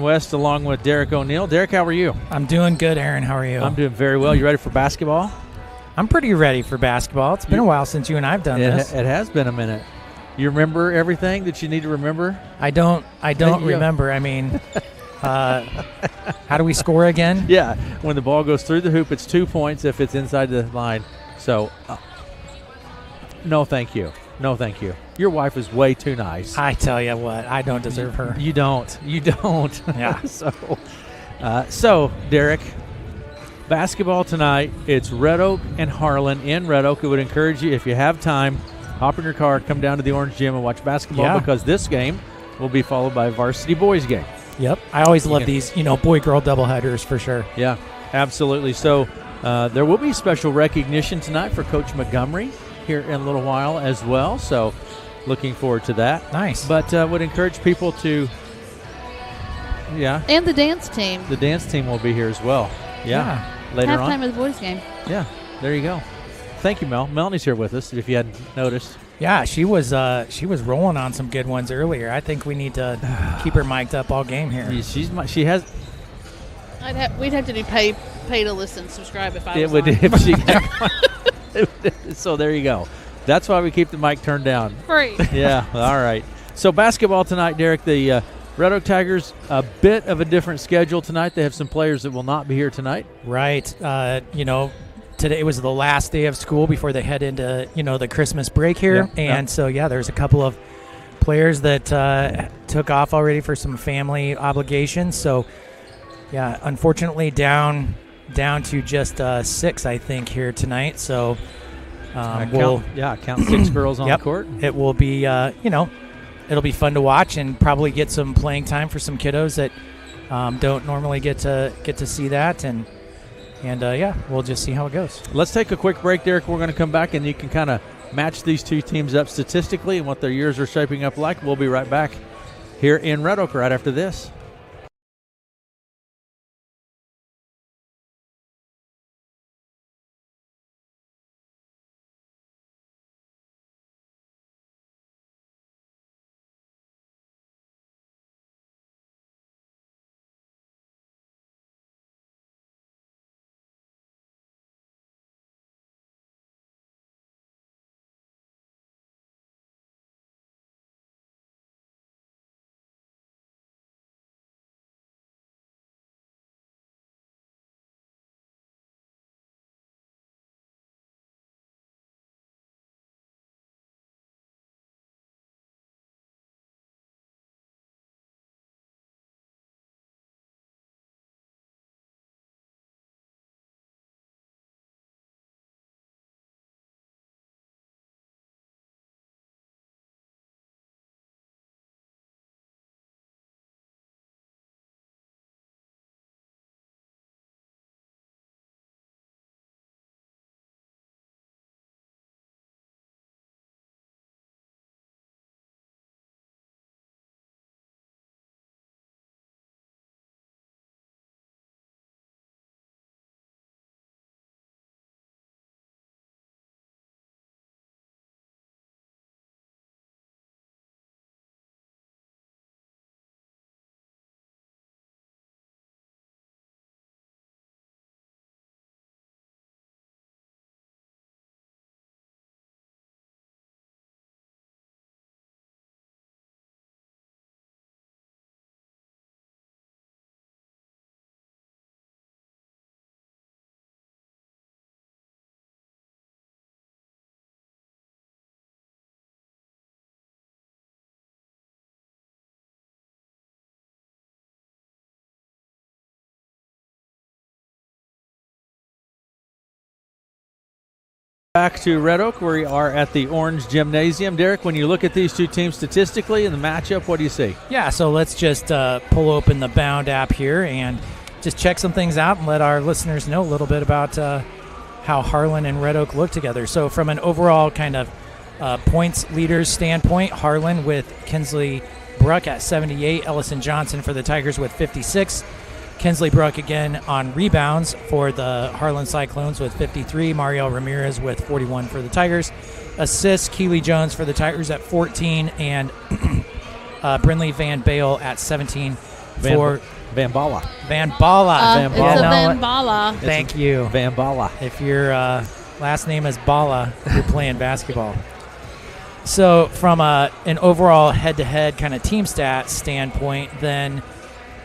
West along with Derek O'Neill. Derek, how are you? I'm doing good, Aaron. How are you? I'm doing very well. You ready for basketball? I'm pretty ready for basketball. It's been a while since you and I have done this. It has been a minute. You remember everything that you need to remember? I don't remember. I mean, how do we score again? Yeah, when the ball goes through the hoop, it's 2 points if it's inside the line. So, no thank you. No thank you. Your wife is way too nice. I tell you what, I don't deserve her. You don't. You don't. Yeah. So, Derek, basketball tonight, it's Red Oak and Harlan in Red Oak. It would encourage you, if you have time, hop in your car, come down to the Orange Gym and watch basketball because this game will be followed by a varsity boys game. Yep. I always love these, boy-girl doubleheaders for sure. Yeah, absolutely. So there will be special recognition tonight for Coach Montgomery here in a little while as well. So looking forward to that. Nice. But would encourage people to, And the dance team. The dance team will be here as well. Yeah. Later on. Halftime of the boys game. Yeah, there you go. Thank you, Mel. Melanie's here with us, if you hadn't noticed. Yeah, she was rolling on some good ones earlier. I think we need to keep her mic'd up all game here. She has. We'd have to do pay to listen, subscribe if I It was would on. if she. So there you go. That's why we keep the mic turned down. Free. Yeah. All right. So basketball tonight, Derek. The Red Oak Tigers, a bit of a different schedule tonight. They have some players that will not be here tonight. Right. Today was the last day of school before they head into, the Christmas break here. So, there's a couple of players that took off already for some family obligations. So, unfortunately down to just 6, I think, here tonight. So, count 6 girls on the court. It will be, it'll be fun to watch and probably get some playing time for some kiddos that don't normally get to see that. And we'll just see how it goes. Let's take a quick break, Derek. We're going to come back, and you can kind of match these two teams up statistically and what their years are shaping up like. We'll be right back here in Red Oak right after this. Back to Red Oak, where we are at the Orange Gymnasium. Derek, when you look at these two teams statistically in the matchup, what do you see? Yeah, so let's just pull open the Bound app here and just check some things out and let our listeners know a little bit about how Harlan and Red Oak look together. So from an overall kind of points leaders standpoint, Harlan with Kinsley Bruck at 78, Ellison Johnson for the Tigers with 56, Kinsley Bruck again on rebounds for the Harlan Cyclones with 53. Mariel Ramirez with 41 for the Tigers. Assists, Keely Jones for the Tigers at 14. And Brinley Van Bale at 17 for Van Balla. Van Balla. It's Balla. a You know Van what? Balla. Thank you. Van Balla. If your last name is Balla, you're playing basketball. So from an overall head-to-head kind of team stat standpoint, then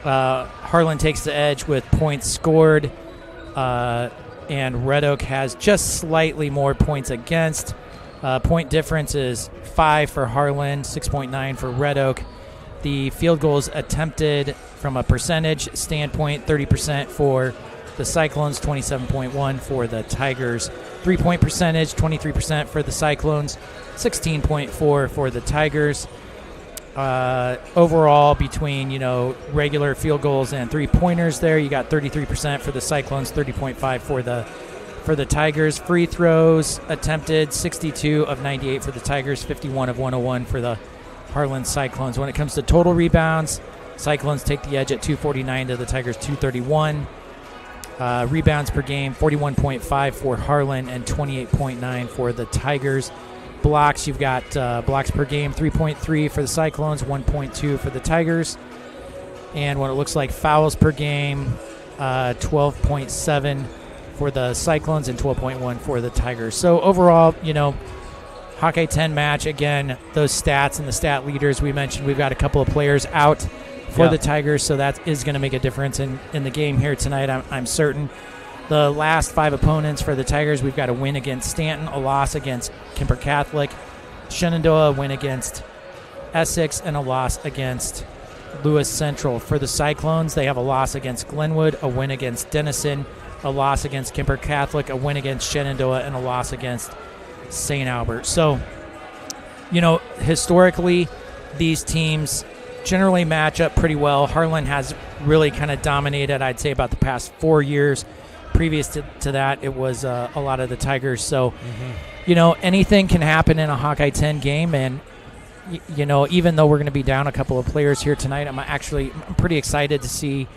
Harlan takes the edge with points scored, and Red Oak has just slightly more points against. Point difference is 5 for Harlan, 6.9 for Red Oak. The field goals attempted from a percentage standpoint, 30% for the Cyclones, 27.1 for the Tigers. 3-point percentage, 23% for the Cyclones, 16.4 for the Tigers. Overall, between regular field goals and 3-pointers, there you got 33% for the Cyclones, 30.5 for the Tigers. Free throws attempted, 62 of 98 for the Tigers, 51 of 101 for the Harlan Cyclones. When it comes to total rebounds, Cyclones take the edge at 249 to the Tigers 231. Rebounds per game, 41.5 for Harlan and 28.9 for the Tigers. Blocks, you've got blocks per game, 3.3 for the Cyclones, 1.2 for the Tigers. And what it looks like, fouls per game, 12.7 for the Cyclones and 12.1 for the Tigers. So overall, Hawkeye 10 match, again, those stats and the stat leaders we mentioned, we've got a couple of players out for the Tigers, so that is going to make a difference in the game here tonight, I'm certain. The last 5 opponents for the Tigers, we've got a win against Stanton, a loss against Kemper Catholic, Shenandoah, a win against Essex, and a loss against Lewis Central. For the Cyclones, they have a loss against Glenwood, a win against Denison, a loss against Kemper Catholic, a win against Shenandoah, and a loss against St. Albert. So, historically, these teams generally match up pretty well. Harlan has really kind of dominated, I'd say, about the past 4 years. Previous to that, it was a lot of the Tigers. So, anything can happen in a Hawkeye 10 game. And, even though we're going to be down a couple of players here tonight, I'm pretty excited to see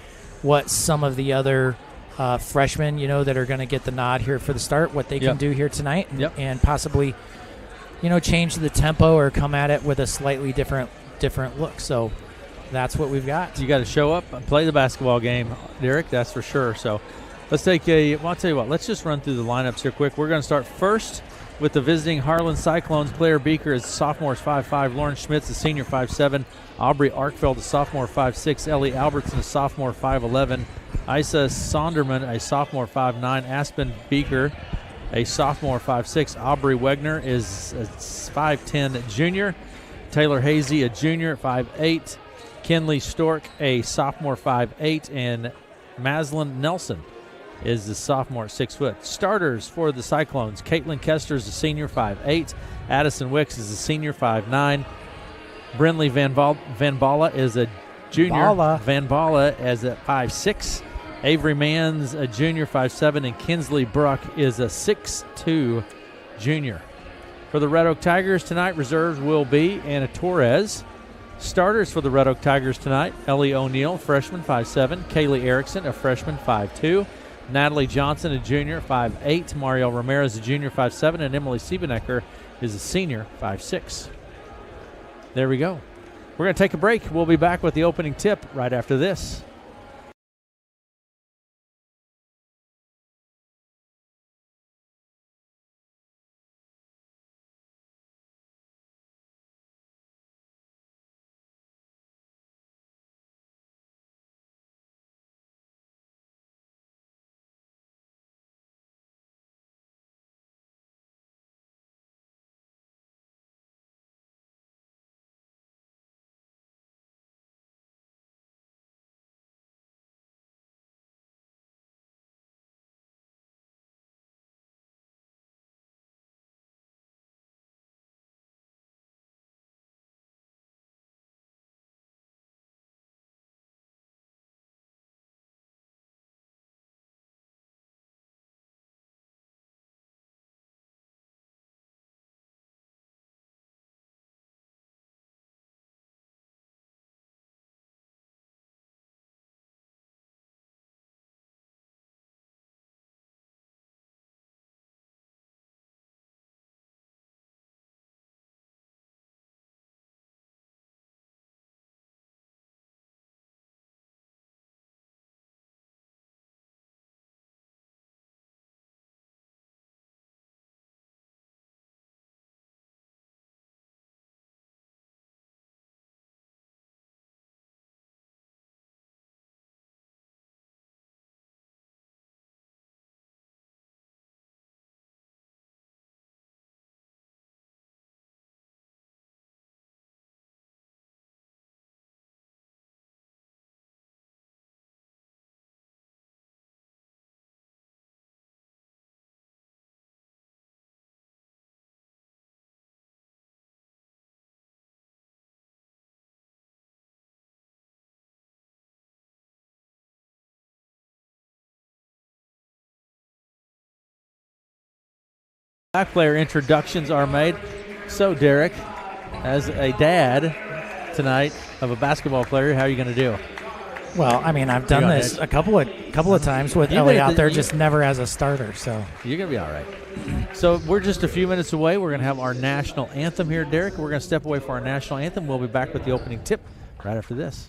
what some of the other freshmen, that are going to get the nod here for the start, what they can do here tonight, and possibly, change the tempo or come at it with a slightly different look. So that's what we've got. You got to show up and play the basketball game, Derek, that's for sure. So let's I'll tell you what, let's just run through the lineups here quick. We're going to start first with the visiting Harlan Cyclones. Claire Beaker is sophomore, 5'5". Lauren Schmitz, a senior, 5'7". Aubrey Arkfeld, a sophomore, 5'6". Ellie Albertson, a sophomore, 5'11". Isa Sonderman, a sophomore, 5'9". Aspen Beaker, a sophomore, 5'6". Aubrey Wegner is a 5'10" junior. Taylor Hazy, a junior, 5'8". Kenley Stork, a sophomore, 5'8". And Maslin Nelson is the sophomore, 6 foot. Starters for the Cyclones: Caitlin Kester is a senior, 5'8". Addison Wicks is a senior, 5'9". Brinley Van Balla is a junior. Van Balla is at 5'6". Avery Mann's a junior, 5'7", and Kinsley Bruck is a 6'2" junior. For the Red Oak Tigers tonight, reserves will be Anna Torres. Starters for the Red Oak Tigers tonight: Ellie O'Neill, freshman, 5'7". Kaylee Erickson, a freshman, 5'2". Natalie Johnson, a junior, 5'8". Mario Ramirez, a junior, 5'7". And Emily Siebenecker is a senior, 5'6". There we go. We're going to take a break. We'll be back with the opening tip right after this. Back player introductions are made. So, Derek, as a dad tonight of a basketball player, how are you going to do? Well, I mean, I've done this a couple of times with Ellie out there, just never as a starter. So you're going to be all right. So we're just a few minutes away. We're going to have our national anthem here, Derek. We're going to step away for our national anthem. We'll be back with the opening tip right after this.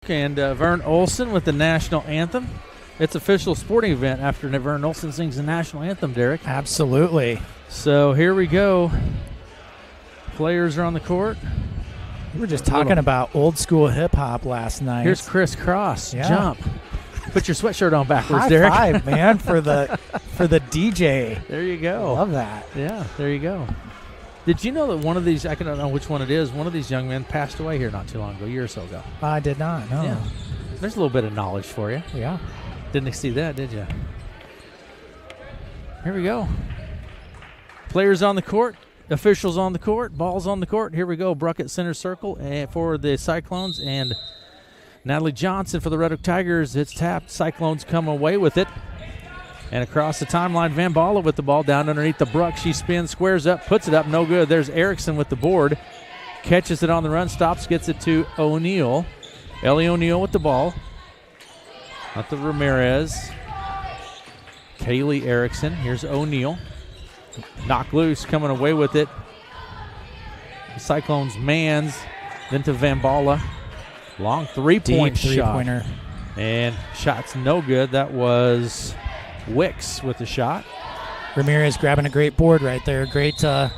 And Vern Olson with the national anthem. It's official sporting event after Vern Olson sings the national anthem, Derek. absolutely. So here we go. Players are on the court. We were just talking about old school hip hop last night. Here's Chris Cross. Yeah. Jump. Put your sweatshirt on backwards, High Derek. five, man, for the DJ. There you go. Love that. Yeah, there you go. Did you know that one of these, I don't know which one it is, one of these young men passed away here not too long ago, a year or so ago? I did not, no. Yeah. There's a little bit of knowledge for you. Yeah. Didn't see that, did you? Here we go. Players on the court, officials on the court, balls on the court. Here we go. Bruck at center circle for the Cyclones, and Natalie Johnson for the Red Oak Tigers. It's tapped. Cyclones come away with it. And across the timeline, Van Balla with the ball down underneath the Bruck. She spins, squares up, puts it up, no good. There's Erickson with the board. Catches it on the run, stops, gets it to O'Neal. Ellie O'Neal with the ball. Not the Ramirez. Kaylee Erickson. Here's O'Neal. Knock loose, coming away with it. The Cyclones mans, then to Van Balla. Long three-point shot. Three-pointer. And shot's no good. That was Wicks with the shot. Ramirez grabbing a great board right there. Great to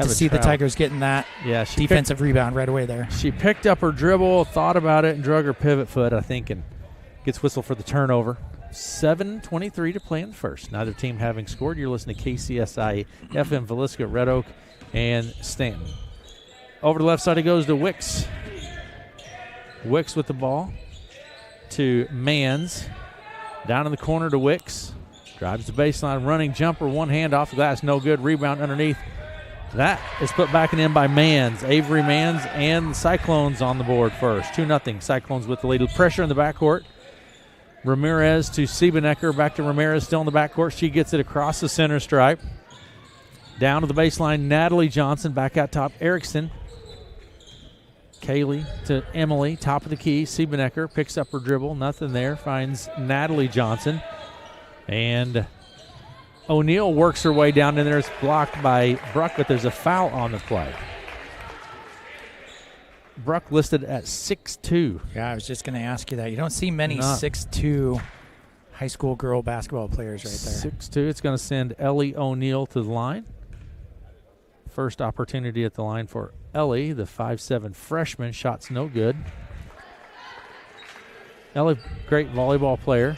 see the Tigers getting that defensive rebound right away there. She picked up her dribble, thought about it, and drug her pivot foot, I think, and gets whistled for the turnover. 7:23 to play in the first. Neither team having scored. You're listening to KCSI FM Villisca, Red Oak, and Stanton. Over the left side it goes to Wicks. Wicks with the ball to Mans. Down in the corner to Wicks. Drives the baseline, running jumper, one hand off the glass, no good. Rebound underneath. That is put back and in by Mans. Avery Mans and the Cyclones on the board first. 2-0. Cyclones with the lead. Pressure in the backcourt. Ramirez to Siebenecker. Back to Ramirez, still in the backcourt. She gets it across the center stripe. Down to the baseline, Natalie Johnson. Back out top, Erickson. Kaylee to Emily, top of the key. Siebenecker picks up her dribble. Nothing there. Finds Natalie Johnson. And O'Neal works her way down in there. It's blocked by Bruck, but there's a foul on the play. Bruck listed at 6'2". Yeah, I was just going to ask you that. You don't see many 6'2" high school girl basketball players right there. 6'2". It's going to send Ellie O'Neal to the line. First opportunity at the line for Ellie, the 5'7" freshman. Shot's no good. Ellie, great volleyball player.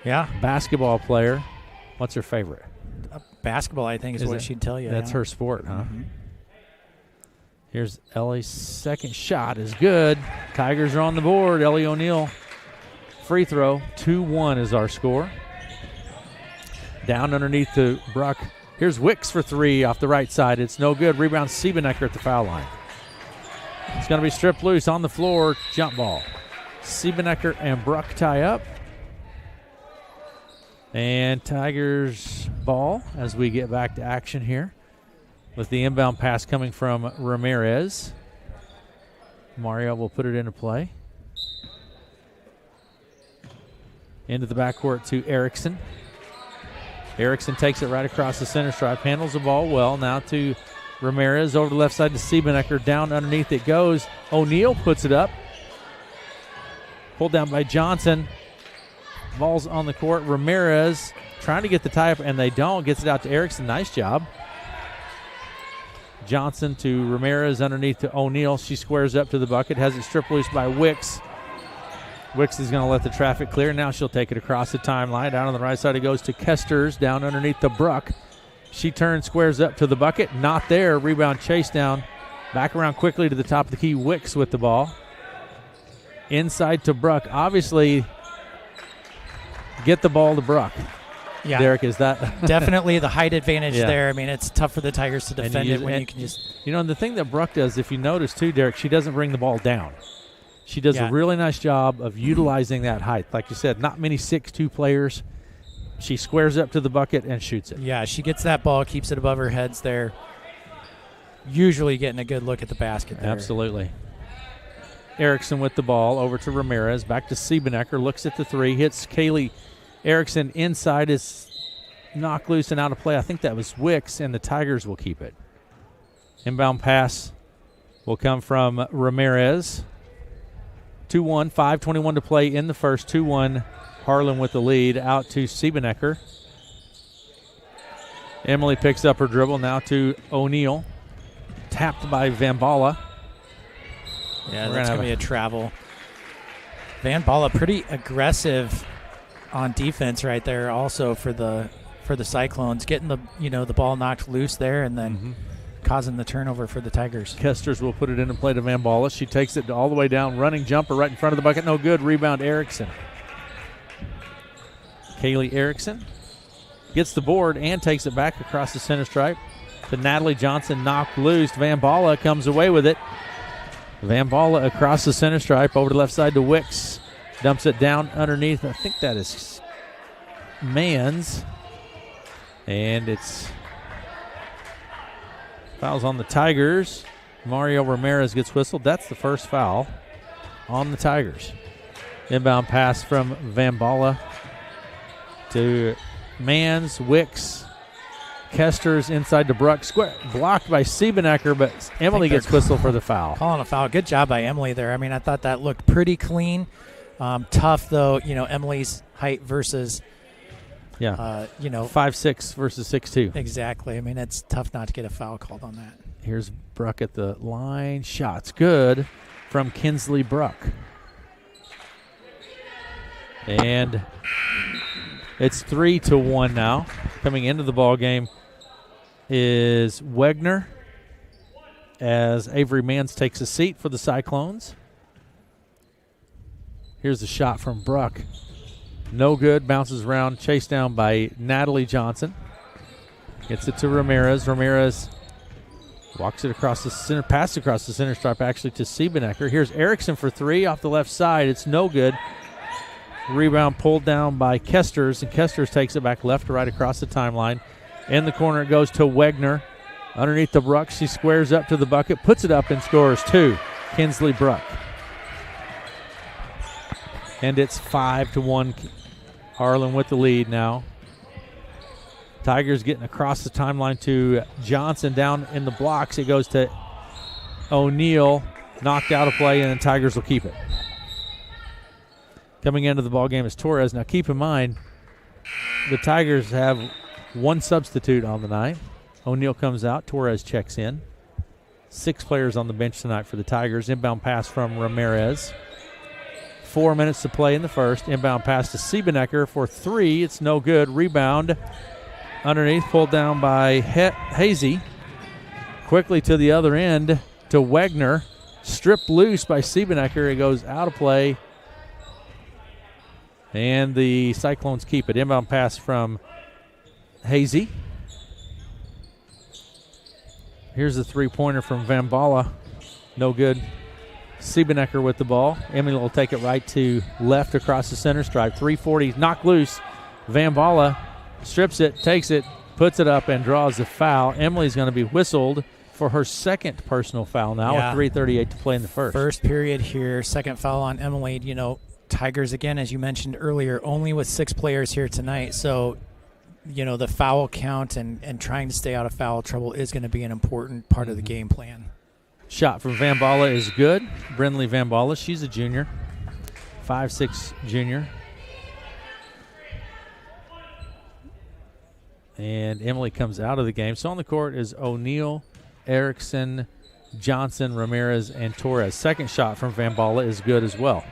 Yeah. Basketball player. What's her favorite? Basketball, I think, is what she'd tell you. That's her sport, huh? Mm-hmm. Here's Ellie's second shot is good. Tigers are on the board. Ellie O'Neal free throw. 2-1 is our score. Down underneath to Bruck. Here's Wicks for three off the right side. It's no good. Rebound Siebenecker at the foul line. It's going to be stripped loose on the floor. Jump ball. Siebenecker and Bruck tie up. And Tigers ball as we get back to action here with the inbound pass coming from Ramirez. Mario will put it into play. Into the backcourt to Erickson. Erickson takes it right across the center stripe, handles the ball well. Now to Ramirez over the left side to Siebenecker. Down underneath it goes. O'Neal puts it up. Pulled down by Johnson. Ball's on the court. Ramirez trying to get the tie up, and they don't. Gets it out to Erickson. Nice job. Johnson to Ramirez underneath to O'Neal. She squares up to the bucket. Has it stripped loose by Wicks. Wicks is going to let the traffic clear. Now she'll take it across the timeline. Down on the right side it goes to Kesters. Down underneath to Bruck. She turns, squares up to the bucket. Not there. Rebound chase down. Back around quickly to the top of the key. Wicks with the ball. Inside to Bruck. Obviously, get the ball to Bruck. Yeah. Derek, is that? Definitely the height advantage there. I mean, it's tough for the Tigers to defend it when you can just. You know, and the thing that Bruck does, if you notice too, Derek, she doesn't bring the ball down. She does a really nice job of utilizing that height. Like you said, not many 6'2" players. She squares up to the bucket and shoots it. Yeah, she gets that ball, keeps it above her heads there. Usually getting a good look at the basket there. Absolutely. Erickson with the ball over to Ramirez. Back to Siebenecker. Looks at the three. Hits Kaylee Erickson inside. Is knocked loose and out of play. I think that was Wicks, and the Tigers will keep it. Inbound pass will come from Ramirez. 2-1, 5:21 to play in the first. 2-1, Harlan with the lead. Out to Siebenecker. Emily picks up her dribble. Now to O'Neal. Tapped by Van Balla. Yeah, that's going to be a travel. Van Balla pretty aggressive on defense right there also for the Cyclones. Getting the ball knocked loose there and then causing the turnover for the Tigers. Kesters will put it into play to Van Balla. She takes it all the way down. Running jumper right in front of the bucket. No good. Rebound Erickson. Kaylee Erickson gets the board and takes it back across the center stripe to Natalie Johnson. Knocked loose. Van Balla comes away with it. Van Balla across the center stripe over the left side to Wicks. Dumps it down underneath. I think that is Mans. And it's fouls on the Tigers. Mario Ramirez gets whistled. That's the first foul on the Tigers. Inbound pass from Van Balla to Mans. Wicks. Kesters inside to Bruck. Blocked by Siebenecker, but Emily gets whistled for the foul. Calling a foul. Good job by Emily there. I mean, I thought that looked pretty clean. Tough, though, Emily's height versus, 5'6" versus 6'2". Exactly. I mean, it's tough not to get a foul called on that. Here's Bruck at the line. Shots good from Kinsley Bruck. And it's 3-1 now. Coming into the ball game is Wegner as Avery Mans takes a seat for the Cyclones. Here's the shot from Bruck. No good. Bounces around. Chased down by Natalie Johnson. Gets it to Ramirez. Ramirez walks it across the center. Pass across the center stripe actually to Siebenecker. Here's Erickson for three off the left side. It's no good. Rebound pulled down by Kesters, and Kesters takes it back left to right across the timeline. In the corner it goes to Wegner. Underneath the Bruck, she squares up to the bucket, puts it up and scores two. Kinsley Bruck. And it's 5-1. Harlan with the lead now. Tigers getting across the timeline to Johnson down in the blocks. It goes to O'Neal. Knocked out of play, and the Tigers will keep it. Coming into the ballgame is Torres. Now keep in mind, the Tigers have one substitute on the night. O'Neal comes out. Torres checks in. 6 players on the bench tonight for the Tigers. Inbound pass from Ramirez. 4 minutes to play in the first. Inbound pass to Siebenecker for three. It's no good. Rebound underneath, pulled down by Hazy. Quickly to the other end to Wegner. Stripped loose by Siebenecker. It goes out of play. And the Cyclones keep it. Inbound pass from Hazy. Here's the three-pointer from Van Balla. No good. Siebenecker with the ball. Emily will take it right to left across the center stripe. 3:40, knocked loose. Van Balla strips it, takes it, puts it up, and draws the foul. Emily's going to be whistled for her second personal foul now with 3:38 to play in the first. First period here, second foul on Emily. You know, Tigers, again, as you mentioned earlier, only with 6 players here tonight. So, you know, the foul count and trying to stay out of foul trouble is going to be an important part of the game plan. Shot from Van Balla is good. Brindley Van Balla, she's a junior. 5'6" junior. And Emily comes out of the game. So on the court is O'Neal, Erickson, Johnson, Ramirez, and Torres. Second shot from Van Balla is good as well.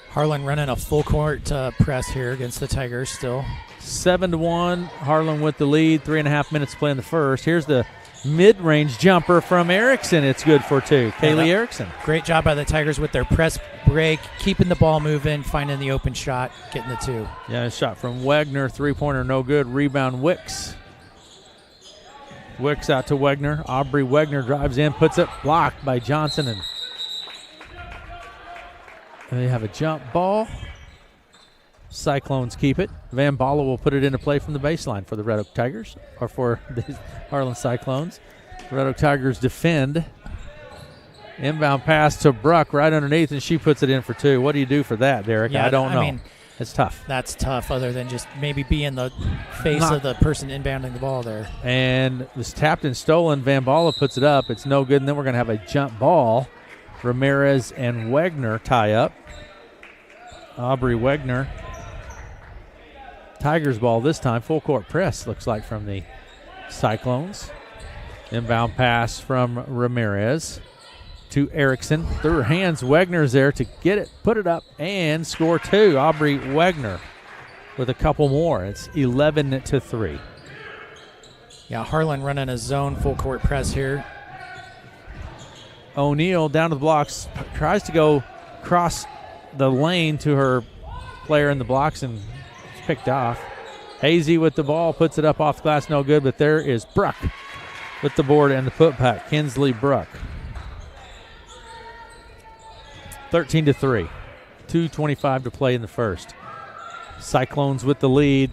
Harlan running a full court press here against the Tigers still. 7-1, Harlan with the lead. 3.5 minutes to play in the first. Here's the mid-range jumper from Erickson. It's good for 2. Kaylee Erickson. Great job by the Tigers with their press break, keeping the ball moving, finding the open shot, getting the 2. Yeah, a shot from Wagner. Three-pointer, no good. Rebound, Wicks. Wicks out to Wagner. Aubrey Wagner drives in, puts it, blocked by Johnson. And they have a jump ball. Cyclones keep it. Van Balla will put it into play from the baseline for the Red Oak Tigers, or for the Harlan Cyclones. Red Oak Tigers defend. Inbound pass to Bruck right underneath, and she puts it in for 2. What do you do for that, Derek? Yeah, I don't know. mean, it's tough. That's tough, other than just maybe being the face of the person inbounding the ball there. And this tapped and stolen. Van Balla puts it up. It's no good, and then we're going to have a jump ball. Ramirez and Wagner tie up. Aubrey Wagner. Tigers ball this time. Full court press, looks like, from the Cyclones. Inbound pass from Ramirez to Erickson. Through her hands, Wagner's there to get it, put it up, and score 2. Aubrey Wagner with a couple more. It's 11-3. Yeah, Harlan running a zone full court press here. O'Neal down to the blocks, tries to go cross the lane to her player in the blocks, and it's picked off. Hazy with the ball, puts it up off the glass, no good, but there is Bruck with the board and the putback. Kinsley Bruck. 13-3. 2:25 to play in the first. Cyclones with the lead.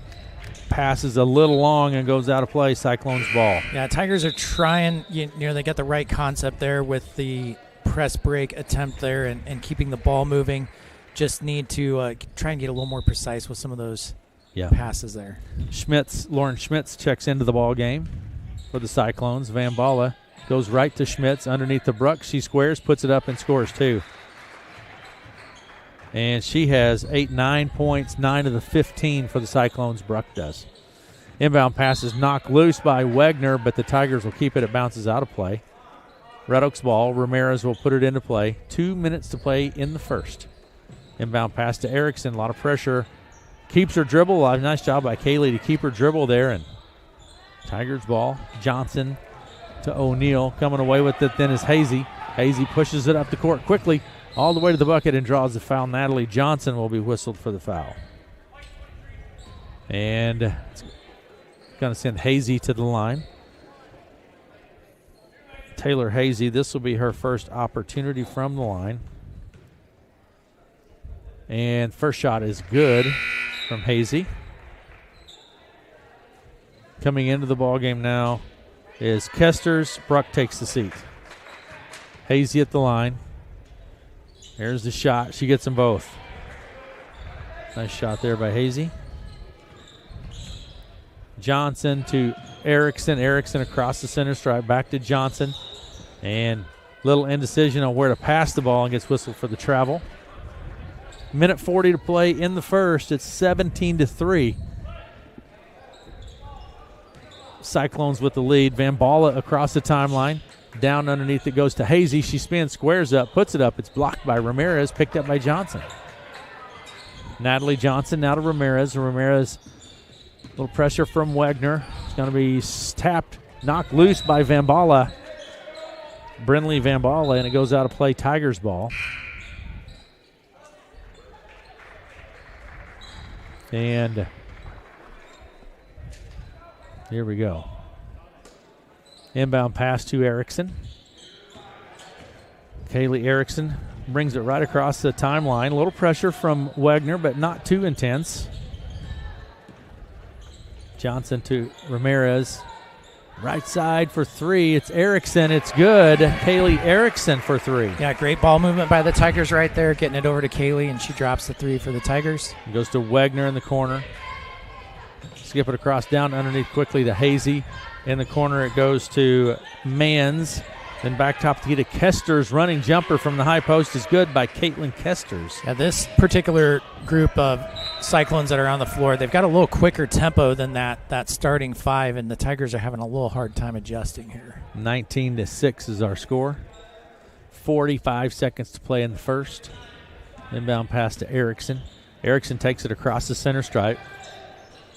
Passes a little long and goes out of play. Cyclones ball. Yeah, Tigers are trying, you know, they got the right concept there with the press break attempt there and keeping the ball moving. Just need to try and get a little more precise with some of those passes there. Lauren Schmitz checks into the ball game for the Cyclones. Van Balla goes right to Schmitz underneath the Bruck. She squares, puts it up, and scores 2. And she has 9 points, 9 of the 15 for the Cyclones. Bruck does. Inbound pass is knocked loose by Wagner, but the Tigers will keep it. It bounces out of play. Red Oaks ball. Ramirez will put it into play. 2 minutes to play in the first. Inbound pass to Erickson. A lot of pressure. Keeps her dribble. A nice job by Kaylee to keep her dribble there. And Tigers ball. Johnson to O'Neal. Coming away with it then is Hazy. Hazy pushes it up the court quickly, all the way to the bucket, and draws the foul. Natalie Johnson will be whistled for the foul. And it's going to send Hazy to the line. Taylor Hazy, this will be her first opportunity from the line. And first shot is good from Hazy. Coming into the ball game now is Kesters. Bruck takes the seat. Hazy at the line. There's the shot. She gets them both. Nice shot there by Hazy. Johnson to Erickson. Erickson across the center stripe. Back to Johnson. And little indecision on where to pass the ball and gets whistled for the travel. Minute 40 to play in the first. It's 17-3. Cyclones with the lead. Van Balla across the timeline. Down underneath it goes to Hazy. She spins, squares up, puts it up. It's blocked by Ramirez, picked up by Johnson. Natalie Johnson now to Ramirez. Ramirez, a little pressure from Wagner. It's going to be tapped, knocked loose by Van Balla. Brindley Van Balla, and it goes out of play. Tigers ball. And here we go. Inbound pass to Erickson. Kaylee Erickson brings it right across the timeline. A little pressure from Wagner, but not too intense. Johnson to Ramirez. Right side for three. It's Erickson. It's good. Kaylee Erickson for three. Yeah, great ball movement by the Tigers right there, getting it over to Kaylee, and she drops the three for the Tigers. It goes to Wagner in the corner. Skip it across, down underneath quickly to Hazy. In the corner it goes to Mans. Then back top to Kester's running jumper from the high post is good by Caitlin Kesters. Yeah, this particular group of Cyclones that are on the floor, they've got a little quicker tempo than that starting five, and the Tigers are having a little hard time adjusting here. 19-6 is our score. 45 seconds to play in the first. Inbound pass to Erickson. Erickson takes it across the center stripe.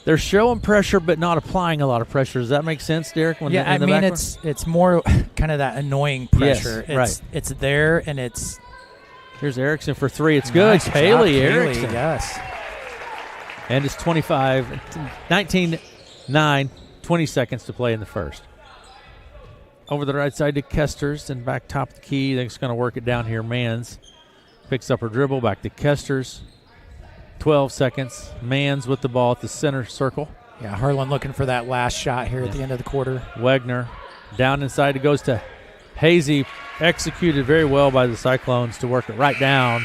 They're showing pressure but not applying a lot of pressure. Does that make sense, Derek? Yeah, I mean, it's more kind of that annoying pressure. Yes, it's there, and it's... Here's Erickson for three. It's good. Nice Haley job, Erickson. Yes. And it's 19-9, 20 seconds to play in the first. Over the right side to Kesters and back top of the key. They're just going to work it down here. Mans picks up her dribble, back to Kesters. 12 seconds. Mans with the ball at the center circle. Yeah, Harlan looking for that last shot here at the end of the quarter. Wagner down inside. It goes to Hazy. Executed very well by the Cyclones to work it right down.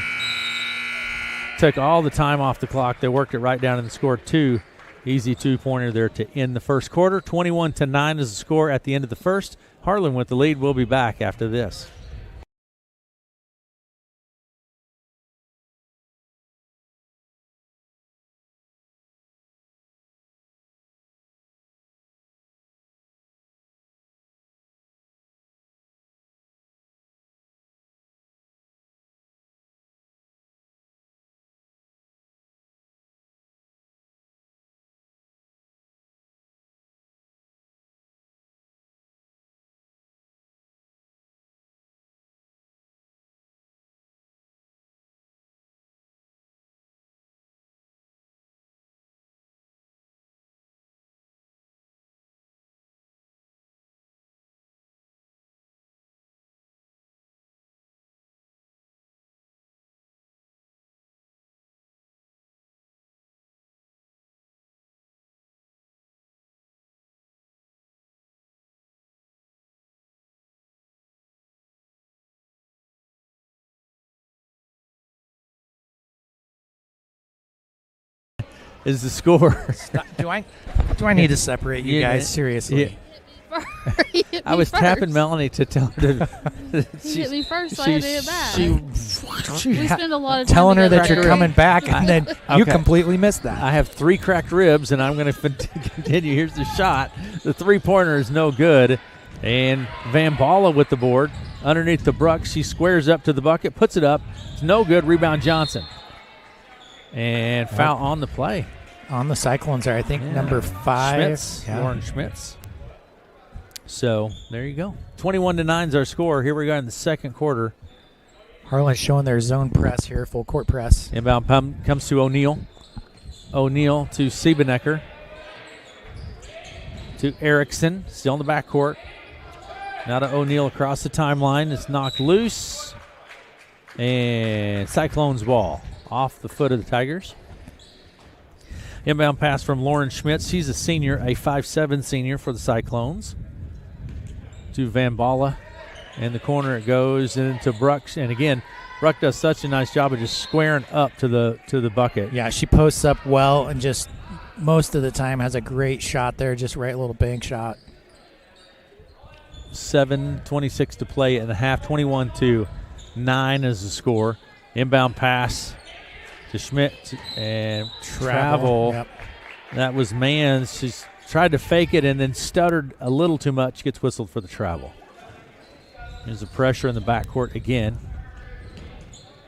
Took all the time off the clock. They worked it right down and scored two. Easy two-pointer there to end the first quarter. 21-9 is the score at the end of the first. Harlan with the lead. We'll be back after this. Is the score. Do I need to separate you guys? Seriously. Yeah. I was tapping Melanie to tell her to. You hit me first, so I had to hit it back. We spend a lot of time telling her that together. you're coming back, and then you Okay. completely missed that. I have three cracked ribs, and I'm going to continue. Here's the shot. The three-pointer is no good. And Van Balla with the board. Underneath the Bruck, she squares up to the bucket, puts it up. It's no good. Rebound Johnson. And foul on the play. On the Cyclones there, I think number 5. Schmitz, Lauren Schmitz. So there you go. 21-9 is our score. Here we go in the second quarter. Harlan's showing their zone press here, full court press. Inbound pump comes to O'Neal. O'Neal to Siebenecker. To Erickson, still in the backcourt. Now to O'Neal across the timeline. It's knocked loose. And Cyclones ball off the foot of the Tigers. Inbound pass from Lauren Schmitz. She's a senior, a 5'7" senior for the Cyclones. To Van Balla. In the corner it goes into Bruck. And again, Bruck does such a nice job of just squaring up to the bucket. Yeah, she posts up well and just most of the time has a great shot there, just right little bank shot. 7:26 to play in the half. 21-9 is the score. Inbound pass to Schmidt and travel. Yep. That was Mans. She's tried to fake it and then stuttered a little too much. Gets whistled for the travel. There's the pressure in the backcourt again.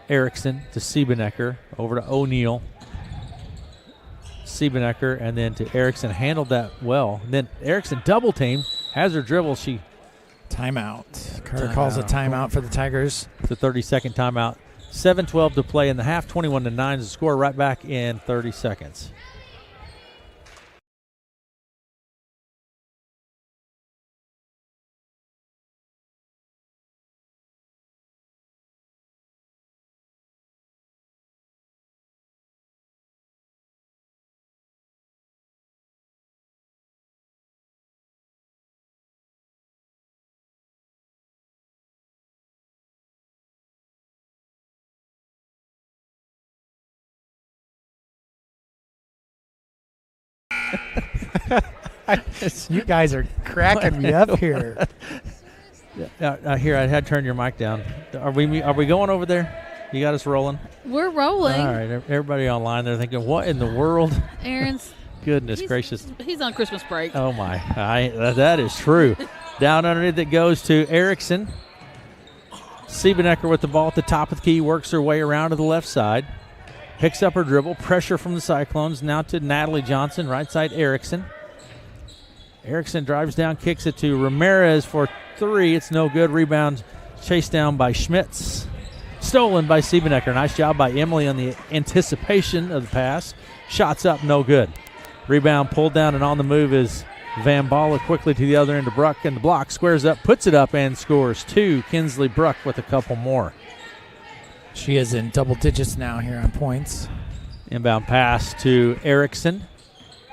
Erickson to Siebenecker. Over to O'Neal. Siebenecker and then to Erickson. Handled that well. And then Erickson double team. Has her dribble. She Timeout. Carter calls a timeout for the Tigers. It's a 30-second timeout. 7:12 to play in the half. 21-9 is the score. Right back in 30 seconds. You guys are cracking me up here. Here, I had to turn your mic down. Are we going over there? You got us rolling? We're rolling. All right, everybody online, they're thinking, what in the world? Aaron's. Goodness gracious. He's on Christmas break. Oh, my. That is true. Down underneath it goes to Erickson. Siebenecker with the ball at the top of the key, works her way around to the left side. Picks up her dribble. Pressure from the Cyclones. Now to Natalie Johnson, right side Erickson. Erickson drives down, kicks it to Ramirez for 3. It's no good. Rebound chased down by Schmitz. Stolen by Siebenecker. Nice job by Emily on the anticipation of the pass. Shots up, no good. Rebound pulled down, and on the move is Van Balla quickly to the other end of Bruck, and the block squares up, puts it up, and scores 2. Kinsley Bruck with a couple more. She is in double digits now here on points. Inbound pass to Erickson.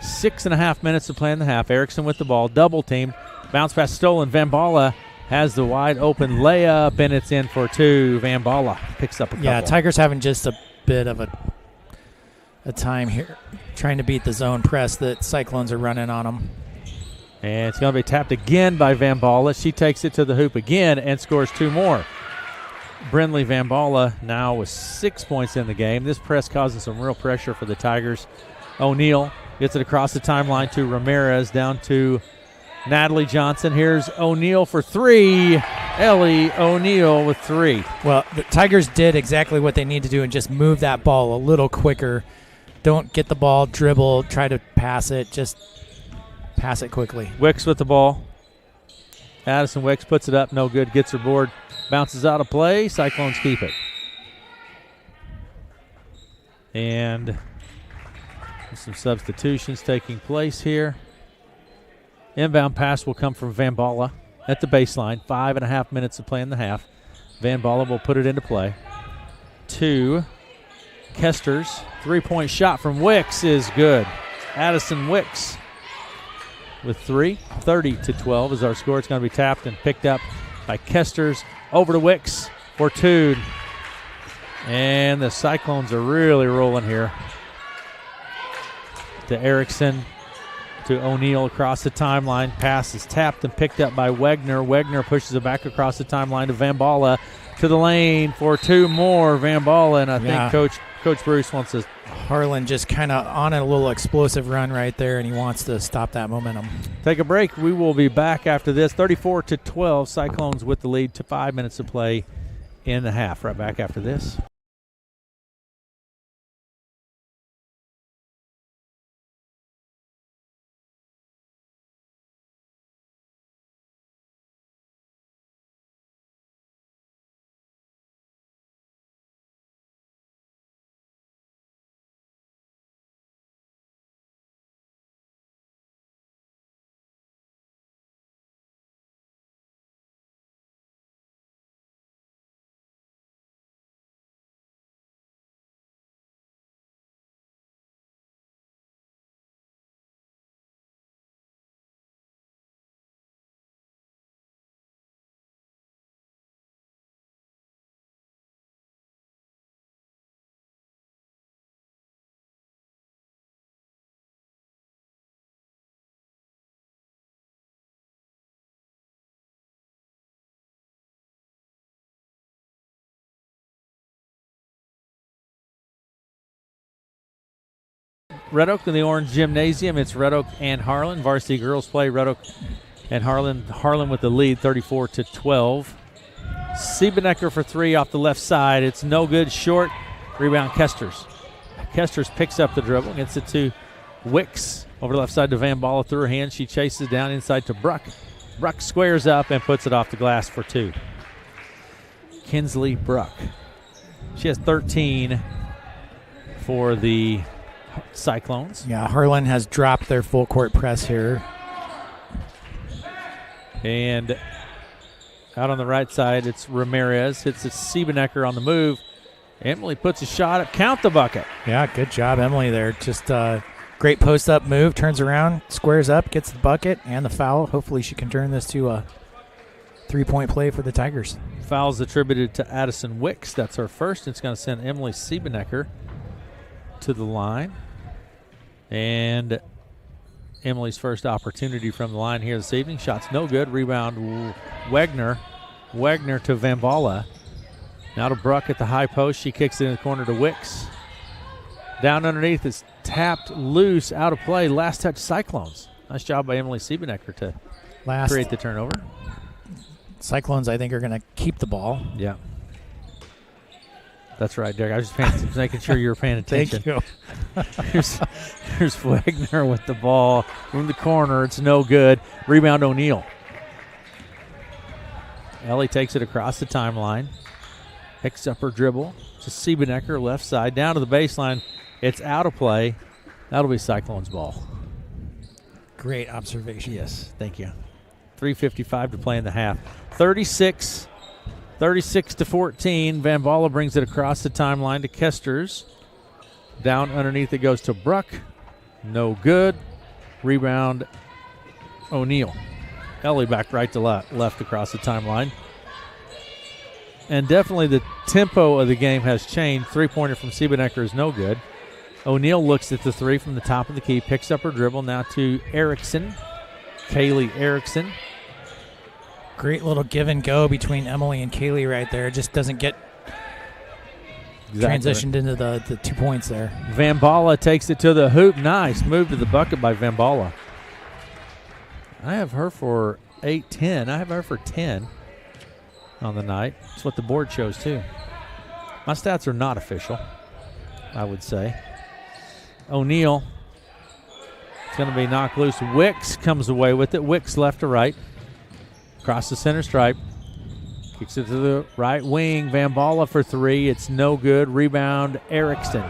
6.5 minutes to play in the half. Erickson with the ball, double team. Bounce pass stolen. Van Balla has the wide open layup, and it's in for 2. Van Balla picks up a couple. Yeah, Tigers having just a bit of a time here trying to beat the zone press that Cyclones are running on them. And it's going to be tapped again by Van Balla. She takes it to the hoop again and scores 2 more. Brindley Van Balla now with 6 points in the game. This press causing some real pressure for the Tigers. O'Neal gets it across the timeline to Ramirez, down to Natalie Johnson. Here's O'Neal for 3. Ellie O'Neal with 3. Well, the Tigers did exactly what they need to do and just move that ball a little quicker. Don't get the ball, dribble, try to pass it. Just pass it quickly. Wicks with the ball. Addison Wicks puts it up, no good, gets her board. Bounces out of play. Cyclones keep it. And some substitutions taking place here. Inbound pass will come from Van Balla at the baseline. 5.5 minutes to play in the half. Van Balla will put it into play. To Kester's 3-point shot from Wicks is good. Addison Wicks with 3. 30-12 is our score. It's going to be tapped and picked up by Kester's. Over to Wicks for 2. And the Cyclones are really rolling here. To Erickson, to O'Neal across the timeline. Pass is tapped and picked up by Wegner. Wegner pushes it back across the timeline to Van Balla to the lane for 2 more. Van Balla, and I think Coach Bruce wants to. Harlan just kind of on a little explosive run right there, and he wants to stop that momentum. Take a break. We will be back after this. 34-12. Cyclones with the lead to 5 minutes to play in the half. Right back after this. Red Oak in the Orange Gymnasium. It's Red Oak and Harlan. Varsity girls play. Red Oak and Harlan. Harlan with the lead, 34-12. Siebenecker for 3 off the left side. It's no good. Short. Rebound Kesters. Kesters picks up the dribble. Gets it to Wicks. Over the left side to Van Balla through her hand. She chases down inside to Bruck. Bruck squares up and puts it off the glass for 2. Kinsley Bruck. She has 13 for the Cyclones. Yeah, Harlan has dropped their full court press here. And out on the right side, it's Ramirez. Hits it Siebenecker on the move. Emily puts a shot up. Count the bucket. Yeah, good job, Emily, there. Just great post-up move. Turns around, squares up, gets the bucket and the foul. Hopefully she can turn this to a 3-point play for the Tigers. Foul's attributed to Addison Wicks. That's her first. It's going to send Emily Siebenecker to the line. And Emily's first opportunity from the line here this evening. Shot's no good. Rebound, Wagner. Wagner to Van Balla. Now to Bruck at the high post. She kicks it in the corner to Wicks. Down underneath, it's tapped loose, out of play. Last touch, Cyclones. Nice job by Emily Siebenecker to create the turnover. Cyclones, I think, are going to keep the ball. Yeah. That's right, Derek. I was just making sure you were paying attention. Thank you. Here's Wagner with the ball in the corner. It's no good. Rebound, O'Neal. Ellie takes it across the timeline. Picks up her dribble to Siebenecker, left side, down to the baseline. It's out of play. That'll be Cyclones' ball. Great observation. Yes, thank you. 3:55 to play in the half. 36-14. Van Balla brings it across the timeline to Kesters. Down underneath it goes to Bruck. No good. Rebound, O'Neal. Ellie back right to left across the timeline. And definitely the tempo of the game has changed. Three-pointer from Siebenecker is no good. O'Neal looks at the three from the top of the key, picks up her dribble now to Erickson. Kaylee Erickson. Great little give and go between Emily and Kaylee right there. It just doesn't get transitioned into the 2 points there. Van Balla takes it to the hoop. Nice move to the bucket by Van Balla. I have her for 8-10. I have her for 10 on the night. That's what the board shows too. My stats are not official, I would say. O'Neal. It's going to be knocked loose. Wicks comes away with it. Wicks left to right. Across the center stripe. Kicks it to the right wing. Van Balla for three. It's no good. Rebound, Erickson.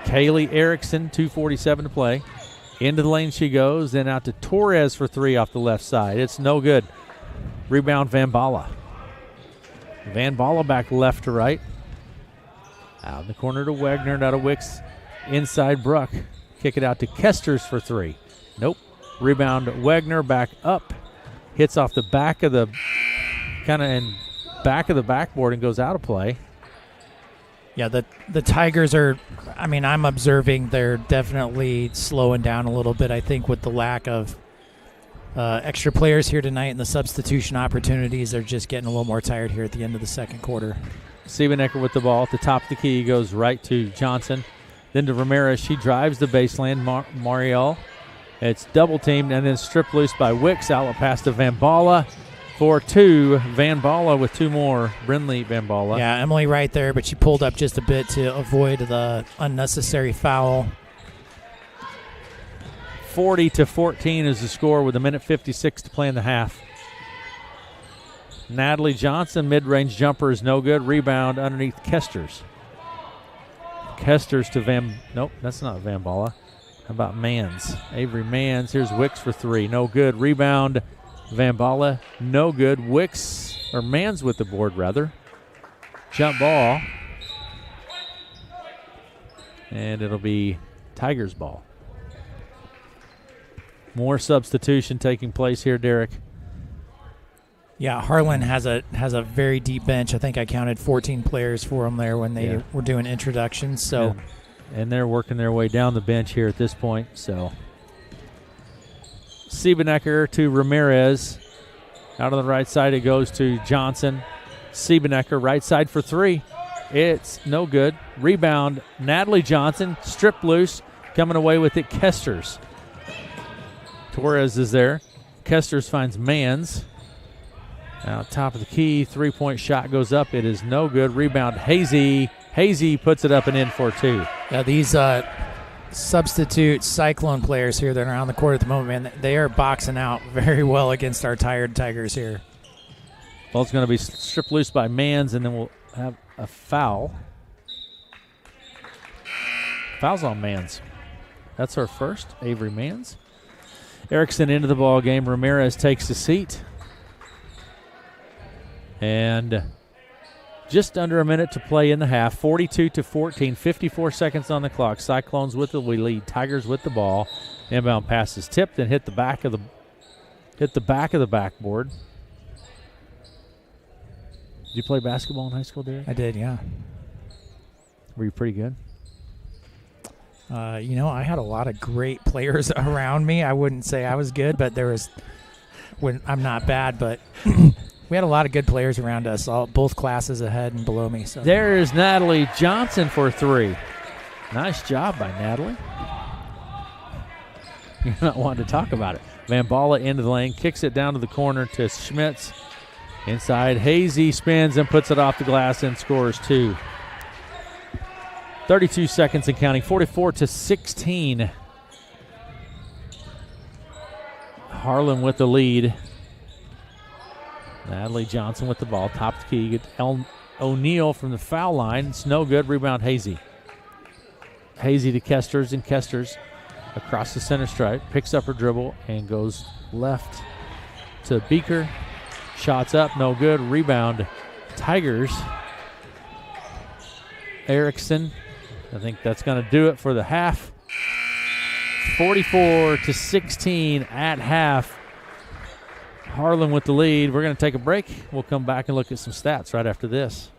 Kaylee Erickson, 2:47 to play. Into the lane she goes. Then out to Torres for three off the left side. It's no good. Rebound, Van Balla. Van Balla back left to right. Out in the corner to Wagner. Now to Wicks. Inside Bruck. Kick it out to Kesters for three. Nope. Rebound, Wagner back up. Hits off the back of the backboard and goes out of play. Yeah, the Tigers are, I'm observing they're definitely slowing down a little bit, I think, with the lack of extra players here tonight and the substitution opportunities. They're just getting a little more tired here at the end of the second quarter. Siebenecker with the ball at the top of the key. Goes right to Johnson. Then to Ramirez. She drives the baseline. Mariel. It's double teamed and then stripped loose by Wicks. Outlet pass to Van Balla for two. Van Balla with two more. Brindley Van Balla. Yeah, Emily right there, but she pulled up just a bit to avoid the unnecessary foul. 40-14 is the score with 1:56 to play in the half. Natalie Johnson, mid-range jumper is no good. Rebound underneath Kesters. Kesters to nope, that's not Van Balla. How about Mans? Avery Mans. Here's Wicks for three. No good. Rebound, Van Balla. No good. Mans with the board, rather. Jump ball. And it'll be Tigers ball. More substitution taking place here, Derek. Yeah, Harlan has a very deep bench. I think I counted 14 players for them there when they were doing introductions. So, and they're working their way down the bench here at this point. So, Siebenecker to Ramirez. Out on the right side, it goes to Johnson. Siebenecker, right side for three. It's no good. Rebound, Natalie Johnson, stripped loose. Coming away with it, Kesters. Torres is there. Kesters finds Mans. Now top of the key, three-point shot goes up. It is no good. Rebound, Hazy. Hazy puts it up and in for two. Yeah, these substitute Cyclone players here that are on the court at the moment, man, they are boxing out very well against our tired Tigers here. Ball's going to be stripped loose by Mans, and then we'll have a foul. Foul's on Mans. That's our first, Avery Mans. Erickson into the ball game. Ramirez takes the seat. And just under a minute to play in the half. 42-14, 54 seconds on the clock. Cyclones with the lead. Tigers with the ball. Inbound pass is tipped and hit the back of the backboard. Did you play basketball in high school, Derek? I did, yeah. Were you pretty good? I had a lot of great players around me. I wouldn't say I was good, but I'm not bad, but we had a lot of good players around us, both classes ahead and below me. So there is Natalie Johnson for 3. Nice job by Natalie. You're not wanting to talk about it. Van Balla into the lane, kicks it down to the corner to Schmitz. Inside, Hazy spins and puts it off the glass and scores 2. 32 seconds and counting, 44-16. Harlan with the lead. Natalie Johnson with the ball, top of the key. Get O'Neal from the foul line. It's no good. Rebound, Hazy. Hazy to Kesters, and Kesters across the center stripe. Picks up her dribble and goes left to Beaker. Shots up, no good. Rebound, Tigers. Erickson. I think that's going to do it for the half. 44-16 at half. Harlan with the lead. We're going to take a break. We'll come back and look at some stats right after this.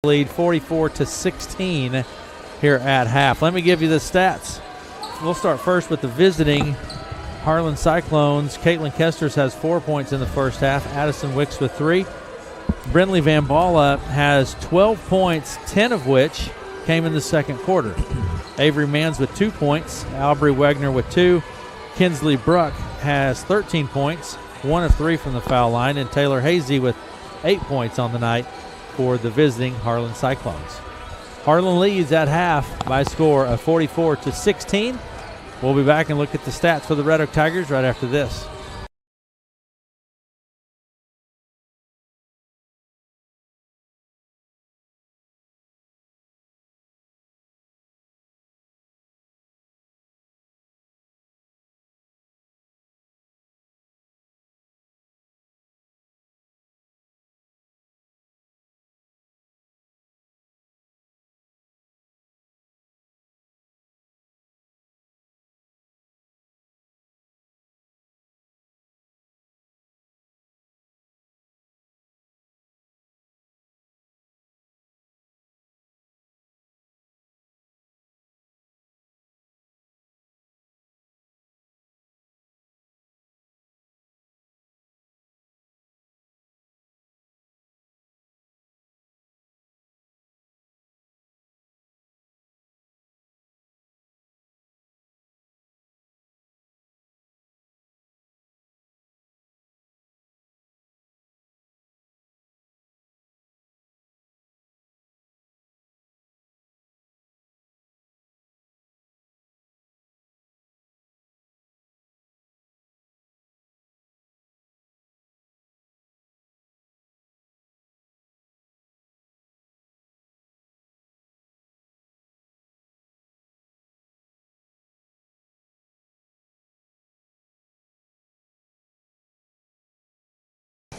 Lead 44-16 here at half. Let me give you the stats. We'll start first with the visiting Harlan Cyclones. Caitlin Kesters has 4 points in the first half. Addison Wicks with 3. Brinley Van Balla has 12 points, 10 of which came in the second quarter. Avery Manns with 2 points. Aubrey Wegner with 2. Kinsley Bruck has 13 points, 1 of 3 from the foul line. And Taylor Hazy with 8 points on the night for the visiting Harlan Cyclones. Harlan leads at half by a score of 44-16. We'll be back and look at the stats for the Red Oak Tigers right after this.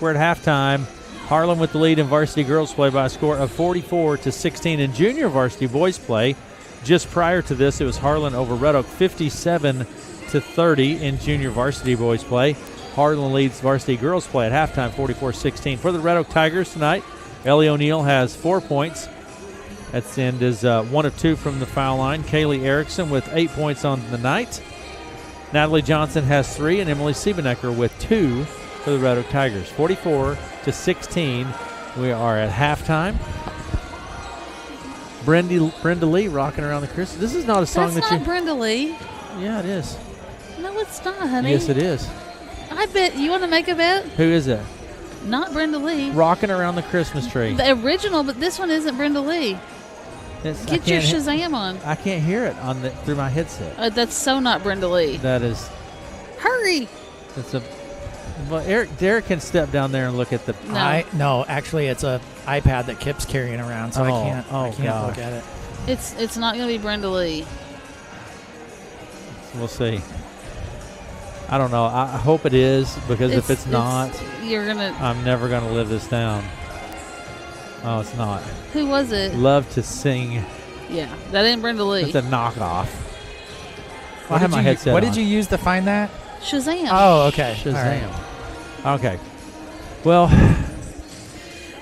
We're at halftime. Harlan with the lead in varsity girls play by a score of 44-16 in junior varsity boys play. Just prior to this, it was Harlan over Red Oak 57-30 in junior varsity boys play. Harlan leads varsity girls play at halftime 44-16. For the Red Oak Tigers tonight, Ellie O'Neill has 4 points. That's end is 1 of 2 from the foul line. Kaylee Erickson with 8 points on the night. Natalie Johnson has 3, and Emily Siebenecker with 2 for the Red Oak Tigers. 44-16. We are at halftime. Brenda Lee rocking around the Christmas. This is not a song That's not Brenda Lee. Yeah, it is. No, it's not, honey. Yes, it is. I bet. You want to make a bet? Who is it? Not Brenda Lee. Rocking around the Christmas tree. The original, but this one isn't Brenda Lee. Get your Shazam on. I can't hear it through my headset. That's so not Brenda Lee. That is. Hurry. It's a. Well, Derek can step down there and look at the. No, actually, it's a iPad that Kip's carrying around, so I can't look at it. It's not going to be Brenda Lee. We'll see. I don't know. I hope it is, because if it's not, I'm never gonna live this down. Oh, it's not. Who was it? Love to Sing. Yeah, that ain't Brenda Lee. It's a knockoff. I have my headset What on. did you use to find that? Shazam. Oh, okay. Shazam. Right. Okay. Well,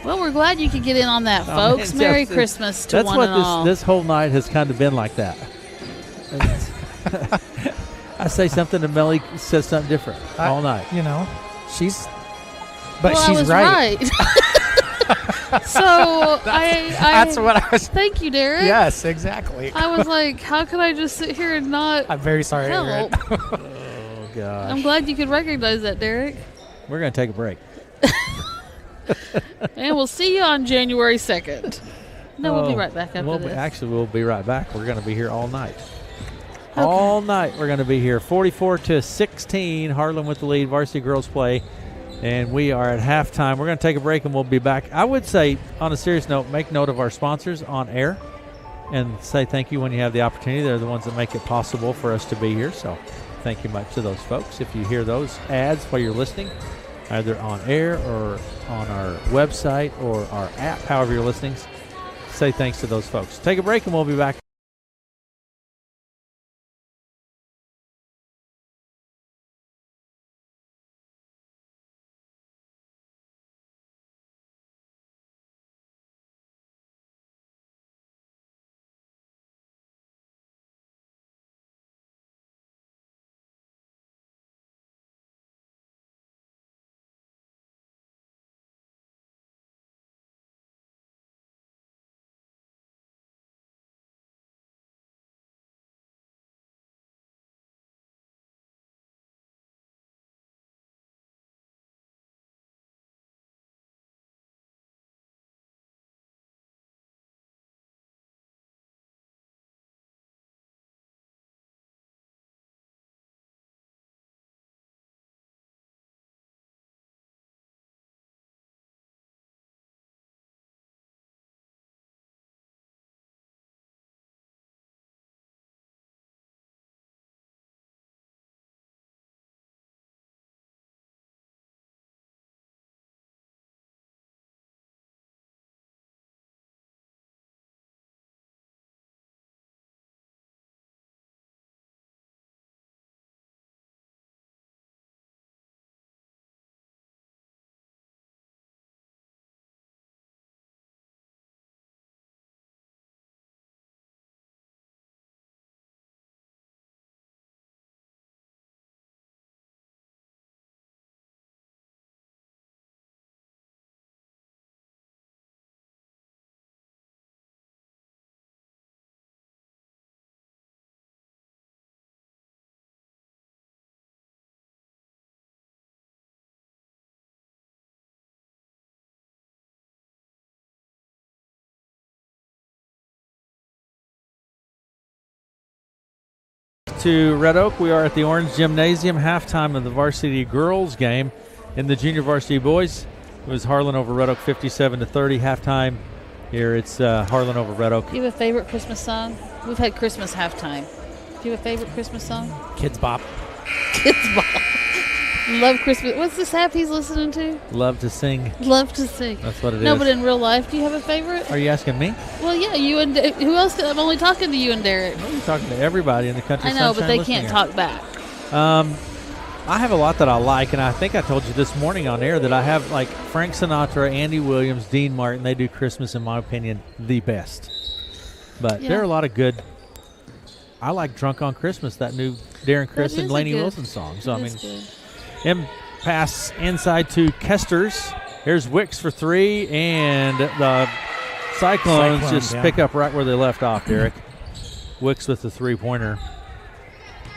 we're glad you could get in on that, folks. Merry Christmas to one and all. That's what this whole night has kind of been like that. I say something and Melly says something different all night. You know, she's right. So that's what I was. Thank you, Derek. Yes, exactly. I was like, how could I just sit here and not? I'm very sorry. Help. Oh gosh. I'm glad you could recognize that, Derek. We're gonna take a break. And we'll see you on January 2nd. No, we'll be right back after this. Actually, we'll be right back. We're going to be here all night. Okay. All night we're going to be here. 44-16, Harlan with the lead, varsity girls play. And we are at halftime. We're going to take a break and we'll be back. I would say, on a serious note, make note of our sponsors on air and say thank you when you have the opportunity. They're the ones that make it possible for us to be here. So thank you much to those folks. If you hear those ads while you're listening, either on air or on our website or our app, however you're listening, say thanks to those folks. Take a break and we'll be back. To Red Oak, we are at the Orange Gymnasium, halftime of the varsity girls game. In the junior varsity boys, it was Harlan over Red Oak 57-30. Halftime here, it's Harlan over Red Oak. Do you have a favorite Christmas song? We've had Christmas halftime. Do you have a favorite Christmas song? Kids Bop. Kids Bop. Love Christmas. What's this app he's listening to? Love to sing. Love to sing. That's what it is. No, but in real life, do you have a favorite? Are you asking me? Well, yeah, you and who else? I'm only talking to you and Derek. I'm talking to everybody in the country. I know, but they listening can't here. talk back. I have a lot that I like, and I think I told you this morning on air that I have like Frank Sinatra, Andy Williams, Dean Martin. They do Christmas, in my opinion, the best. But there are a lot of good. I like "Drunk on Christmas," that new Darren Criss and Lainey Wilson song. So pass inside to Kesters. Here's Wicks for three, and the Cyclones just pick up right where they left off, Derek. Wicks with the three-pointer,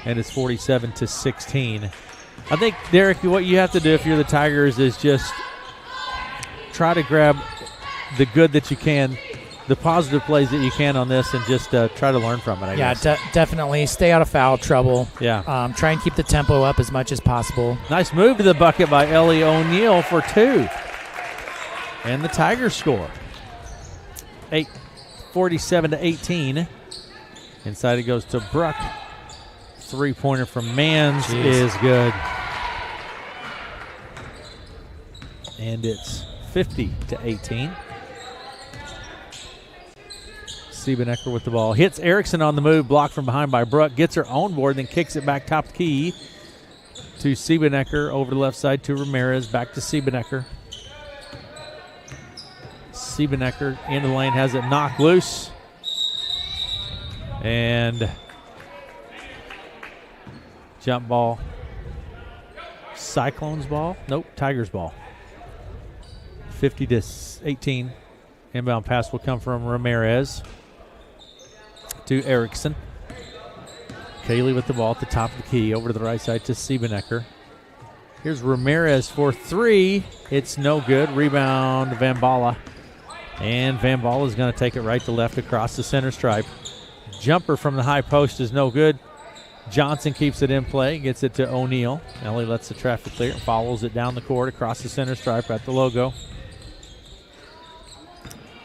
and it's 47-16. I think, Derek, what you have to do if you're the Tigers is just try to grab the good that you can, the positive plays that you can on this, and just try to learn from it, I guess. Definitely. Stay out of foul trouble. Yeah. Try and keep the tempo up as much as possible. Nice move to the bucket by Ellie O'Neal for two. And the Tigers score. 47-18. Inside it goes to Bruck. Three-pointer from Mans is good. And it's 50-18. Siebenecker with the ball. Hits Erickson on the move, blocked from behind by Bruck. Gets her own board, then kicks it back top key to Siebenecker. Over the left side to Ramirez. Back to Siebenecker. Siebenecker into the lane, has it knocked loose. And jump ball. Cyclones ball? Nope, Tigers ball. 50-18. Inbound pass will come from Ramirez to Erickson. Kaylee with the ball at the top of the key. Over to the right side to Siebenecker. Here's Ramirez for three. It's no good. Rebound, Van Balla. And Van Balla is going to take it right to left across the center stripe. Jumper from the high post is no good. Johnson keeps it in play, gets it to O'Neal. Ellie lets the traffic clear and follows it down the court across the center stripe at the logo.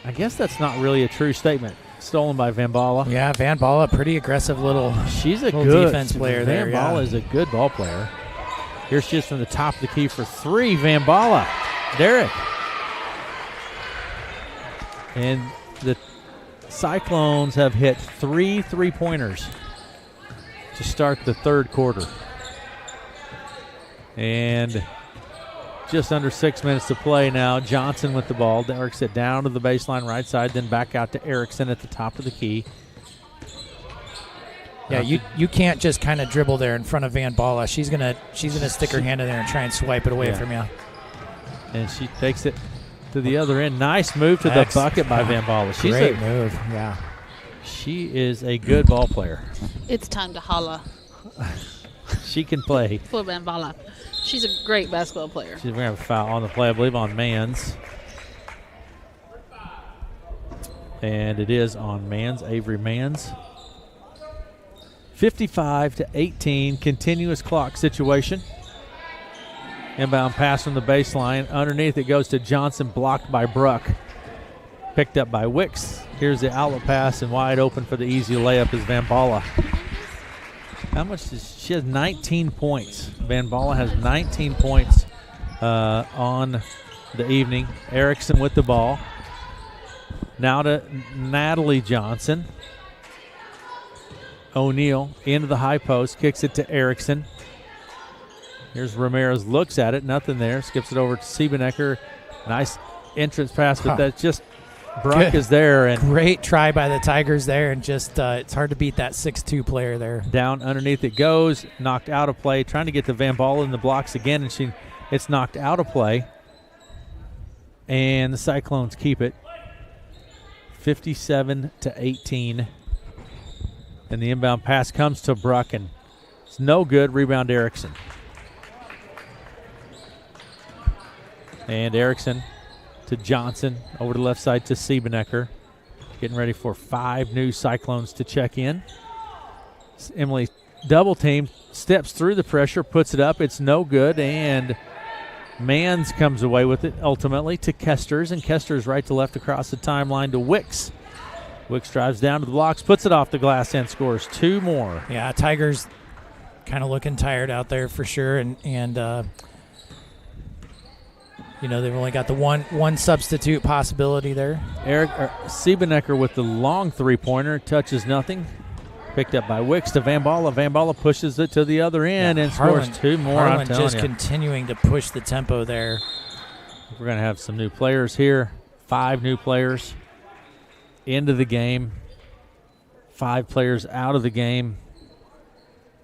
I guess that's not really a true statement. Stolen by Van Balla. Yeah, Van Balla, pretty aggressive little. She's a little good defense player there. Van Balla is a good ball player. Here she is from the top of the key for three. Van Balla, Derek, and the Cyclones have hit 3 3-pointers to start the third quarter, and just under 6 minutes to play now. Johnson with the ball. Derrick's it down to the baseline right side, then back out to Erickson at the top of the key. Yeah, you can't just kind of dribble there in front of Van Balla. She's gonna stick her hand in there and try and swipe it away from you. And she takes it to the other end. Nice move to the bucket by Van Balla. She's great move. Yeah, she is a good ball player. It's time to holla. She can play. For Van Balla. She's a great basketball player. She's going to have a foul on the play, I believe, on Mans. And it is on Mans, Avery Mans. 55-18, continuous clock situation. Inbound pass from the baseline. Underneath it goes to Johnson, blocked by Bruck. Picked up by Wicks. Here's the outlet pass, and wide open for the easy layup is Van Balla. How much does she has 19 points. Van Balla has 19 points on the evening. Erickson with the ball. Now to Natalie Johnson. O'Neal into the high post, kicks it to Erickson. Here's Ramirez, looks at it, nothing there. Skips it over to Siebenecker. Nice entrance pass, but that's just Bruck is there. And great try by the Tigers there, and just it's hard to beat that 6'2" player there. Down underneath it goes, knocked out of play, trying to get to Van Balla in the blocks again, and it's knocked out of play. And the Cyclones keep it 57-18. And the inbound pass comes to Bruck, and it's no good. Rebound Erickson. And Erickson to Johnson, over to the left side to Siebenecker. Getting ready for 5 new Cyclones to check in. Emily double team, steps through the pressure, puts it up. It's no good, and Mans comes away with it ultimately to Kesters, and Kesters right to left across the timeline to Wicks. Wicks drives down to the blocks, puts it off the glass and scores 2 more. Yeah, Tigers kind of looking tired out there for sure, and they've only got the one substitute possibility there. Siebenecker with the long three-pointer, touches nothing. Picked up by Wicks to Van Balla. Van Balla pushes it to the other end and scores 2 more. Harlan just continuing to push the tempo there. We're going to have some new players here. 5 new players into the game. 5 players out of the game.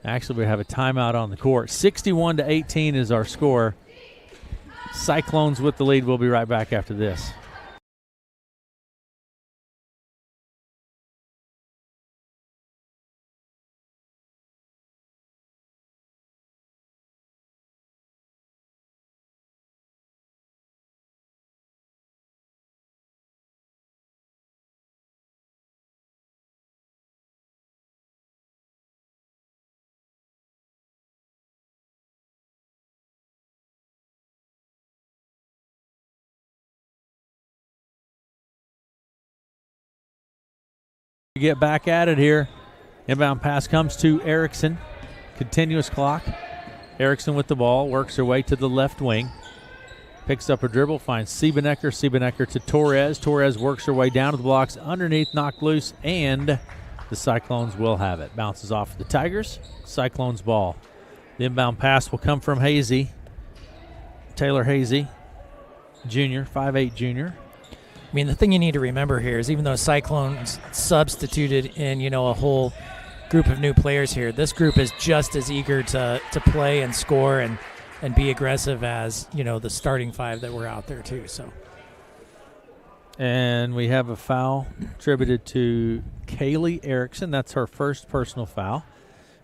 Actually, we have a timeout on the court. 61-18 is our score. Cyclones with the lead. We'll be right back after this. Get back at it here. Inbound pass comes to Erickson. Continuous clock. Erickson with the ball, works her way to the left wing. Picks up a dribble, finds Siebenecker. Siebenecker to Torres. Torres works her way down to the blocks, underneath, knocked loose, and the Cyclones will have it. Bounces off the Tigers. Cyclones ball. The inbound pass will come from Hazy. Taylor Hazy, junior, 5'8" junior. I mean, the thing you need to remember here is even though Cyclones substituted in, a whole group of new players here, this group is just as eager to play and score and be aggressive as, the starting 5 that were out there too. So, and we have a foul attributed to Kaylee Erickson. That's her first personal foul.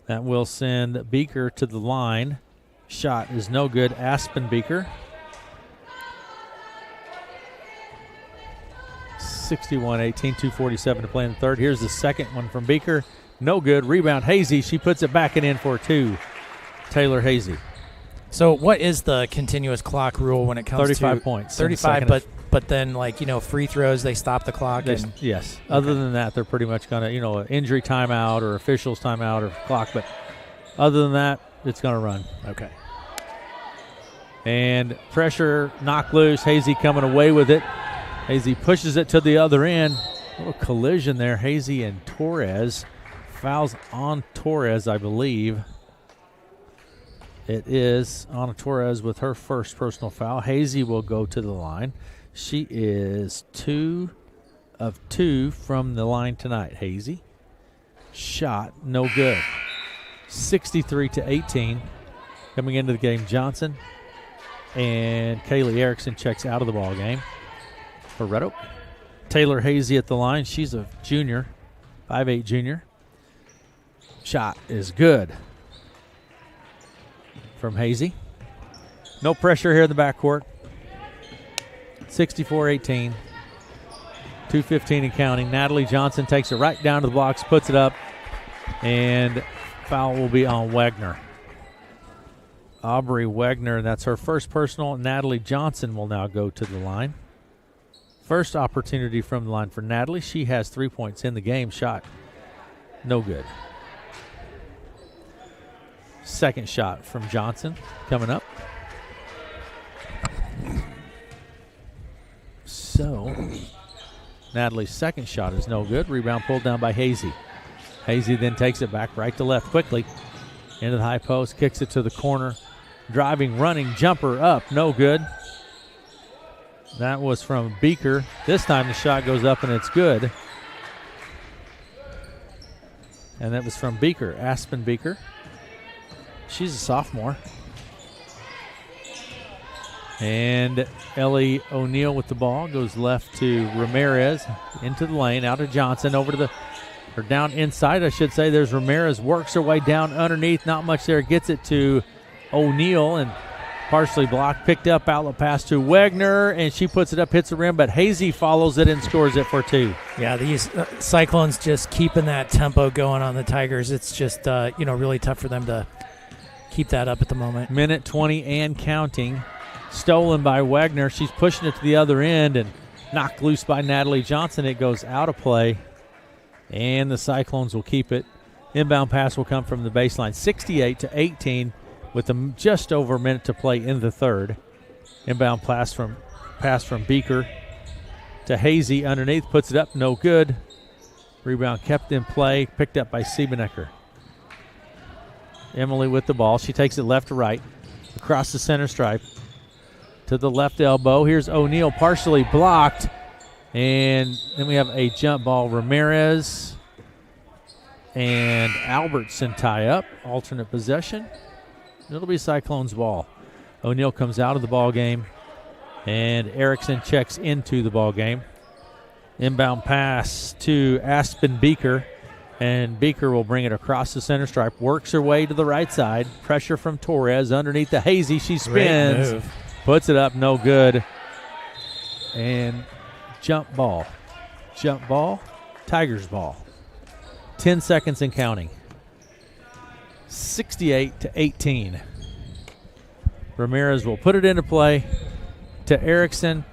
That will send Beaker to the line. Shot is no good. Aspen Beaker. 61-18, 2:47 to play in the third. Here's the second one from Beaker. No good. Rebound, Hazy. She puts it back and in for 2. Taylor Hazy. So what is the continuous clock rule when it comes 35 to points? 35, but then, free throws, they stop the clock? Yes. Okay. Other than that, they're pretty much going to, injury timeout or officials timeout or clock. But other than that, it's going to run. Okay. And pressure, knock loose. Hazy coming away with it. Hazy pushes it to the other end. A little collision there. Hazy and Torres. Fouls on Torres, I believe. It is on Torres with her first personal foul. Hazy will go to the line. She is 2 of 2 from the line tonight. Hazy. Shot, no good. 63-18. Coming into the game, Johnson. And Kaylee Erickson checks out of the ball game for Red Oak. Taylor Hazy at the line. She's a junior, 5'8" junior. Shot is good from Hazy. No pressure here in the backcourt. 64-18. 2:15 and counting. Natalie Johnson takes it right down to the blocks, puts it up, and foul will be on Wagner. Aubrey Wagner, that's her first personal. Natalie Johnson will now go to the line. First opportunity from the line for Natalie. She has 3 points in the game. Shot, no good. Second shot from Johnson coming up. So, Natalie's second shot is no good. Rebound pulled down by Hazy. Hazy then takes it back right to left quickly. Into the high post, kicks it to the corner. Driving, running, jumper up, no good. That was from Beaker. This time the shot goes up and it's good. And that was from Beaker, Aspen Beaker. She's a sophomore. And Ellie O'Neill with the ball goes left to Ramirez into the lane, out to Johnson, over to the, or down inside, I should say. There's Ramirez, works her way down underneath, not much there, gets it to O'Neill and partially blocked, picked up, outlet pass to Wagner, and she puts it up, hits the rim, but Hazy follows it and scores it for 2. Yeah, these Cyclones just keeping that tempo going on the Tigers. It's just, really tough for them to keep that up at the moment. Minute 20 and counting. Stolen by Wagner. She's pushing it to the other end and knocked loose by Natalie Johnson. It goes out of play, and the Cyclones will keep it. Inbound pass will come from the baseline. 68-18 with just over a minute to play in the third. Inbound pass from Beaker to Hazy underneath. Puts it up. No good. Rebound kept in play. Picked up by Siebenecker. Emily with the ball. She takes it left to right. Across the center stripe. To the left elbow. Here's O'Neal partially blocked. And then we have a jump ball. Ramirez and Albertson tie up. Alternate possession. It'll be Cyclones ball. O'Neal comes out of the ball game. And Erickson checks into the ball game. Inbound pass to Aspen Beaker. And Beaker will bring it across the center stripe. Works her way to the right side. Pressure from Torres underneath the Hazy. She spins. Puts it up. No good. And jump ball. Jump ball. Tigers ball. 10 seconds and counting. 68-18. Ramirez will put it into play to Erickson.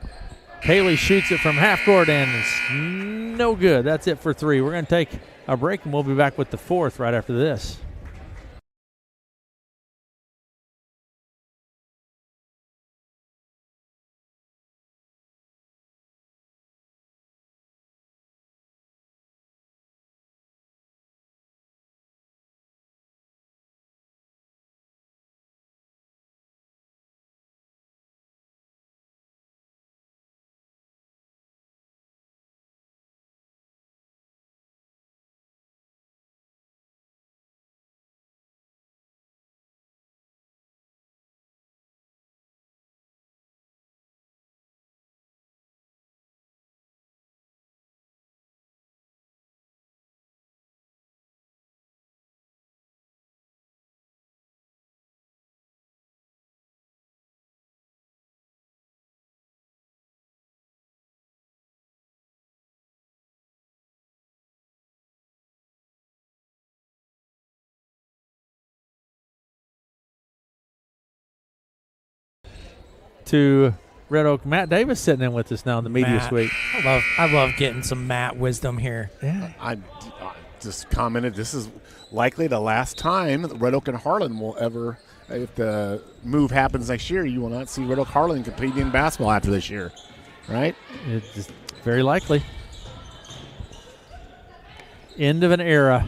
Haley shoots it from half court and it's no good. That's it for three. We're going to take a break and we'll be back with the fourth right after this. To Red Oak, Matt Davis sitting in with us now in the media suite. I love getting some Matt wisdom here. Yeah, I just commented this is likely the last time that Red Oak and Harlan will ever, if the move happens next year, you will not see Red Oak Harlan competing in basketball after this year, right? it's very likely. End of an era.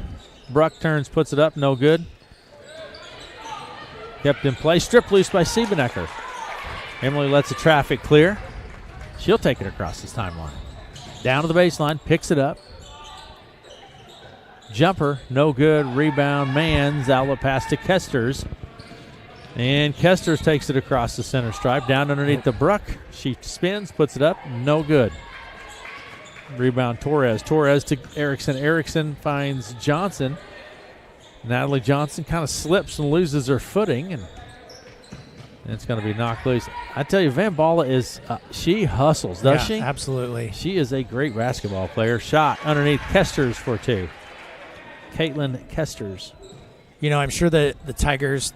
Bruck turns, puts it up, no good. Kept in play, stripped loose by Siebenecker. Emily lets the traffic clear. She'll take it across this timeline. Down to the baseline, picks it up. Jumper, no good. Rebound, Mans. Outlet pass to Kesters. And Kesters takes it across the center stripe. Down underneath the Bruck. She spins, puts it up, no good. Rebound, Torres. Torres to Erickson. Erickson finds Johnson. Natalie Johnson kind of slips and loses her footing, and it's going to be knocked loose. I tell you, Van Balla is, she hustles, does she? Absolutely. She is a great basketball player. Shot underneath Kesters for two. Caitlin Kesters. You know, I'm sure that the Tigers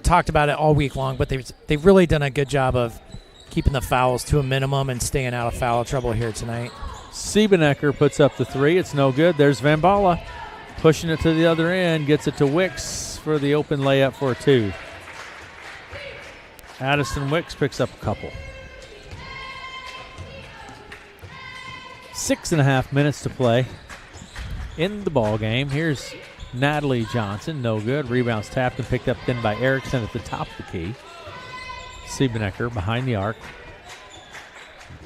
talked about it all week long, but they've really done a good job of keeping the fouls to a minimum and staying out of foul trouble here tonight. Siebenecker puts up the three. It's no good. There's Van Balla pushing it to the other end. Gets it to Wicks for the open layup for two. Addison Wicks picks up a couple. 6.5 minutes to play in the ball game. Here's Natalie Johnson, no good. Rebounds tapped and picked up then by Erickson at the top of the key. Siebenecker behind the arc.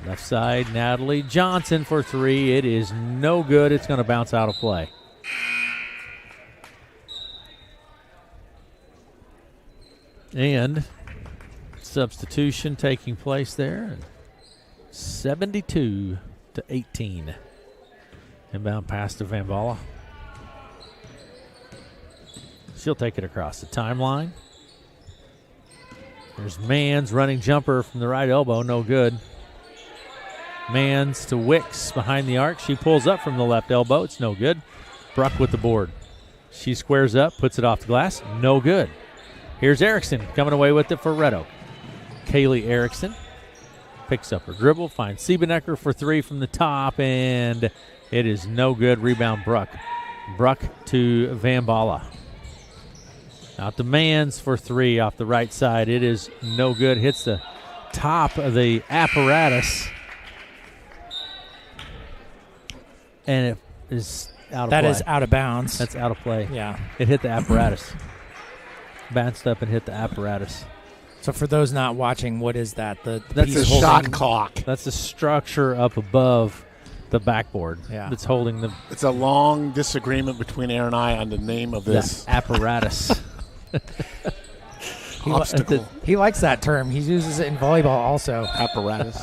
Left side, Natalie Johnson for three. It is no good. It's going to bounce out of play. And substitution taking place there. 72-18. Inbound pass to Van Balla. She'll take it across the timeline. There's Mans running jumper from the right elbow, no good. Mans to Wicks behind the arc. She pulls up from the left elbow. It's no good. Bruck with the board. She squares up, puts it off the glass. No good. Here's Erickson coming away with it for Red Oak. Kaylee Erickson picks up her dribble, finds Siebenecker for three from the top, and it is no good. Rebound Bruck. Bruck to Van Balla. Out demands for three off the right side. It is no good. Hits the top of the apparatus. And it is out of play. That is out of bounds. That's out of play. Yeah. It hit the apparatus. Bounced up and hit the apparatus. So for those not watching, what is that? That's a shot clock. That's the structure up above the backboard. Yeah. That's holding the. It's a long disagreement between Aaron and I on the name of this apparatus. obstacle. He likes that term. He uses it in volleyball also. Apparatus.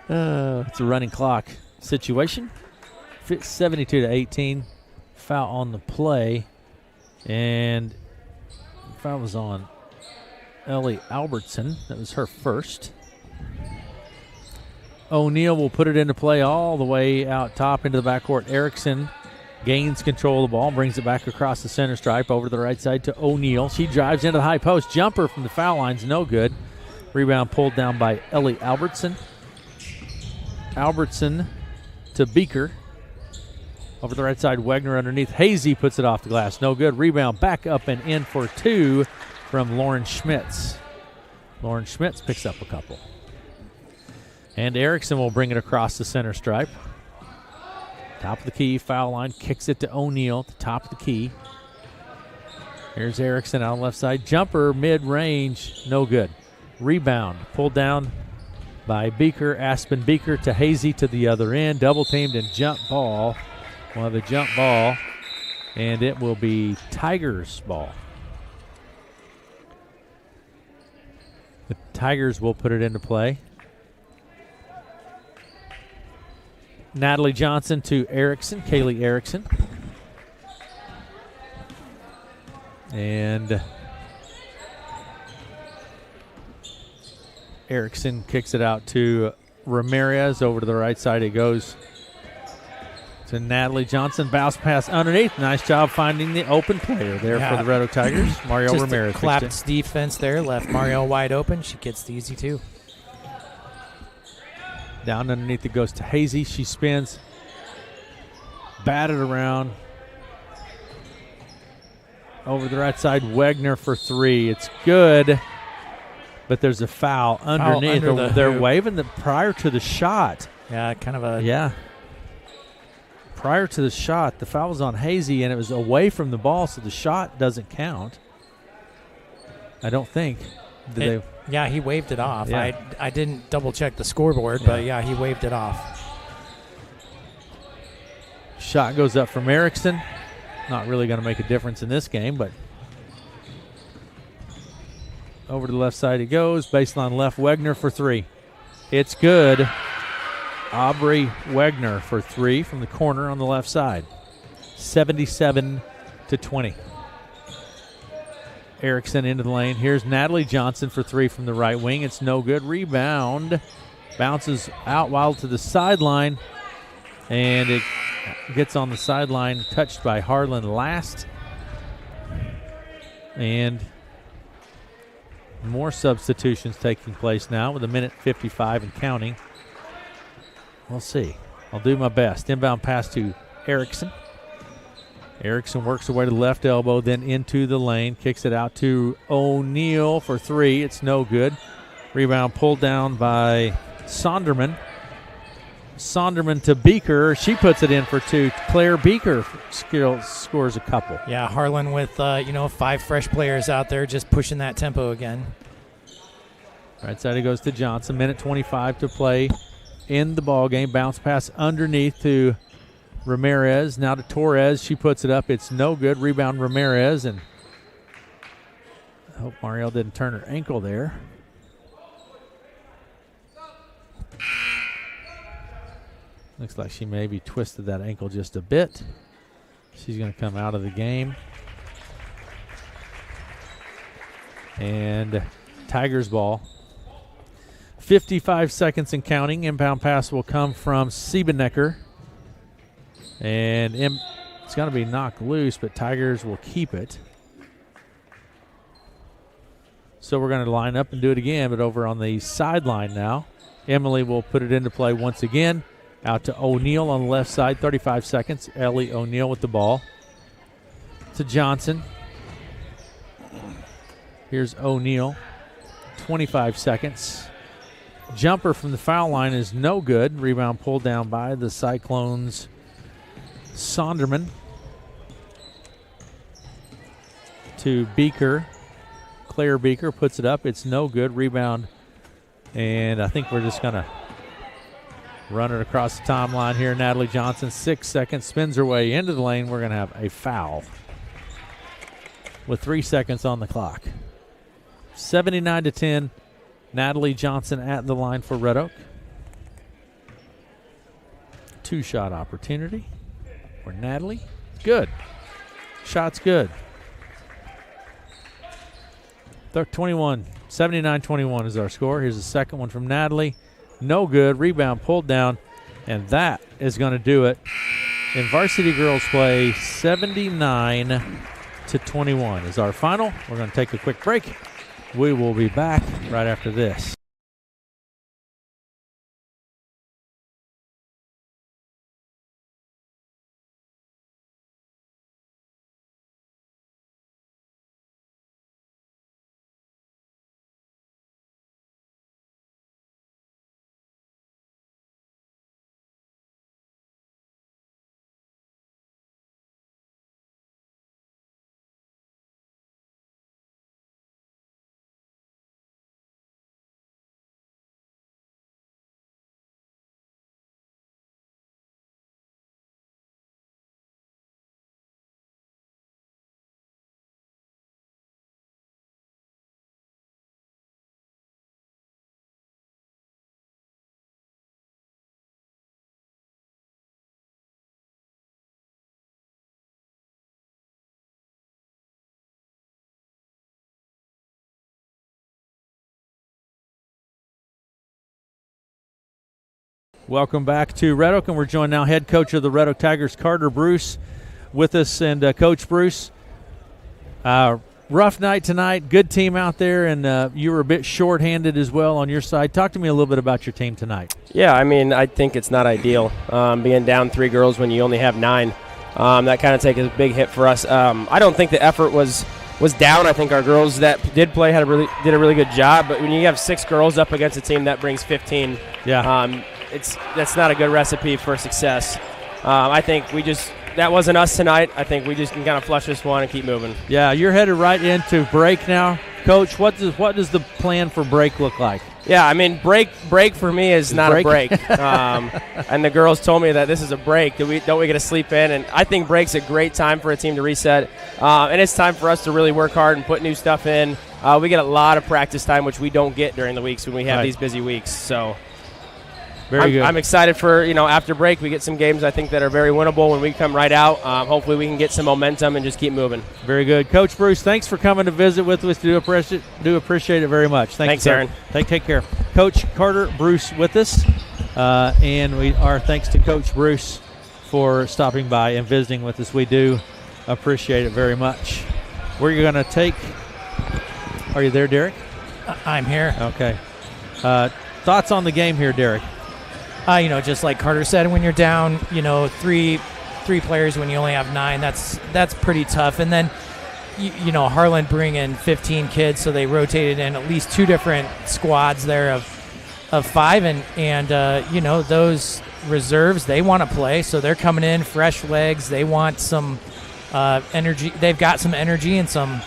It's a running clock situation. 72-18. Foul on the play. And foul was on Ellie Albertson. That was her first. O'Neal will put it into play all the way out top into the backcourt. Erickson gains control of the ball, brings it back across the center stripe over to the right side to O'Neal. She drives into the high post. Jumper from the foul line's no good. Rebound pulled down by Ellie Albertson. Albertson to Beaker. Over the right side, Wegner underneath. Hazy puts it off the glass. No good. Rebound back up and in for two from Lauren Schmitz. Lauren Schmitz picks up a couple. And Erickson will bring it across the center stripe. Top of the key, foul line, kicks it to O'Neal at the top of the key. Here's Erickson on the left side. Jumper, mid-range, no good. Rebound, pulled down by Beaker. Aspen Beaker to Hazy to the other end. Double teamed and jump ball. We'll have a jump ball, and it will be Tigers' ball. The Tigers will put it into play. Natalie Johnson to Erickson, Kaylee Erickson. And Erickson kicks it out to Ramirez. Over to the right side it goes to Natalie Johnson. Bounce pass underneath. Nice job finding the open player there for the Red Oak Tigers. Mario Just Ramirez. Collapsed defense there. Left Mario wide open. She gets the easy two. Down underneath it goes to Hazy. She spins. Batted around. Over the right side, Wegner for three. It's good, but there's a foul underneath. Under They're waving prior to the shot. Yeah, kind of a... Yeah. Prior to the shot, the foul was on Hazy, and it was away from the ball, so the shot doesn't count. I don't think. Yeah, he waved it off. Yeah. I didn't double-check the scoreboard, but, yeah, he waved it off. Shot goes up from Erickson. Not really going to make a difference in this game, but over to the left side it goes. Baseline left, Wegner for three. It's good. Aubrey Wegner for three from the corner on the left side. 77-20. Erickson into the lane. Here's Natalie Johnson for three from the right wing. It's no good. Rebound. Bounces out wild to the sideline. And it gets on the sideline, touched by Harlan last. And more substitutions taking place now with 1:55 and counting. We'll see. I'll do my best. Inbound pass to Erickson. Erickson works her way to the left elbow, then into the lane. Kicks it out to O'Neal for three. It's no good. Rebound pulled down by Sonderman. Sonderman to Beaker. She puts it in for two. Claire Beaker scores a couple. Yeah, Harlan with, 5 fresh players out there just pushing that tempo again. Right side it goes to Johnson. 1:25 to play in the ball game. Bounce pass underneath to Ramirez. Now to Torres. She puts it up. It's no good. Rebound Ramirez. And I hope Marielle didn't turn her ankle there. Looks like she maybe twisted that ankle just a bit. She's going to come out of the game. And Tigers ball. 55 seconds and counting. Inbound pass will come from Siebenecker. And it's going to be knocked loose, but Tigers will keep it. So we're going to line up and do it again, but over on the sideline now. Emily will put it into play once again. Out to O'Neal on the left side, 35 seconds. Ellie O'Neal with the ball. To Johnson. Here's O'Neal, 25 seconds. Jumper from the foul line is no good. Rebound pulled down by the Cyclones' Sonderman. To Beaker. Claire Beaker puts it up. It's no good. Rebound. And I think we're just going to run it across the timeline here. Natalie Johnson, 6 seconds, spins her way into the lane. We're going to have a foul with 3 seconds on the clock. 79-10. Natalie Johnson at the line for Red Oak. 2-shot opportunity for Natalie. Good. Shot's good. 79-21 is our score. Here's the second one from Natalie. No good. Rebound pulled down. And that is going to do it. In varsity girls play, 79-21 is our final. We're going to take a quick break. We will be back right after this. Welcome back to Red Oak, and we're joined now head coach of the Red Oak Tigers, Carter Bruce, with us. And Coach Bruce, rough night tonight, good team out there, and you were a bit shorthanded as well on your side. Talk to me a little bit about your team tonight. Yeah, I mean, I think it's not ideal being down 3 girls when you only have 9. That kind of takes a big hit for us. I don't think the effort was down. I think our girls that did play did a really good job, but when you have 6 girls up against a team that brings 15, that's not a good recipe for success. I think that wasn't us tonight. I think we just can kind of flush this one and keep moving. Yeah, you're headed right into break now. Coach, what does the plan for break look like? Yeah, I mean, break for me is not a break. And the girls told me that this is a break. Don't we get to sleep in? And I think break's a great time for a team to reset. And it's time for us to really work hard and put new stuff in. We get a lot of practice time, which we don't get during the weeks when we have these busy weeks. So very good. I'm excited for, after break, we get some games I think that are very winnable when we come right out. Hopefully we can get some momentum and just keep moving. Very good. Coach Bruce, thanks for coming to visit with us. Do appreciate it very much. Thanks, Aaron. Take care. Coach Carter Bruce with us. And our thanks to Coach Bruce for stopping by and visiting with us. We do appreciate it very much. We're going to take – are you there, Derek? I'm here. Okay. Thoughts on the game here, Derek? Just like Carter said, when you're down, 3 players when you only have 9, that's pretty tough. And then, Harlan bring in 15 kids, so they rotated in at least 2 different squads there of 5, and those reserves, they want to play, so they're coming in fresh legs. They want some energy. They've got some energy and some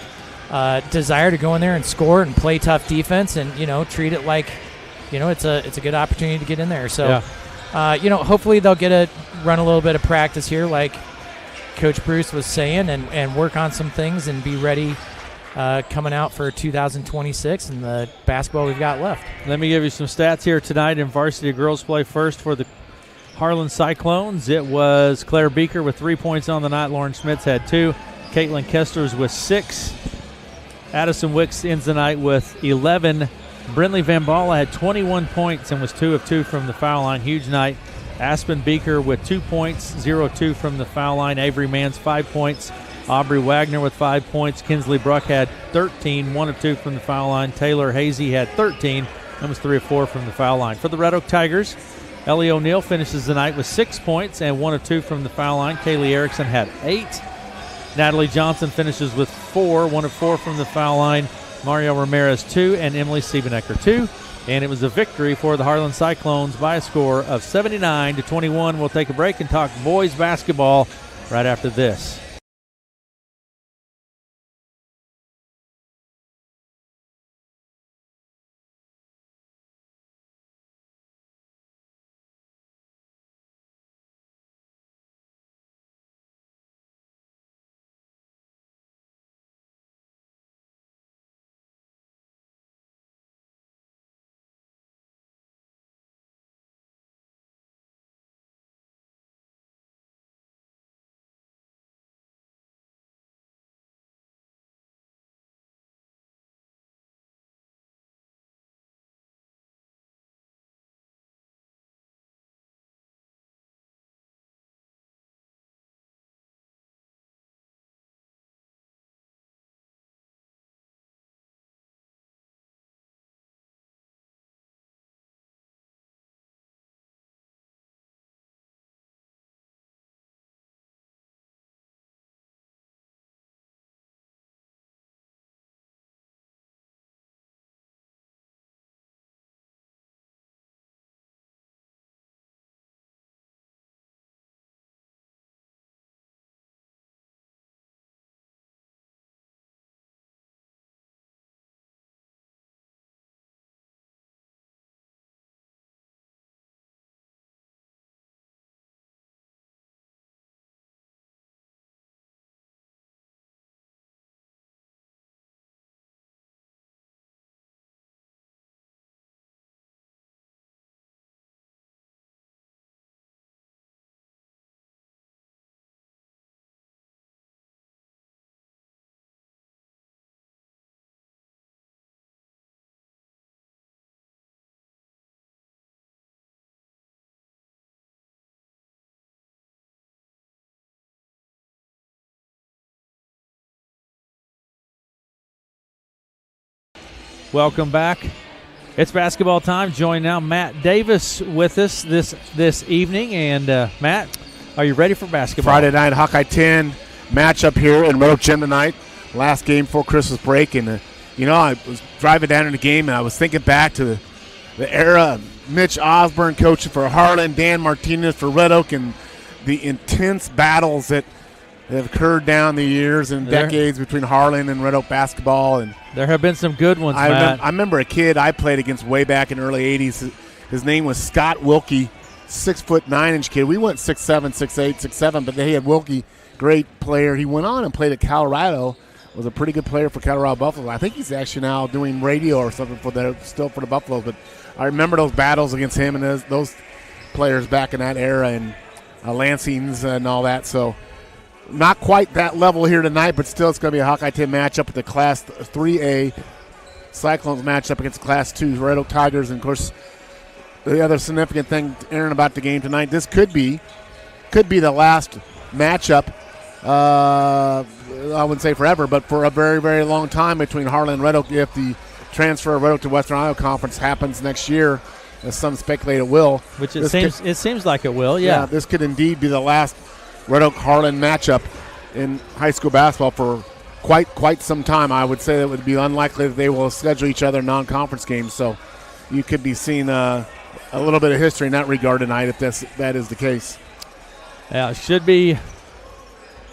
desire to go in there and score and play tough defense, and treat it like. It's a good opportunity to get in there. So, hopefully they'll get a run a little bit of practice here, like Coach Bruce was saying, and work on some things and be ready coming out for 2026 and the basketball we've got left. Let me give you some stats here tonight in varsity girls play. First for the Harlan Cyclones, it was Claire Beaker with 3 points on the night. Lauren Smits had 2. Caitlin Kesters with 6. Addison Wicks ends the night with 11. Brindley Van Balla had 21 points and was 2 of 2 from the foul line. Huge night. Aspen Beaker with 2 points, 0-2 from the foul line. Avery Mans 5 points. Aubrey Wagner with 5 points. Kinsley Bruck had 13, 1 of 2 from the foul line. Taylor Hazy had 13 and was 3 of 4 from the foul line. For the Red Oak Tigers, Ellie O'Neill finishes the night with 6 points and 1 of 2 from the foul line. Kaylee Erickson had 8. Natalie Johnson finishes with 4, 1 of 4 from the foul line. Mario Ramirez 2 and Emily Siebenecker 2. And it was a victory for the Harlan Cyclones by a score of 79-21. We'll take a break and talk boys basketball right after this. Welcome back. It's basketball time. Join now Matt Davis with us this evening. And Matt, are you ready for basketball? Friday night Hawkeye 10 matchup here in Red Oak Gym tonight. Last game before Christmas break. And, I was driving down in the game, and I was thinking back to the era of Mitch Osborne coaching for Harlan, Dan Martinez for Red Oak, and the intense battles that have occurred down the years and decades between Harlan and Red Oak basketball. And there have been some good ones, Matt. I remember a kid I played against way back in the early 80s. His name was Scott Wilkie, 6'9" inch kid. We went 6'7", 6'8", 6'7", but they had Wilkie, great player. He went on and played at Colorado, was a pretty good player for Colorado Buffalo. I think he's actually now doing radio or something for the Buffalo. But I remember those battles against him and those players back in that era, and Lansing's and all that. So not quite that level here tonight, but still it's going to be a Hawkeye 10 matchup with the Class 3A Cyclones matchup against Class 2 Red Oak Tigers. And, of course, the other significant thing, Aaron, about the game tonight, this could be the last matchup, I wouldn't say forever, but for a very, very long time between Harlan and Red Oak if the transfer of Red Oak to Western Iowa Conference happens next year, as some speculate it will. Which it seems like it will, yeah. This could indeed be the last Red Oak Harlan matchup in high school basketball for quite some time. I would say that it would be unlikely that they will schedule each other non-conference games. So you could be seeing a little bit of history in that regard tonight if that is the case. Yeah, it should be.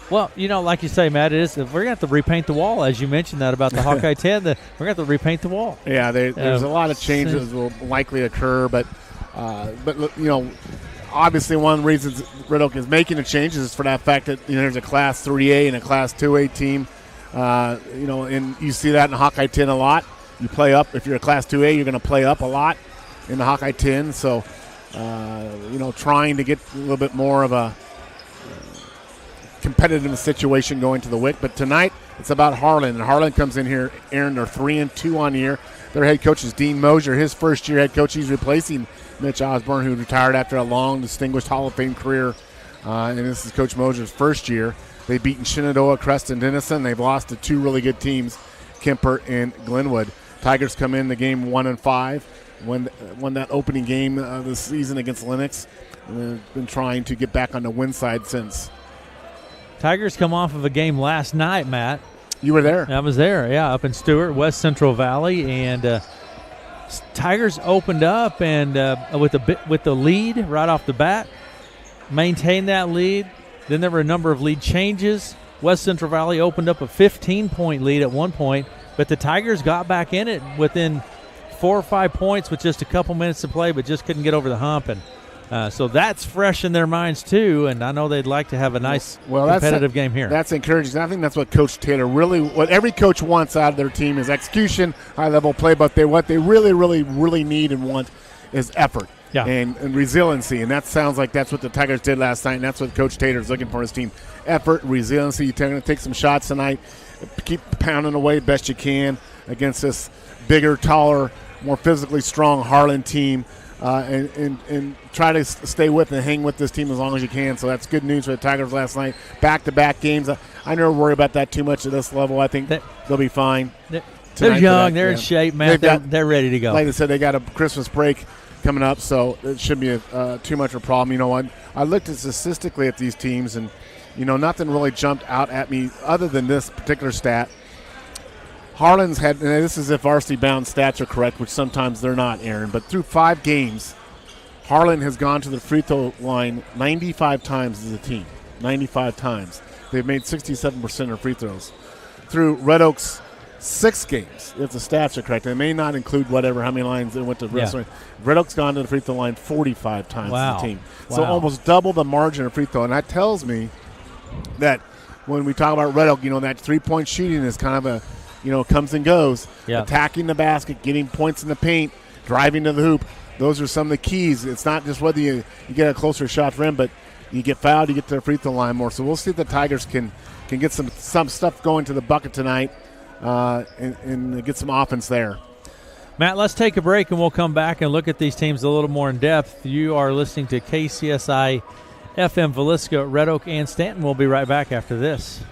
Well, like you say, Matt, we're going to have to repaint the wall, as you mentioned that about the Hawkeye 10. We're going to have to repaint the wall. Yeah, there's a lot of changes will likely occur, but obviously one of the reasons Red Oak is making the changes is for that fact that there's a Class 3A and a Class 2A team. And you see that in Hawkeye 10 a lot. You play up. If you're a Class 2A, you're going to play up a lot in the Hawkeye 10. So, trying to get a little bit more of a competitive situation going to the WIC. But tonight it's about Harlan, and Harlan comes in here. Aaron, they're 3-2 on the year. Their head coach is Dean Mosier. His first year head coach, he's replacing Mitch Osborne, who retired after a long, distinguished Hall of Fame career. And this is Coach Mosier's first year. They've beaten Shenandoah, Creston, Denison. They've lost to two really good teams, Kemper and Glenwood. Tigers come in the game 1-5. won that opening game this season against Lennox. And they've been trying to get back on the win side since. Tigers come off of a game last night, Matt. You were there. I was there, yeah, up in Stewart, West Central Valley, and Tigers opened up and with the lead right off the bat, maintained that lead. Then there were a number of lead changes. West Central Valley opened up a 15-point lead at one point, but the Tigers got back in it within 4 or 5 points with just a couple minutes to play, but just couldn't get over the hump. And so that's fresh in their minds too, and I know they'd like to have a nice competitive game here. That's encouraging. I think that's what Coach Taylor what every coach wants out of their team is execution, high-level play, but what they really, really, really need and want is effort. Yeah. And resiliency, and that sounds like that's what the Tigers did last night, and that's what Coach Taylor is looking for his team. Effort, resiliency. You're going to take some shots tonight, keep pounding away best you can against this bigger, taller, more physically strong Harlan team, and try to stay with and hang with this team as long as you can. So that's good news for the Tigers last night. Back-to-back games. I never worry about that too much at this level. I think they'll be fine. They're young. They're in shape, man. They're ready to go. Like I said, they got a Christmas break coming up, so it shouldn't be too much of a problem. You know what? I looked statistically at these teams, and nothing really jumped out at me other than this particular stat. Harlan's had, and this is if varsity bound stats are correct, which sometimes they're not, Aaron, but through 5 games, Harlan has gone to the free throw line 95 times as a team. 95 times. They've made 67% of free throws. Through Red Oak's 6 games, if the stats are correct. They may not include how many lines they went to. Yeah. Red Oak's gone to the free throw line 45 times as a team. So almost double the margin of free throw. And that tells me that when we talk about Red Oak, that 3-point shooting is kind of a, comes and goes. Yeah. Attacking the basket, getting points in the paint, driving to the hoop. Those are some of the keys. It's not just whether you get a closer shot rim, but you get fouled, you get to the free throw line more. So we'll see if the Tigers can get some stuff going to the bucket tonight. And get some offense there. Matt, let's take a break, and we'll come back and look at these teams a little more in depth. You are listening to KCSI FM Villisca, Red Oak, and Stanton. We'll be right back after this.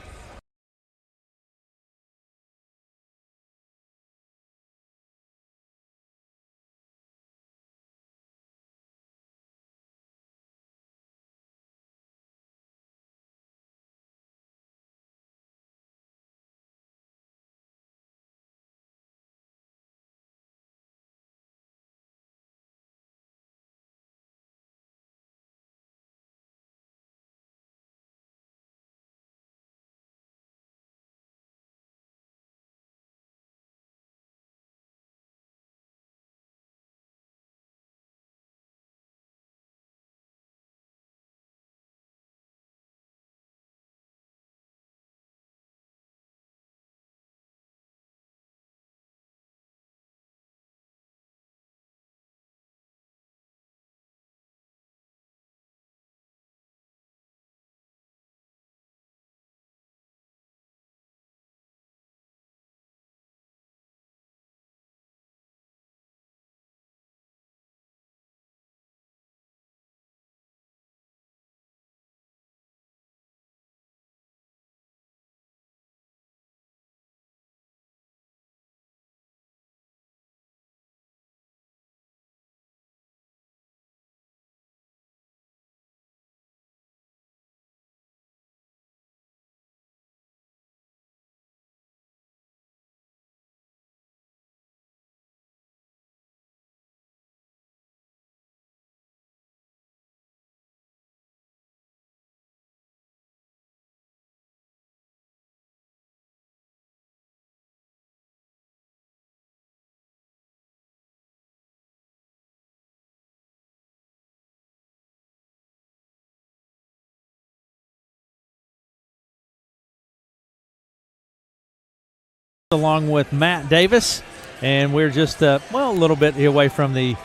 Along with Matt Davis, and we're just a little bit away from the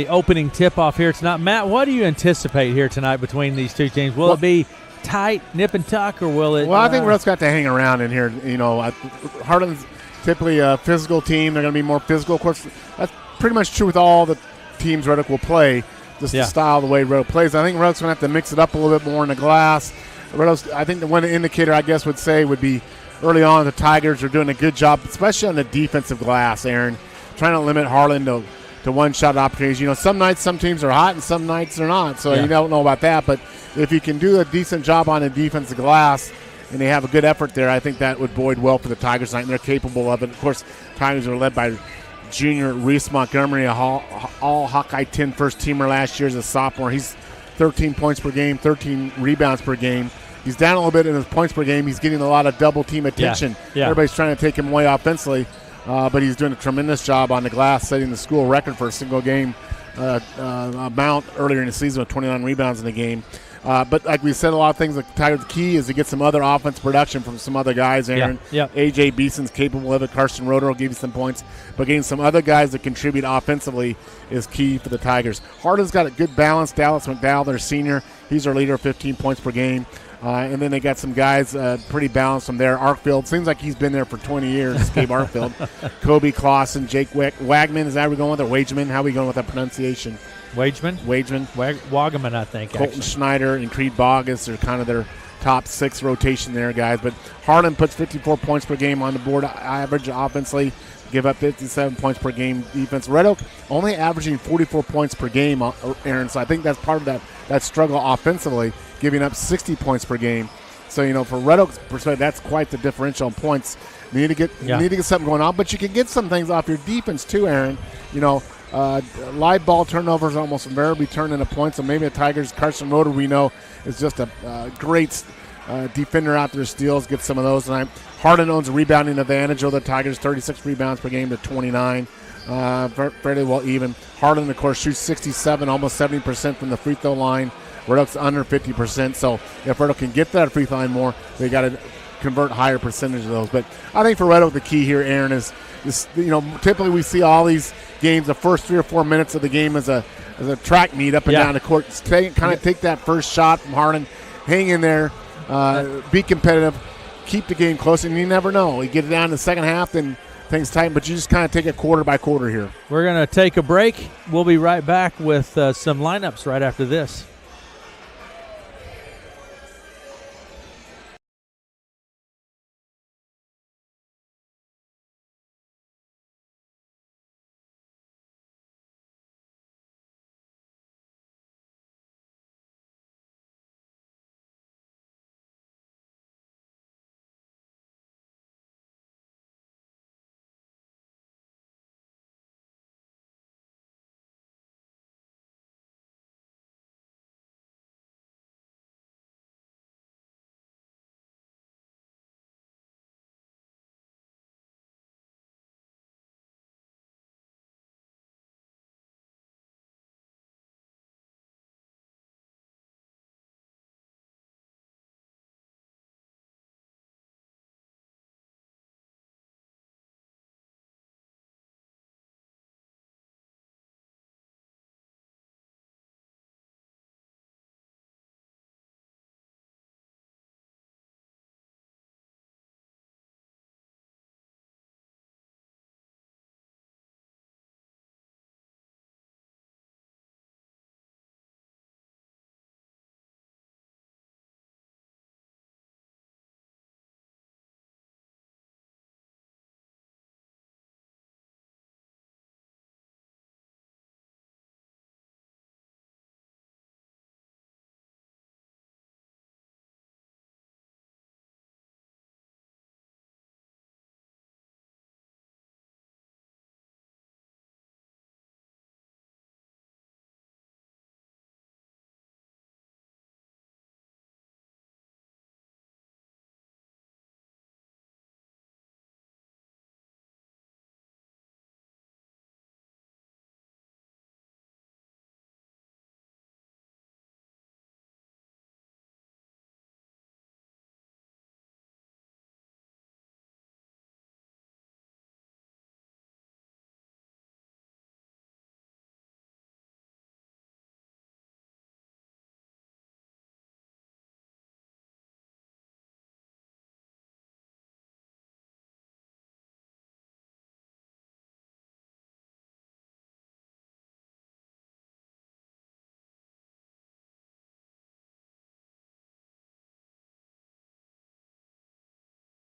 opening tip-off here tonight. Matt, what do you anticipate here tonight between these two teams? Will it be tight, nip and tuck, or will it? Well, I think Red's got to hang around in here. Harlan's typically a physical team. They're going to be more physical. Of course, that's pretty much true with all the teams Red Oak will play. Just the style, the way Red Oak plays. I think Red Oak's going to have to mix it up a little bit more in the glass. Red Oak's, I think the one indicator I guess would be early on, the Tigers are doing a good job, especially on the defensive glass, Aaron, trying to limit Harlan to to one-shot opportunities. You know, some nights some teams are hot and some nights they're not, so Yeah. you don't know about that. But if you can do a decent job on the defensive glass and they have a good effort there, I think that would bode well for the Tigers tonight, and they're capable of it. Of course, Tigers are led by junior Reese Montgomery, all Hawkeye 10 first-teamer last year as a sophomore. He's 13 points per game, 13 rebounds per game. He's down a little bit in his points per game. He's getting a lot of double-team attention. Yeah. Everybody's trying to take him away offensively, but he's doing a tremendous job on the glass, setting the school record for a single game amount earlier in the season with 29 rebounds in the game. But like we said, a lot of things. The Tigers' key is to get some other offense production from some other guys, Aaron. Yeah. A.J. Beeson's capable of it. Carson Roeder will give you some points. But getting some other guys that contribute offensively is key for the Tigers. Hardin's got a good balance. Dallas McDowell, their senior, he's our leader, 15 points per game. And then they got some guys pretty balanced from there. Arkfield, seems like he's been there for 20 years, Gabe Arkfield. Kobe Clausen, Jake Wagman, is that how we going with it? Wageman? How are we going with that pronunciation? Wageman? Wagaman, I think. Colton actually. Schneider and Creed Bogus are kind of their top 6 rotation there, guys. But Harlan puts 54 points per game on the board, average offensively, give up 57 points per game defense. Red Oak only averaging 44 points per game, Aaron, so I think that's part of that struggle offensively, giving up 60 points per game. So, you know, for Red Oak's perspective, that's quite the differential in points. You need to get something going on, but you can get some things off your defense too, Aaron. You know, live ball turnovers almost invariably turn into points, so maybe the Tigers, Carson Roeder, we know, is just a great defender out there, steals, get some of those tonight. Hardin owns a rebounding advantage over the Tigers, 36 rebounds per game to 29. Fairly well even. Hardin, of course, shoots 67, almost 70% from the free throw line. Red Oak's under 50%, so if Red Oak can get that free throw line more, they got to convert higher percentage of those. But I think for Red Oak, the key here, Aaron, is you know, typically we see all these games, the first 3 or 4 minutes of the game as a track meet up and down the court. Take that first shot from Hardin, hang in there, be competitive, keep the game close, and you never know. You get it down in the second half, then things tighten, but you just kind of take it quarter by quarter here. We're going to take a break. We'll be right back with some lineups right after this.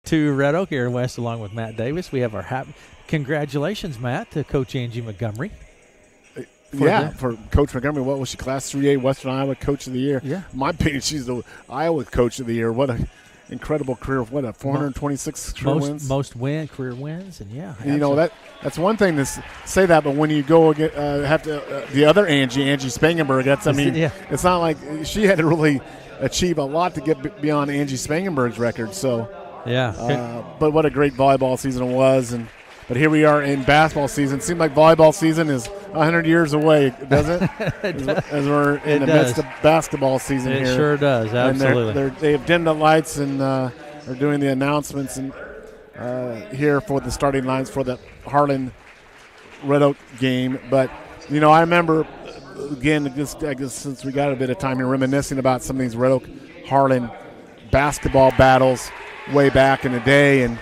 To Red Oak, Aaron West, along with Matt Davis. We have our congratulations, Matt, to Coach Angie Montgomery. for Coach Montgomery. What was she? Class 3A Western Iowa Coach of the Year. Yeah. In my opinion, she's the Iowa Coach of the Year. What a incredible career. What a 426 career wins. Most career wins, and yeah. And, that's one thing to say that, but when you go have to the other Angie Spangenberg, it's not like she had to really achieve a lot to get beyond Angie Spangenberg's record. So but what a great volleyball season it was, but here we are in basketball season. Seems like volleyball season is 100 years away, doesn't it? As we're in the midst of basketball season here. It sure does, absolutely. And they have dimmed the lights and are doing the announcements and here for the starting lines for the Harlan Red Oak game. But, I remember, again, I guess since we got a bit of time here, reminiscing about some of these Red Oak Harlan basketball battles way back in the day. And,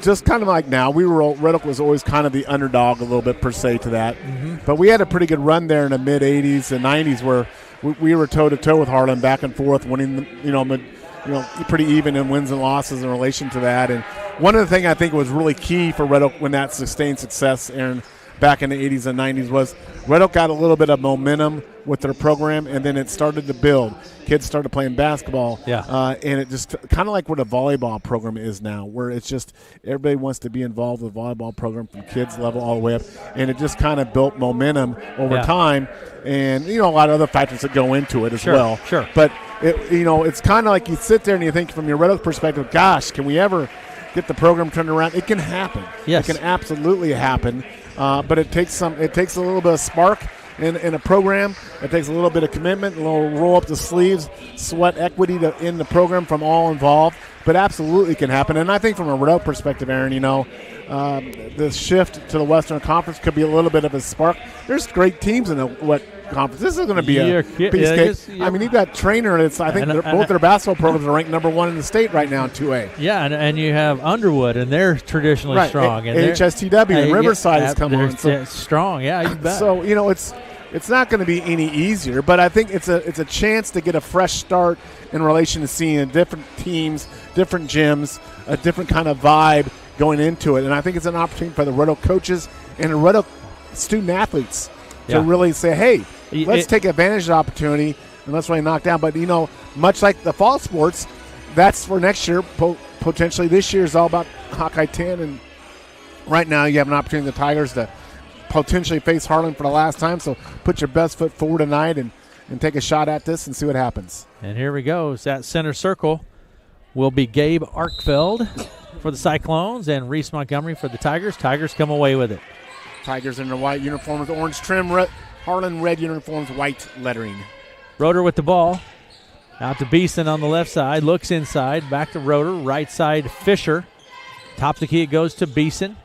just kind of like now, Red Oak was always kind of the underdog a little bit per se to that. Mm-hmm. But we had a pretty good run there in the mid-'80s and 90s where we were toe-to-toe with Harlan back and forth, winning, pretty even in wins and losses in relation to that. And one of the things I think was really key for Red Oak when that sustained success, Aaron, back in the 80s and 90s was Red Oak got a little bit of momentum with their program, and then it started to build. Kids started playing basketball, and it just kind of like what a volleyball program is now, where it's just everybody wants to be involved with the volleyball program from kids level all the way up, and it just kind of built momentum over time, and a lot of other factors that go into it as well. Sure. But it's kind of like you sit there and you think from your Red Oak perspective, gosh, can we ever get the program turned around? It can happen. Yes. It can absolutely happen. But it takes a little bit of spark in a program. It takes a little bit of commitment, a little roll up the sleeves, sweat equity in the program from all involved. But absolutely can happen. And I think from a Red Oak perspective, Aaron, the shift to the Western Conference could be a little bit of a spark. There's great teams in the West Conference. This is going to be a piece of cake. I mean, you've got Trainer. I think both their basketball programs are ranked number 1 in the state right now in 2A. Yeah, and you have Underwood, and they're traditionally strong. And HSTW and Riverside has come on. So strong, yeah, you bet. So, it's not going to be any easier, but I think it's a chance to get a fresh start in relation to seeing different teams, different gyms, a different kind of vibe going into it. And I think it's an opportunity for the Red Oak coaches and the Red Oak student athletes to really say, hey, let's take advantage of the opportunity and let's really knock down. But, much like the fall sports, that's for next year. Potentially this year is all about Hawkeye 10. And right now you have an opportunity for the Tigers to potentially face Harlan for the last time. So put your best foot forward tonight and take a shot at this and see what happens. And here we go. That center circle will be Gabe Arkfeld for the Cyclones and Reese Montgomery for the Tigers. Tigers come away with it. Tigers in their white uniforms, orange trim, Harlan red uniforms, white lettering. Roeder with the ball. Out to Beeson on the left side. Looks inside. Back to Roeder. Right side, Fisher. Top of the key, it goes to Beeson.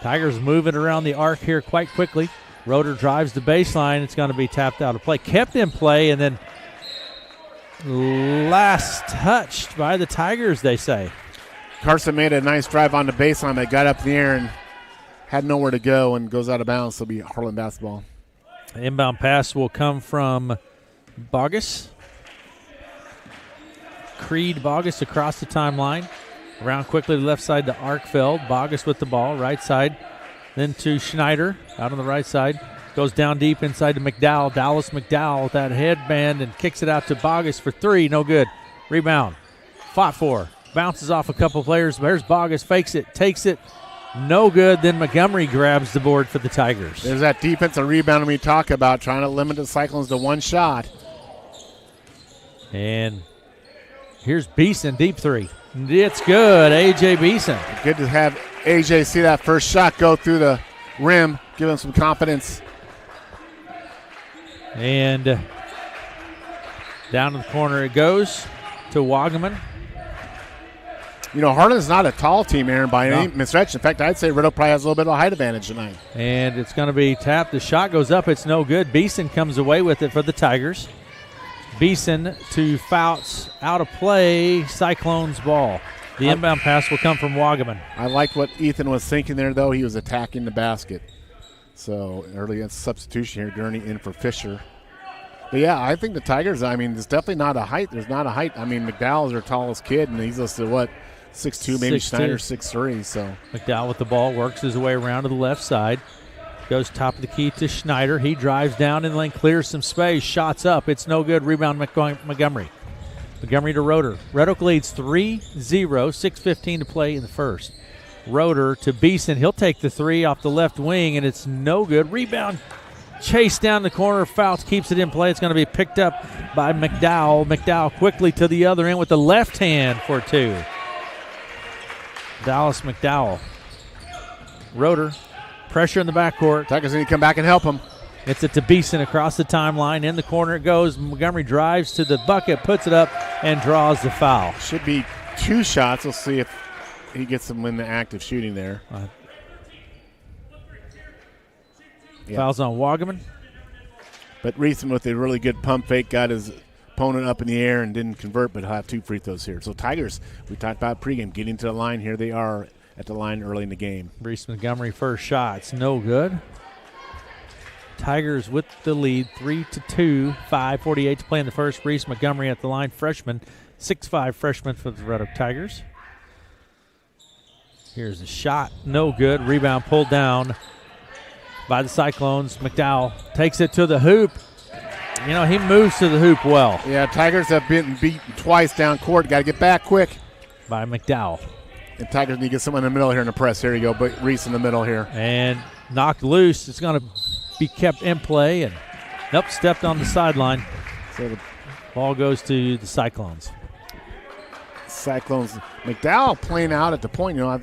Tigers moving around the arc here quite quickly. Roeder drives the baseline. It's going to be tapped out of play. Kept in play, and then last touched by the Tigers, they say. Carson made a nice drive on the baseline, but got up in the air and had nowhere to go and goes out of bounds. So it'll be Harlan basketball. The inbound pass will come from Bogus. Creed Bogus across the timeline. Around quickly to the left side to Arkfeld. Bogus with the ball, right side. Then to Schneider, out on the right side. Goes down deep inside to McDowell. Dallas McDowell with that headband and kicks it out to Bogus for 3. No good. Rebound. Fought for. Bounces off a couple players. There's Bogus. Fakes it. Takes it. No good. Then Montgomery grabs the board for the Tigers. There's that defensive rebound we talk about, trying to limit the Cyclones to one shot. And here's Beeson, deep 3. It's good, A.J. Beeson. Good to have A.J. see that first shot go through the rim, give him some confidence. And down to the corner it goes to Wagaman. Harlan's not a tall team, Aaron, by any stretch. In fact, I'd say Red Oak probably has a little bit of a height advantage tonight. And it's going to be tapped. The shot goes up. It's no good. Beeson comes away with it for the Tigers. Beeson to Fouts, out of play, Cyclones ball. The inbound pass will come from Wagaman. I liked what Ethan was thinking there, though. He was attacking the basket. So early substitution here, Gurney in for Fisher. But, yeah, I think the Tigers, there's definitely not a height. There's not a height. McDowell is their tallest kid, and he's listed, 6'2", maybe 6'2". Schneider 6'3". So McDowell with the ball, works his way around to the left side. Goes top of the key to Schneider. He drives down in the lane, clears some space, shots up. It's no good. Rebound Montgomery. Montgomery to Roeder. Red Oak leads 3-0, 6:15 to play in the first. Roeder to Beeson. He'll take the three off the left wing, and it's no good. Rebound. Chase down the corner. Fouts keeps it in play. It's going to be picked up by McDowell. McDowell quickly to the other end with the left hand for two. Dallas McDowell. Roeder. Pressure in the backcourt. Tigers need to come back and help him. It's it to Beeson across the timeline. In the corner it goes. Montgomery drives to the bucket, puts it up, and draws the foul. Should be 2 shots. We'll see if he gets them in the act of shooting there. Fouls on Wagaman. But Reeson with a really good pump fake got his opponent up in the air and didn't convert, but he'll have 2 free throws here. So Tigers, we talked about pregame, getting to the line. Here they are at the line early in the game. Reese Montgomery first shot. It's no good. Tigers with the lead, 3-2, 5:48 to play in the first. Reese Montgomery at the line, freshman, 6'5" freshman for the Red Oak Tigers. Here's a shot, no good. Rebound pulled down by the Cyclones. McDowell takes it to the hoop. You know, he moves to the hoop well. Yeah, Tigers have been beaten twice down court. Got to get back quick. By McDowell. And Tigers need to get someone in the middle here in the press. Here you go, but Reese in the middle here. And knocked loose. It's going to be kept in play. And nope, stepped on the sideline. So the ball goes to the Cyclones. Cyclones. McDowell playing out at the point. You know,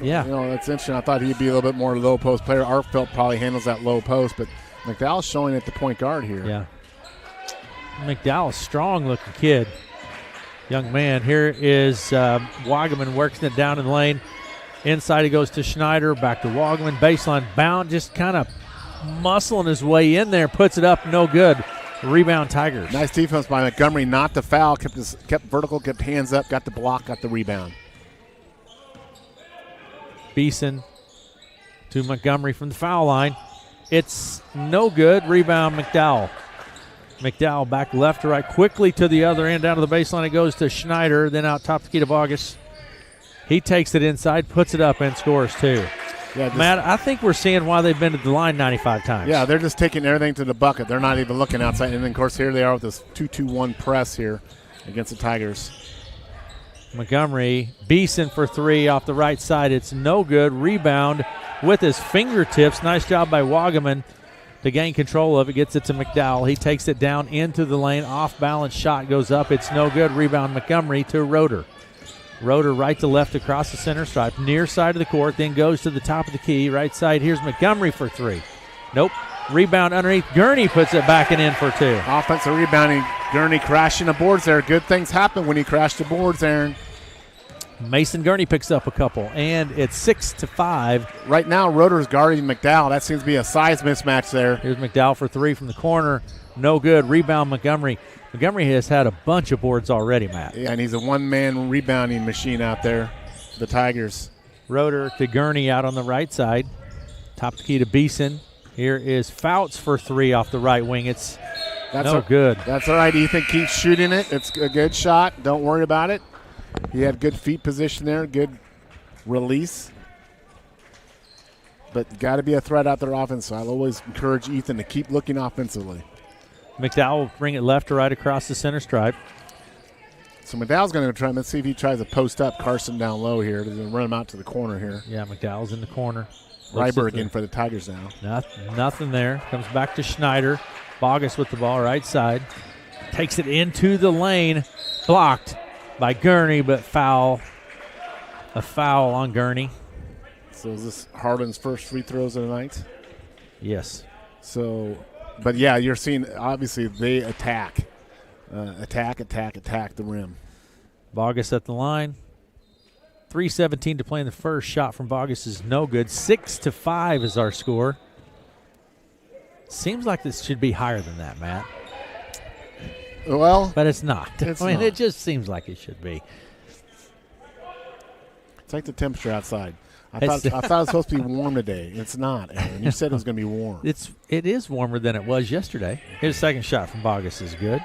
that's interesting. I thought he'd be a little bit more low post player. Arfelt probably handles that low post, but McDowell's showing at the point guard here. Yeah. McDowell, strong-looking kid. Young man. Here is Wagaman working it down in the lane. Inside he goes to Schneider. Back to Wagaman. Baseline bound. Just kind of muscling his way in there. Puts it up. No good. Rebound Tigers. Nice defense by Montgomery. Not the foul. Kept vertical. Kept hands up. Got the block. Got the rebound. Beeson to Montgomery from the foul line. It's no good. Rebound McDowell. McDowell back left to right, quickly to the other end, down to the baseline. It goes to Schneider, then out top to Keita Bogus. He takes it inside, puts it up, and scores two. Yeah, Matt, I think we're seeing why they've been to the line 95 times. Yeah, they're just taking everything to the bucket. They're not even looking outside. And then, of course, here they are with this 2-2-1 press here against the Tigers. Montgomery, Beeson for three off the right side. It's no good. Rebound with his fingertips. Nice job by Wagaman to gain control of it. Gets it to McDowell. He takes it down into the lane. Off-balance shot goes up. It's no good. Rebound Montgomery to Roeder. Roeder right to left across the center stripe. Near side of the court, then goes to the top of the key. Right side, here's Montgomery for three. Nope. Rebound underneath. Gurney puts it back and in for two. Offensive rebounding. Gurney crashing the boards there. Good things happen when he crashed the boards, Aaron. Mason Gurney picks up a couple, and it's 6-5. Right now, Roeder's guarding McDowell. That seems to be a size mismatch there. Here's McDowell for three from the corner. No good. Rebound Montgomery. Montgomery has had a bunch of boards already, Matt. Yeah, and he's a one-man rebounding machine out there for the Tigers. Roeder to Gurney out on the right side. Top the key to Beeson. Here is Fouts for three off the right wing. It's good. That's all right. Ethan keeps shooting it. It's a good shot. Don't worry about it. He had good feet position there, good release. But got to be a threat out there offense, so I'll always encourage Ethan to keep looking offensively. McDowell will bring it left to right across the center stripe. So McDowell's going to try. Let's see if he tries to post up Carson down low here to run him out to the corner here. Yeah, McDowell's in the corner. Ryberg in for the Tigers now. Nothing there. Comes back to Schneider. Bogus with the ball right side. Takes it into the lane. Blocked by Gurney, but foul. A foul on Gurney. So is this Harlan's first free throws of the night? Yes. So, but yeah, you're seeing obviously they attack the rim. Bogus at the line. 3:17 to play in the first. Shot from Bogus is no good. 6-5 is our score. Seems like this should be higher than that, Matt. Well, but it's not. Not. It just seems like it should be. It's like the temperature outside. I thought it was supposed to be warm today. It's not, Aaron. You said it was going to be warm. It is warmer than it was yesterday. His second shot from Bogus is good.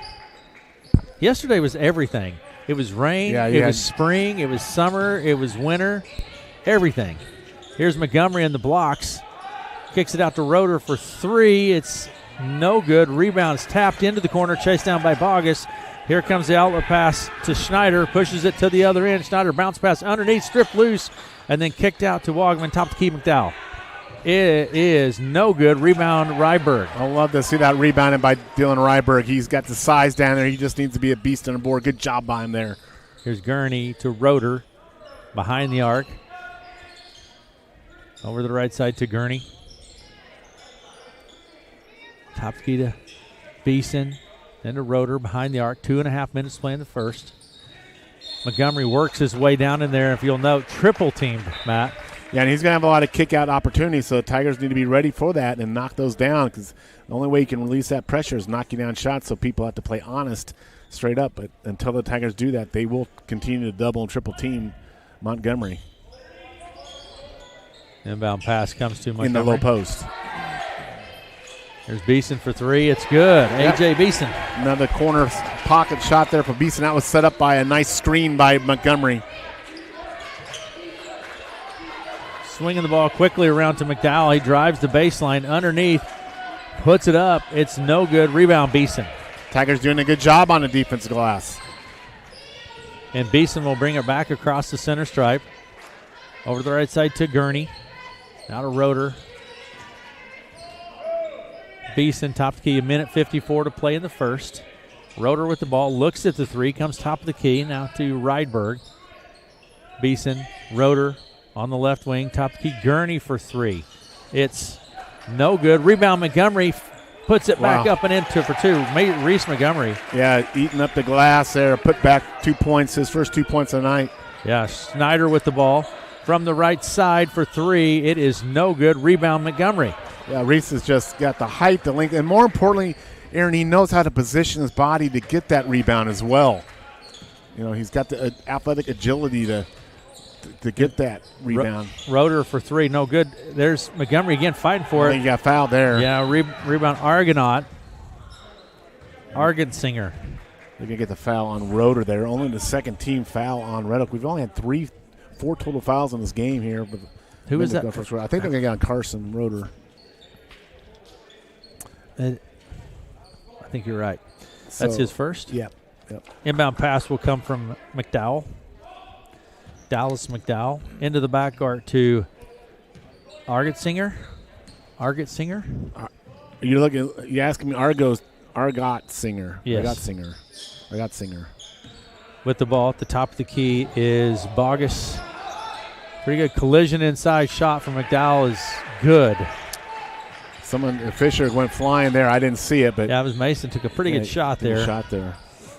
Yesterday was everything. It was rain. Yeah, it was spring. It was summer. It was winter. Everything. Here's Montgomery in the blocks. Kicks it out to Roeder for 3. It's no good. Rebound is tapped into the corner, chased down by Bogus. Here comes the outlet pass to Schneider. Pushes it to the other end. Schneider bounce pass underneath, stripped loose, and then kicked out to Wogman. Top to key McDowell. It is no good. Rebound, Ryberg. I love to see that rebounded by Dylan Ryberg. He's got the size down there. He just needs to be a beast on the board. Good job by him there. Here's Gurney to Roeder behind the arc. Over the right side to Gurney. Top key to Beeson. Then to Roeder behind the arc. 2.5 minutes playing the first. Montgomery works his way down in there. If you'll note, triple teamed, Matt. Yeah, and he's going to have a lot of kick-out opportunities, so the Tigers need to be ready for that and knock those down, because the only way you can release that pressure is knocking down shots, so people have to play honest straight up. But until the Tigers do that, they will continue to double and triple team Montgomery. Inbound pass comes to Montgomery. In the low post. There's Beeson for 3. It's good. Yep. A.J. Beeson. Another corner pocket shot there for Beeson. That was set up by a nice screen by Montgomery. Swinging the ball quickly around to McDowell. He drives the baseline underneath. Puts it up. It's no good. Rebound, Beeson. Tigers doing a good job on the defensive glass. And Beeson will bring it back across the center stripe. Over the right side to Gurney. Now to Roeder. Beeson, top of the key, 1:54 to play in the first. Roeder with the ball, looks at the 3, comes top of the key, now to Rydberg. Beeson, Roeder on the left wing, top of the key, Gurney for 3. It's no good. Rebound, Montgomery puts it back up and into for 2. Reese Montgomery. Yeah, eating up the glass there, put back 2 points, his first 2 points of the night. Yeah, Snyder with the ball from the right side for 3. It is no good. Rebound, Montgomery. Yeah, Reese has just got the height, the length, and more importantly, Aaron, he knows how to position his body to get that rebound as well. You know, he's got the athletic agility to get that rebound. Roeder for 3, no good. There's Montgomery again fighting for it. He got fouled there. Yeah, rebound Argonaut. Argensinger. They're going to get the foul on Roeder there. Only the second team foul on Red Oak. We've only had 4 total fouls in this game here. But who is that? I think they're going to get on Carson Roeder. I think you're right. That's his first? Yep. Inbound pass will come from McDowell. Dallas McDowell into the back arc to Argotsinger. You asking me Argot Singer. Yes. Argot Singer. With the ball at the top of the key is Bogus. Pretty good collision inside shot from McDowell is good. Fisher went flying there. I didn't see it, but yeah, it was Mason. Took a pretty good shot there.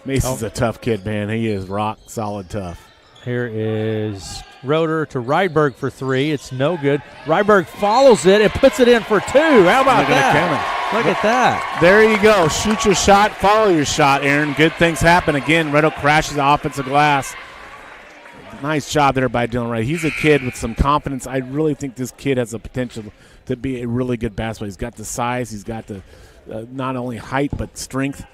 Mason's a tough kid, man. He is rock solid tough. Here is Roeder to Rydberg for 3. It's no good. Rydberg follows it and puts it in for 2. How about that? Look at that. There you go. Shoot your shot, follow your shot, Aaron. Good things happen. Again, Red Oak crashes the offensive glass. Nice job there by Dylan Wright. He's a kid with some confidence. I really think this kid has the potential to be a really good basketball. He's got the size. He's got the not only height but strength.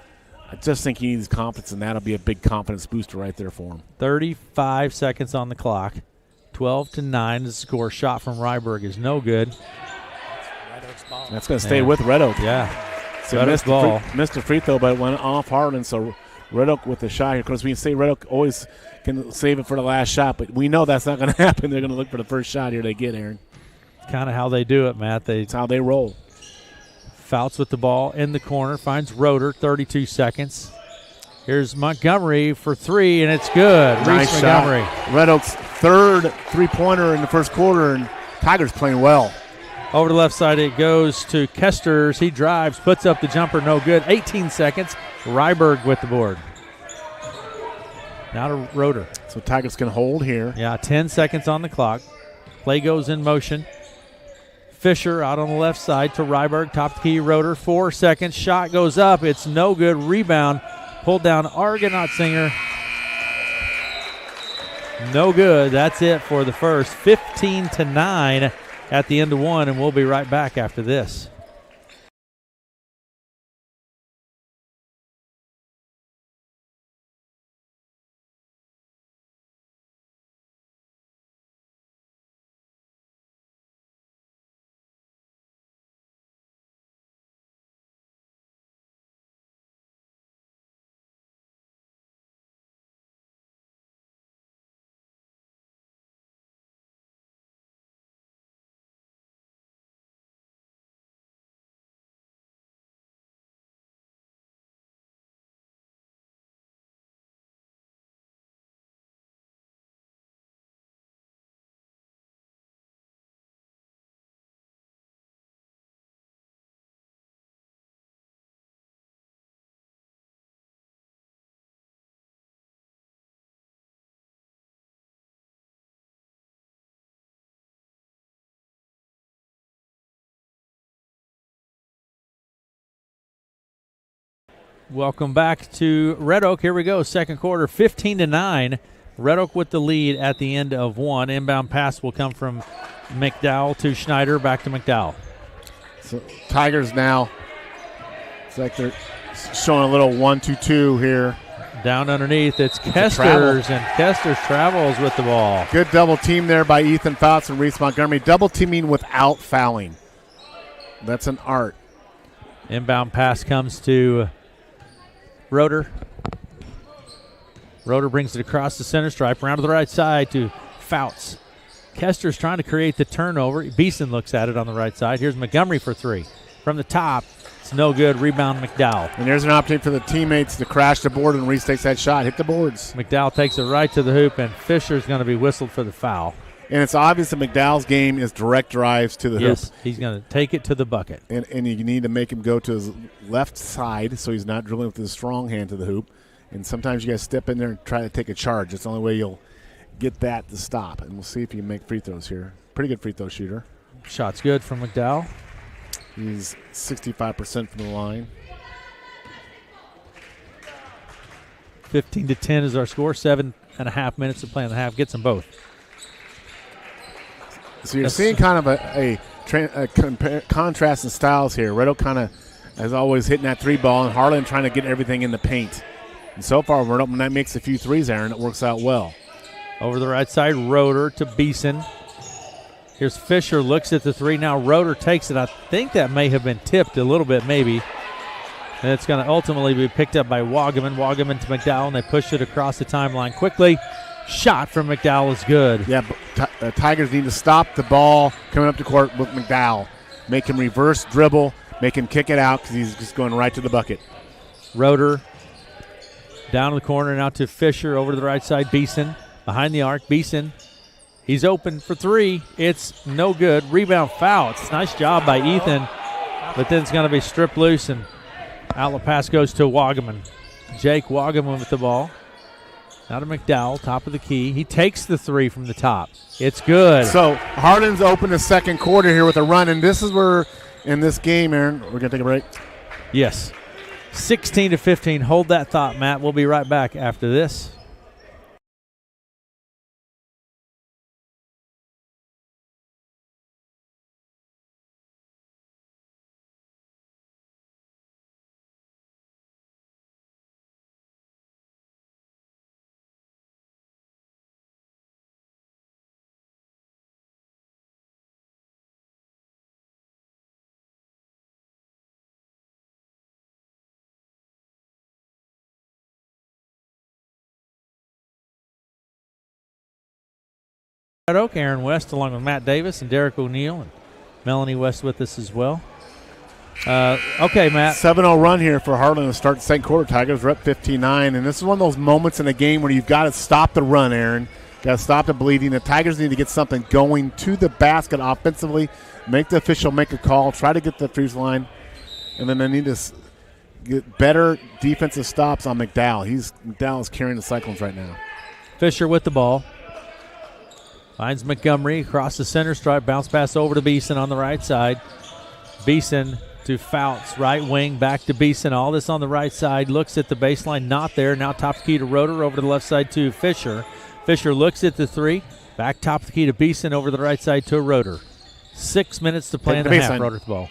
I just think he needs confidence, and that'll be a big confidence booster right there for him. 35 seconds on the clock. 12-9 the score. Shot from Ryberg is no good. That's going to stay with Red Oak. Yeah. So missed the free throw, but it went off Harlan. So Red Oak with the shot here. Because we can say Red Oak always can save it for the last shot, but we know that's not going to happen. They're going to look for the first shot here they get, Aaron. Kind of how they do it, Matt. That's how they roll. Fouts with the ball in the corner. Finds Roeder, 32 seconds. Here's Montgomery for 3, and it's good. Nice Reese shot. Montgomery. Red Oak's third three-pointer in the first quarter, and Tigers playing well. Over the left side it goes to Kesters. He drives, puts up the jumper, no good. 18 seconds. Ryberg with the board. Now to Roeder. So Tigers can hold here. Yeah, 10 seconds on the clock. Play goes in motion. Fisher out on the left side to Ryberg. Top of the key, Roeder. 4 seconds. Shot goes up. It's no good. Rebound. Pulled down Argonaut Singer. No good. That's it for the first. 15-9 at the end of 1, and we'll be right back after this. Welcome back to Red Oak. Here we go. Second quarter, 15-9. Red Oak with the lead at the end of one. Inbound pass will come from McDowell to Schneider, back to McDowell. So Tigers now, it's like they're showing a little 1-2-2 here. Down underneath, it's Kesters, and Kesters travels with the ball. Good double team there by Ethan Fouts and Reese Montgomery. Double teaming without fouling. That's an art. Inbound pass comes to Roeder. Roeder brings it across the center stripe, around to the right side to Fouts. Kester's trying to create the turnover. Beeson looks at it on the right side. Here's Montgomery for three. From the top, it's no good. Rebound McDowell. And there's an opportunity for the teammates to crash the board, and Reese takes that shot. Hit the boards. McDowell takes it right to the hoop, and Fisher's going to be whistled for the foul. And it's obvious that McDowell's game is direct drives to the hoop. Yes, he's going to take it to the bucket. And you need to make him go to his left side so he's not dribbling with his strong hand to the hoop. And sometimes you got to step in there and try to take a charge. That's the only way you'll get that to stop. And we'll see if he can make free throws here. Pretty good free throw shooter. Shot's good from McDowell. He's 65% from the line. 15-10 is our score. 7.5 minutes to play in the half. Gets them both. So you're seeing kind of a contrast in styles here. Red Oak kind of, as always, hitting that three ball, and Harlan trying to get everything in the paint. And so far, Red Oak, when that makes a few threes, Aaron, it works out well. Over the right side, Roeder to Beeson. Here's Fisher, looks at the three. Now Roeder takes it. I think that may have been tipped a little bit, maybe. And it's going to ultimately be picked up by Wagaman. Wagaman to McDowell, and they push it across the timeline quickly. Shot from McDowell is good. Yeah, but Tigers need to stop the ball coming up the court with McDowell. Make him reverse dribble, make him kick it out because he's just going right to the bucket. Roeder down in the corner, now to Fisher over to the right side. Beeson behind the arc. Beeson, he's open for three. It's no good. Rebound foul. It's a nice job by Ethan, but then it's going to be stripped loose, and outlet pass goes to Wagaman. Jake Wagaman with the ball. Now to McDowell, top of the key. He takes the three from the top. It's good. So Harlan's open the second quarter here with a run, and this is where in this game, Aaron, we're going to take a break. Yes. 16-15. Hold that thought, Matt. We'll be right back after this. Red Oak, Aaron West, along with Matt Davis and Derek O'Neill, and Melanie West with us as well. Okay, Matt. 7-0 run here for Harlan to start the second quarter. Tigers are up 59, and this is one of those moments in a game where you've got to stop the run, Aaron. Got to stop the bleeding. The Tigers need to get something going to the basket offensively, make the official make a call, try to get the free throw line, and then they need to get better defensive stops on McDowell. McDowell is carrying the Cyclones right now. Fisher with the ball. Finds Montgomery across the center stripe. Bounce pass over to Beeson on the right side. Beeson to Fouts, right wing, back to Beeson. All this on the right side. Looks at the baseline, not there. Now top of the key to Roeder, over to the left side to Fisher. Fisher looks at the three. Back top of the key to Beeson, over to the right side to Roeder. 6 minutes to play in the half. Roeder with the ball.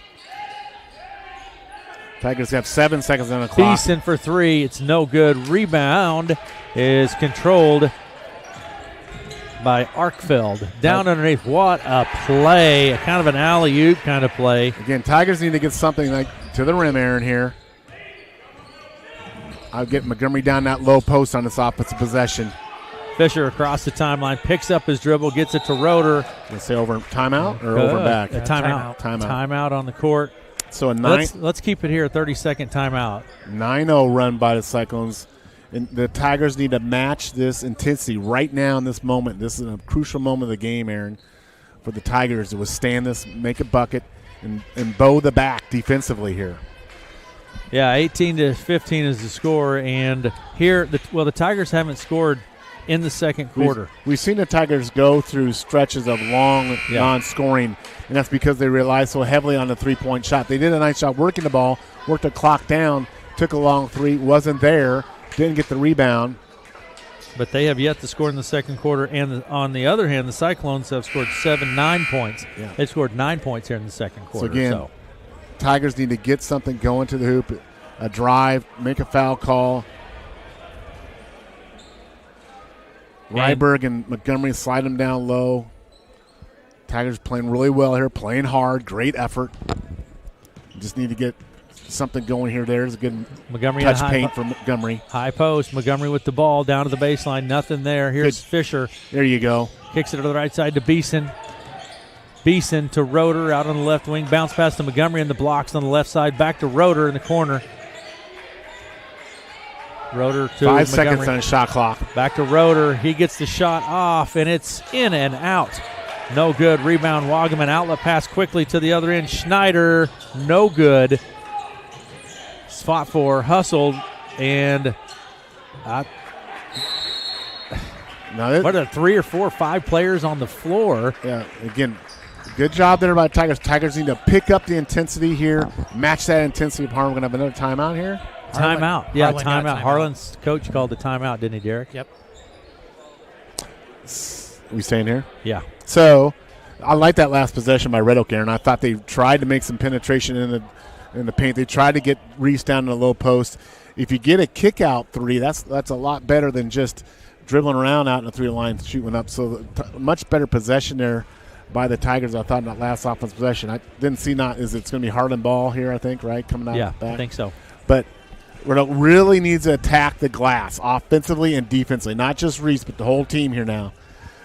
Tigers have 7 seconds on the clock. Beeson for three. It's no good. Rebound is controlled by Arkfeld. Down underneath. What a play. Kind of an alley-oop kind of play. Again, Tigers need to get something like to the rim, Aaron, here. I'll get Montgomery down that low post on this offensive possession. Fisher across the timeline, picks up his dribble, gets it to Roeder. Let's say over timeout or over back? Timeout. Timeout on the court. So let's keep it here, a 30-second timeout. 9-0 run by the Cyclones. And the Tigers need to match this intensity right now in this moment. This is a crucial moment of the game, Aaron, for the Tigers to withstand this, make a bucket, and bow the back defensively here. Yeah, 18-15 is the score. And here, the Tigers haven't scored in the second quarter. We've seen the Tigers go through stretches of long non-scoring, and that's because they rely so heavily on the three-point shot. They did a nice job working the ball, worked the clock down, took a long three, wasn't there, didn't get the rebound. But they have yet to score in the second quarter. And on the other hand, the Cyclones have scored 9 points. Yeah. They scored 9 points here in the second quarter. So, again, Tigers need to get something going to the hoop, a drive, make a foul call. Ryberg and Montgomery slide them down low. Tigers playing really well here, playing hard, great effort. Just need to get something going here. There's a good Montgomery touch paint for Montgomery. High post. Montgomery with the ball down to the baseline. Nothing there. Here's Fisher. There you go. Kicks it to the right side to Beeson. Beeson to Roeder out on the left wing. Bounce pass to Montgomery in the blocks on the left side. Back to Roeder in the corner. Roeder to 5 Montgomery. seconds on the shot clock. Back to Roeder. He gets the shot off, and it's in and out. No good. Rebound, Wagaman. Outlet pass quickly to the other end. Schneider, no good. Fought for, hustled, and what are 3 or 4 or 5 players on the floor? Yeah, again, good job there by Tigers. Tigers need to pick up the intensity here, match that intensity of Harlan. We're going to have another timeout here. Timeout. Yeah, Harlan timeout. Harlan's coach called the timeout, didn't he, Derek? Yep. We staying here? Yeah. So, I like that last possession by Red Oak, Aaron. I thought they tried to make some penetration in the paint. They tried to get Reese down in the low post. If you get a kick-out three, that's a lot better than just dribbling around out in the 3 line, shooting up. So, much better possession there by the Tigers, I thought, in that last offensive possession. I didn't see it's going to be Harlan ball here, I think, right, coming out Yeah, back? I think so. But Red Oak really needs to attack the glass offensively and defensively, not just Reese, but the whole team here now,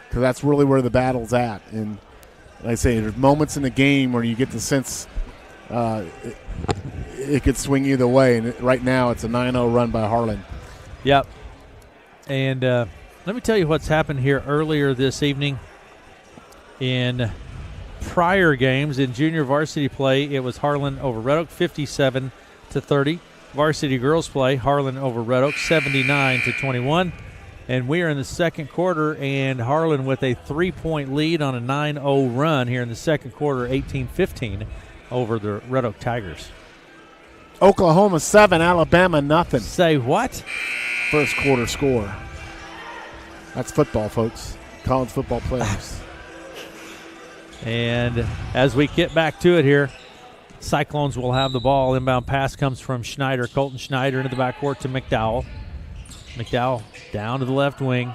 because that's really where the battle's at. And like I say, there's moments in the game where you get the sense it could swing either way. And right now it's a 9-0 run by Harlan. Yep. And let me tell you what's happened here earlier this evening. In prior games in junior varsity play, it was Harlan over Red Oak 57-30. Varsity girls play, Harlan over Red Oak 79-21. And we are in the second quarter, and Harlan with a 3-point lead on a 9-0 run here in the second quarter, 18-15 over the Red Oak Tigers. Oklahoma 7, Alabama nothing. Say what? First quarter score. That's football, folks. College football playoffs. And as we get back to it here, Cyclones will have the ball. Inbound pass comes from Schneider. Colton Schneider into the backcourt to McDowell. McDowell down to the left wing.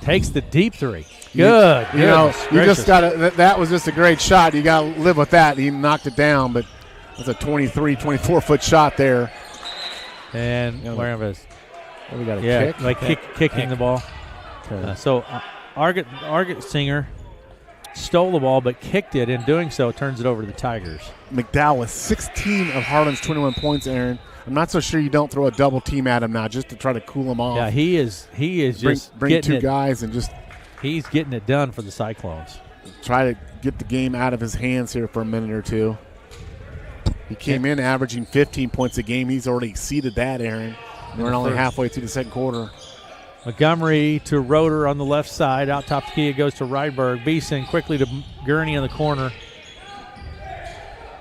Takes the deep three. Good. You just got to. That was just a great shot. You got to live with that. He knocked it down, but that's a 24-foot shot there. And where is? We got a kick. Like kicking the ball. Okay. So Argett Singer stole the ball, but kicked it. In doing so, turns it over to the Tigers. McDowell with 16 of Harlan's 21 points, Aaron. I'm not so sure you don't throw a double team at him now just to try to cool him off. Yeah, he is just bring 2 guys and just. He's getting it done for the Cyclones. Try to get the game out of his hands here for a minute or two. He came in averaging 15 points a game. He's already exceeded that, Aaron. We're only halfway through the second quarter. Montgomery to Roeder on the left side. Out top the key, it goes to Ryberg. Beeson quickly to Gurney in the corner.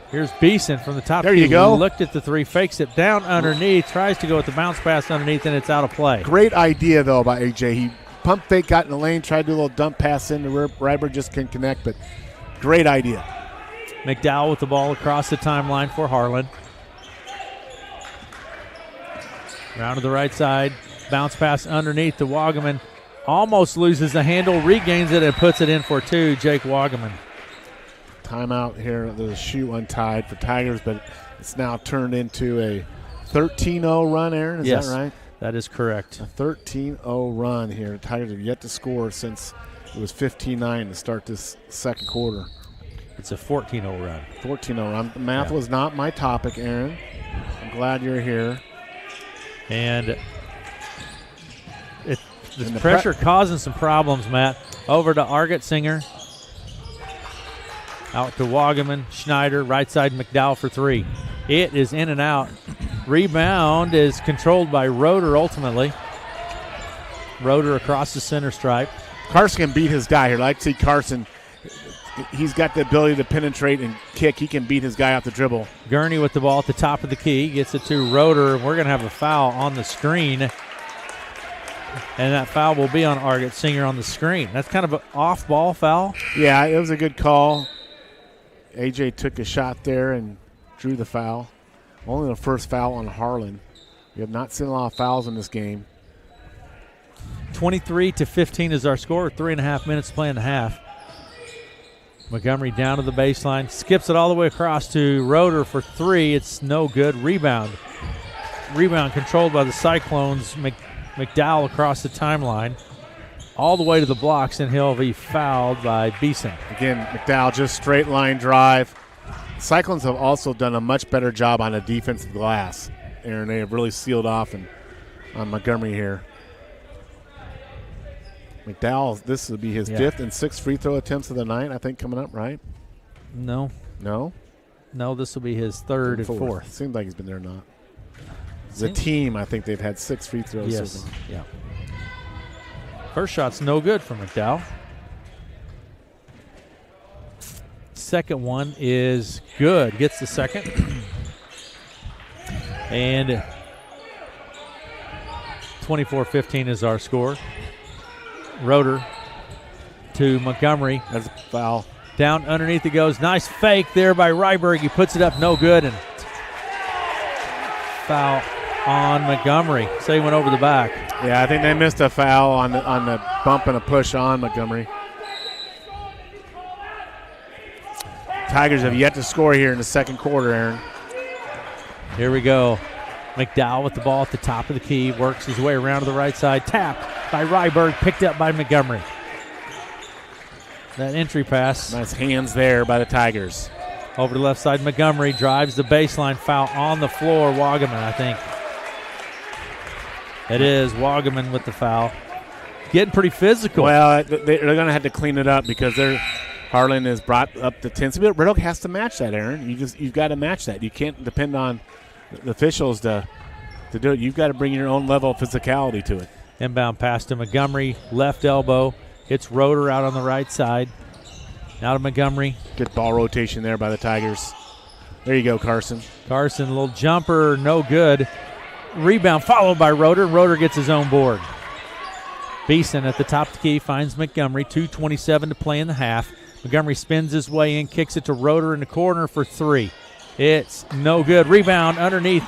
Here's Beeson from the top. There you go. Looked at the three, fakes it down underneath, tries to go with the bounce pass underneath, and it's out of play. Great idea, though, by A.J. He pump fake, got in the lane, tried to do a little dump pass in. Ryberg just couldn't connect, but great idea. McDowell with the ball across the timeline for Harlan. Round to the right side. Bounce pass underneath to Wagaman. Almost loses the handle, regains it, and puts it in for 2. Jake Wagaman. Timeout here. There's a shoe untied for Tigers, but it's now turned into a 13-0 run, Aaron. Is that right? That is correct. A 13-0 run here. Tigers have yet to score since it was 15-9 to start this second quarter. It's a 14-0 run. 14-0 run. Math was not my topic, Aaron. I'm glad you're here. And the pressure causing some problems, Matt. Over to Argett Singer. Out to Wagaman, Schneider, right side McDowell for 3. It is in and out. Rebound is controlled by Roeder ultimately. Roeder across the center stripe. Carson can beat his guy here. I'd like to see Carson he's got the ability to penetrate and kick. He can beat his guy off the dribble. Gurney with the ball at the top of the key. Gets it to Roeder. We're going to have a foul on the screen. And that foul will be on Argett Singer on the screen. That's kind of an off-ball foul. Yeah, it was a good call. AJ took a shot there and drew the foul. Only the first foul on Harlan. We have not seen a lot of fouls in this game. 23-15 is our score. 3.5 minutes to play in the half. Montgomery down to the baseline. Skips it all the way across to Roeder for three. It's no good. Rebound. Rebound controlled by the Cyclones. McDowell across the timeline. All the way to the blocks, and he'll be fouled by Beeson. Again, McDowell just straight line drive. Cyclones have also done a much better job on the defensive glass. Aaron, they have really sealed off on Montgomery here. McDowell, this will be his fifth and sixth free throw attempts of the night, I think, coming up, right? No, this will be his third and fourth. Seems like he's been there not. As a team, I think they've had 6 free throws. Yes, yeah. First shot's no good for McDowell. Second one is good. Gets the second. And 24-15 is our score. Roeder to Montgomery. That's a foul. Down underneath it goes. Nice fake there by Ryberg. He puts it up, no good. And foul on Montgomery. So he went over the back. Yeah, I think they missed a foul on the bump and a push on Montgomery. Tigers have yet to score here in the second quarter, Aaron. Here we go. McDowell with the ball at the top of the key. Works his way around to the right side. Tapped by Ryberg. Picked up by Montgomery. That entry pass. Nice hands there by the Tigers. Over to the left side. Montgomery drives the baseline. Foul on the floor. Wagaman, I think. It is Wagaman with the foul. Getting pretty physical. Well, they're going to have to clean it up because Harlan has brought up the 10. Red Oak has to match that, Aaron. You've got to match that. You can't depend on the officials to do it. You've got to bring your own level of physicality to it. Inbound pass to Montgomery. Left elbow. Hits Roeder out on the right side. Now to Montgomery. Good ball rotation there by the Tigers. There you go, Carson. Carson, a little jumper, no good. Rebound followed by Roeder. Roeder gets his own board. Beeson at the top of the key finds Montgomery. 2:27 to play in the half. Montgomery spins his way in, kicks it to Roeder in the corner for three. It's no good. Rebound underneath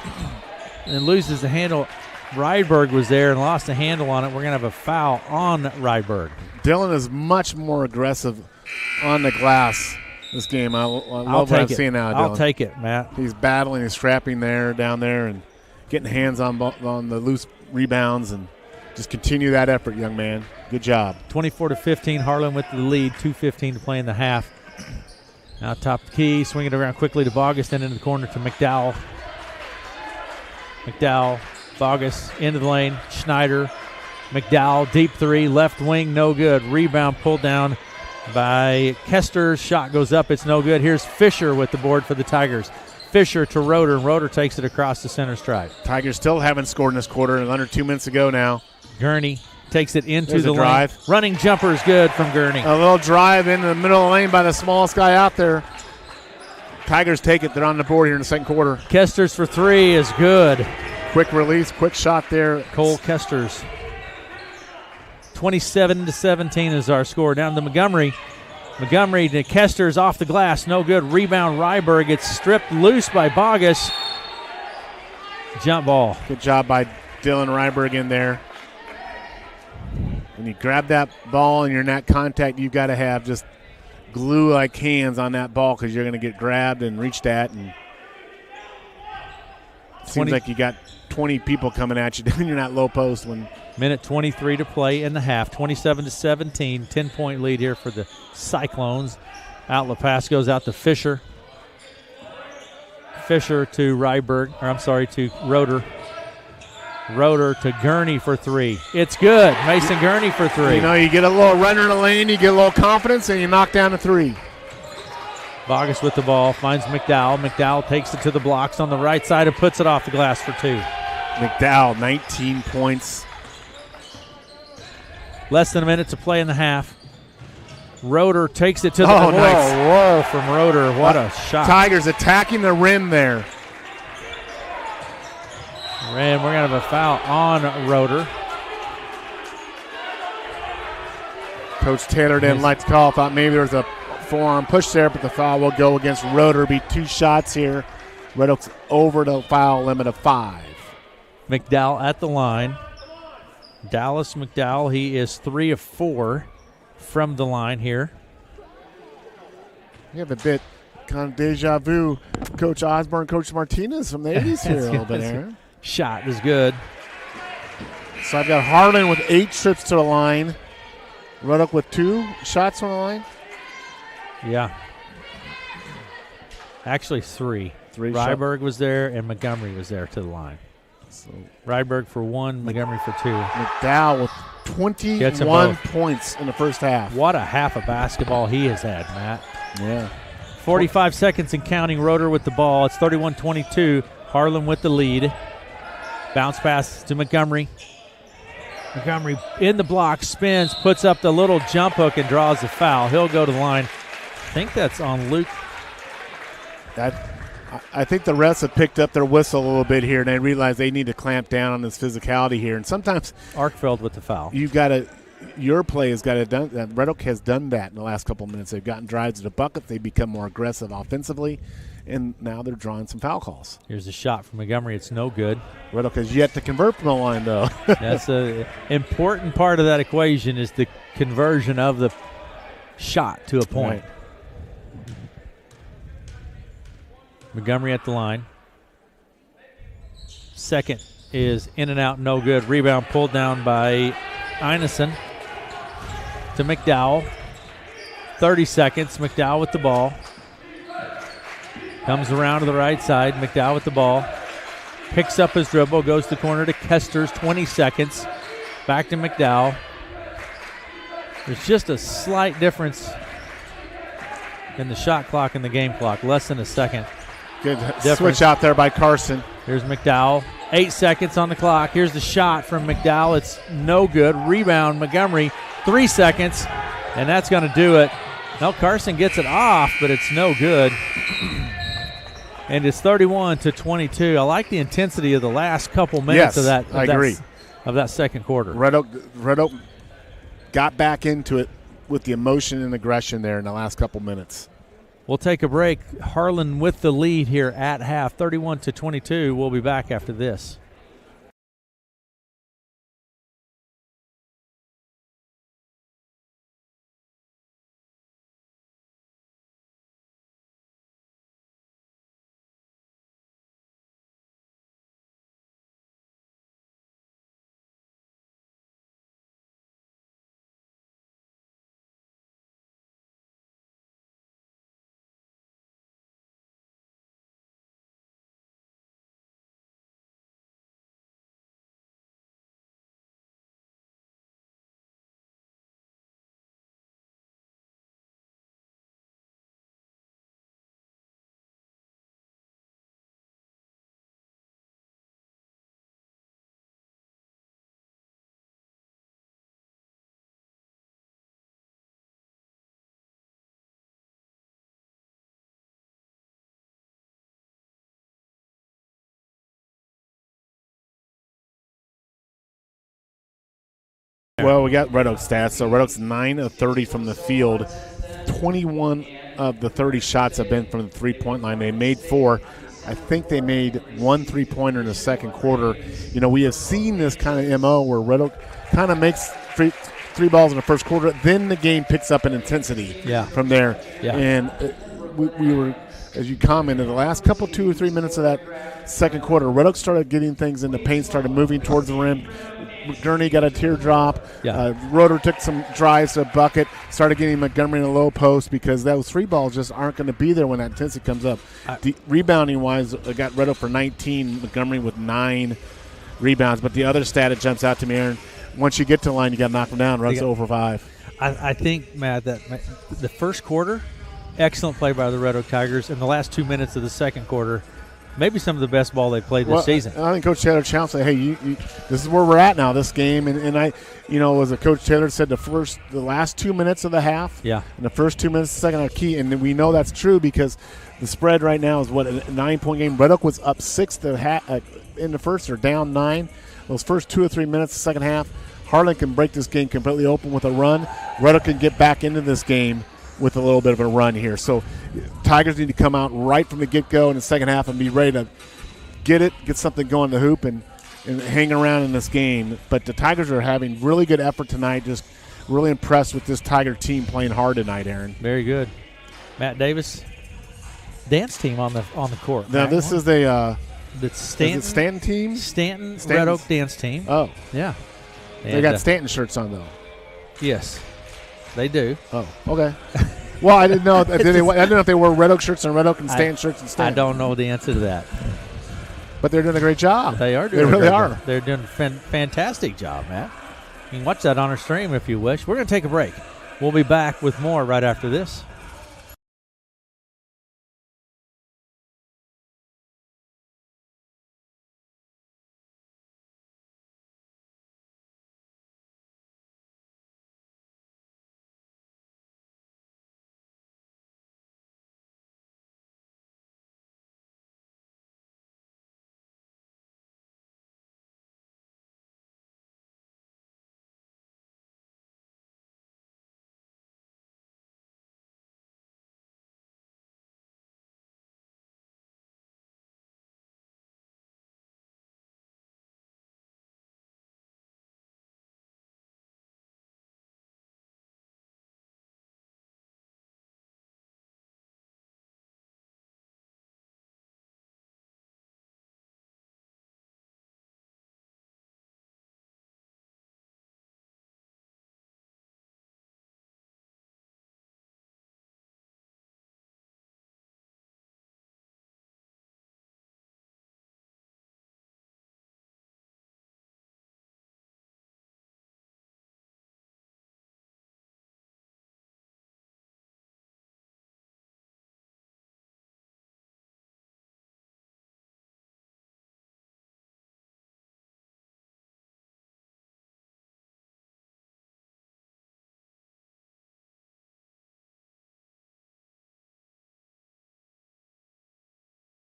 and loses the handle. Ryberg was there and lost the handle on it. We're going to have a foul on Ryberg. Dylan is much more aggressive on the glass this game. I love what I'm seeing now, Dylan. I'll take it, Matt. He's battling and scrapping down there and getting hands on the loose rebounds, and just continue that effort, young man. Good job. 24-15, Harlan with the lead. 2:15 to play in the half. Now top of the key, swing it around quickly to Bogus, then into the corner to McDowell. Bogus into the lane. Schneider, McDowell, deep three, left wing, no good. Rebound pulled down by Kester. Shot goes up, it's no good. Here's Fisher with the board for the Tigers. Fisher to Roeder, and Roeder takes it across the center stripe. Tigers still haven't scored in this quarter, and under 2 minutes to go now. Gurney takes it into There's the drive. lane. Running jumper is good from Gurney. A little drive in the middle of the lane by the smallest guy out there. Tigers take it. They're on the board here in the second quarter. Kester's for three is good. Quick release, quick shot there. Cole Kester's. 27-17 is our score. Down to Montgomery. Montgomery to Kester's off the glass. No good. Rebound. Ryberg gets stripped loose by Bogus. Jump ball. Good job by Dylan Ryberg in there. When you grab that ball and you're in that contact, you've got to have just glue-like hands on that ball because you're going to get grabbed and reached at. And it seems like you got 20 people coming at you when you're not low post. Minute 23 to play in the half. 27-17. 10-point lead here for the Cyclones. Outlet pass goes out to Fisher. Fisher to to Roeder. Roeder to Gurney for three. It's good. Mason Gurney for three. You know, you get a little runner in the lane, you get a little confidence, and you knock down a three. Bogus with the ball, finds McDowell. McDowell takes it to the blocks on the right side and puts it off the glass for two. McDowell, 19 points. Less than a minute to play in the half. Roeder takes it to the nice. Whoa, from Roeder. What a shot. Tigers attacking the rim there. And we're going to have a foul on Roeder. Coach Taylor didn't like to call. Thought maybe there was a forearm push there, but the foul will go against Roeder. Be 2 shots here. Red Oak's over the foul limit of 5. McDowell at the line. Dallas McDowell, he is 3 of 4 from the line here. We have a bit kind of deja vu. Coach Osborne, Coach Martinez from the 80s here a little bit, Aaron. Shot is good. So I've got Harlan with 8 trips to the line. Red Oak with 2 shots on the line. Yeah. Actually 3. 3 Ryberg was there and Montgomery was there to the line. So Ryberg for 1, Montgomery for 2. McDowell with 21 points in the first half. What a half of basketball he has had, Matt. Yeah. 45 seconds and counting. Roeder with the ball. It's 31-22. Harlan with the lead. Bounce pass to Montgomery. Montgomery in the block, spins, puts up the little jump hook and draws the foul. He'll go to the line. I think that's on Luke. I think the refs have picked up their whistle a little bit here, and they realize they need to clamp down on this physicality here. And sometimes Arkfeld with the foul. Your play has got to done. Red Oak has done that in the last couple of minutes. They've gotten drives to the bucket. They've become more aggressive offensively, and now they're drawing some foul calls. Here's a shot from Montgomery. It's no good. Red Oak has yet to convert from the line, though. That's an important part of that equation is the conversion of the shot to a point. Right. Montgomery at the line. Second is in and out, no good. Rebound pulled down by Einison to McDowell. 30 seconds. McDowell with the ball. Comes around to the right side. McDowell with the ball. Picks up his dribble. Goes to the corner to Kesters. 20 seconds. Back to McDowell. There's just a slight difference in the shot clock and the game clock. Less than a second. Good switch out there by Carson. Here's McDowell. 8 seconds on the clock. Here's the shot from McDowell. It's no good. Rebound, Montgomery. 3 seconds, and that's going to do it. No, Carson gets it off, but it's no good. And it's 31-22. I like the intensity of the last couple minutes of that. I agree. Of that second quarter. Red Oak got back into it with the emotion and aggression there in the last couple minutes. We'll take a break. Harlan with the lead here at half, 31-22. We'll be back after this. Well, we got Red Oak stats. So Red Oak's 9 of 30 from the field. 21 of the 30 shots have been from the three-point line. They made 4. I think they made 1 3-pointer in the second quarter. You know, we have seen this kind of MO where Red Oak kind of makes three balls in the first quarter. Then the game picks up in intensity from there. Yeah. And we were, as you commented, the last couple 2 or 3 minutes of that second quarter, Red Oak started getting things in the paint, started moving towards the rim. Gurney got a teardrop. Roeder took some drives to a bucket, started getting Montgomery in a low post because those 3 balls just aren't going to be there when that intensity comes up. Rebounding-wise, I got Red Oak for 19, Montgomery with 9 rebounds. But the other stat that jumps out to me, Aaron, once you get to the line, you got to knock them down. Red Oak's over 5. I think, Matt, that the first quarter, excellent play by the Red Oak Tigers. In the last 2 minutes of the second quarter, maybe some of the best ball they played this season. I think Coach Taylor challenged, say, hey, this is where we're at now, this game. And I, as a Coach Taylor said, the last 2 minutes of the half, and the first 2 minutes of the second are key. And we know that's true because the spread right now is, a 9-point game. Red Oak was up 6 in the first, or down 9. Those first 2 or 3 minutes of the second half, Harlan can break this game completely open with a run. Red Oak can get back into this game with a little bit of a run here. So Tigers need to come out right from the get-go in the second half and be ready to get something going in the hoop and hang around in this game. But the Tigers are having really good effort tonight. Just really impressed with this Tiger team playing hard tonight, Aaron. Very good. Matt Davis, dance team on the court. Now this is a Stanton team? Stanton Red Oak dance team. Oh. Yeah. They got Stanton shirts on, though. Yes, they do. Oh, okay. Well, I didn't know. I didn't know if they wore Red Oak shirts and Red Oak and Stanton shirts and Stanton. I don't know the answer to that. But they're doing a great job. They are doing They really are. Job. They're doing a fantastic job, Matt. You can watch that on our stream if you wish. We're going to take a break. We'll be back with more right after this.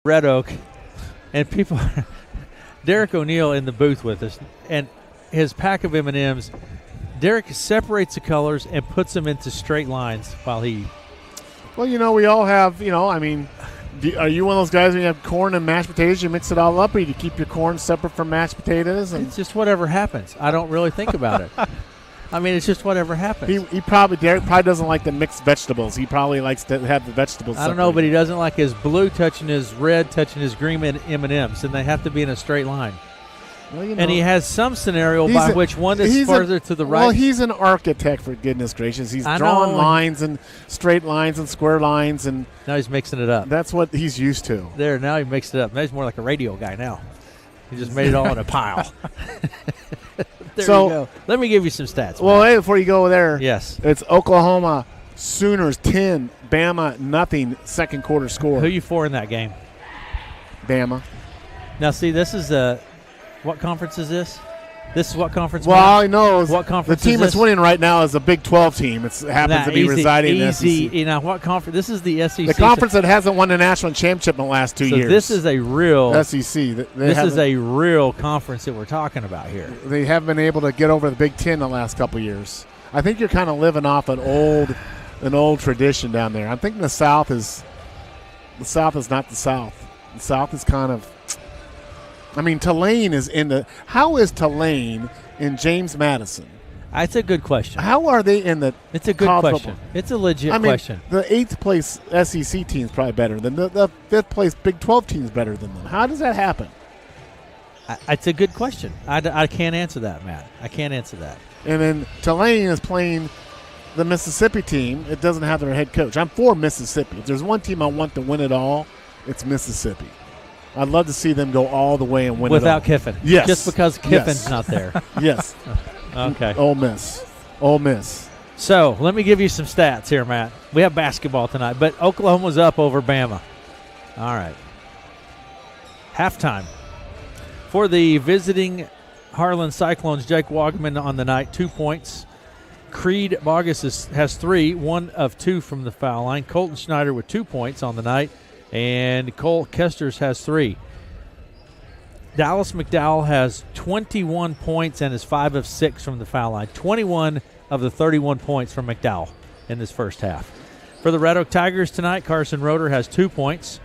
Red Oak, and people, Derek O'Neill in the booth with us, and his pack of M&Ms. Derek separates the colors and puts them into straight lines while he. Well, we all have, are you one of those guys when you have corn and mashed potatoes, you mix it all up, or you keep your corn separate from mashed potatoes? It's just whatever happens. I don't really think about it. It's just whatever happens. Derek probably doesn't like the mixed vegetables. He probably likes to have the vegetables I don't know, but he doesn't like his blue touching his red touching his green M&Ms, and they have to be in a straight line. Well, and he has some scenario by which one is farther to the right. Well, he's an architect, for goodness gracious. He's drawing lines and straight lines and square lines. And now he's mixing it up. That's what he's used to. Now he mixed it up. Now he's more like a radio guy now. He just made it all in a pile. There you go. Let me give you some stats. Well, hey, before you go there, yes, it's Oklahoma Sooners 10, Bama nothing. Second quarter score. Who are you for in that game? Bama. Now, see, this is what conference is this? This is what conference? Well, all I know is what conference the team that's winning right now is a Big 12 team. It happens to be residing in the SEC. What conference? This is the SEC. The conference that hasn't won the national championship in the last 2 years. This is a real SEC. This is a real conference that we're talking about here. They haven't been able to get over the Big Ten the last couple of years. I think you're kind of living off an old tradition down there. I'm thinking the South is not the South. The South is kind of. Tulane is in the. How is Tulane in James Madison? That's a good question. How are they in the? It's a good question. Football? It's a legit question. The 8th place SEC team is probably better than the 5th place Big 12 team is better than them. How does that happen? It's a good question. I can't answer that, Matt. I can't answer that. And then Tulane is playing the Mississippi team. It doesn't have their head coach. I'm for Mississippi. If there's one team I want to win it all, it's Mississippi. I'd love to see them go all the way and win without it all. Kiffin. Yes. Just because Kiffin's not there. Yes. Okay. Ole Miss. So let me give you some stats here, Matt. We have basketball tonight, but Oklahoma's up over Bama. All right. halftime. For the visiting Harlan Cyclones, Jake Wagman on the night, 2 points. Creed Bogus has 3, 1 of 2 from the foul line. Colton Schneider with 2 points on the night, and Cole Kesters has 3. Dallas McDowell has 21 points and is 5 of 6 from the foul line. 21 of the 31 points from McDowell in this first half. For the Red Oak Tigers tonight, Carson Roeder has 2 points.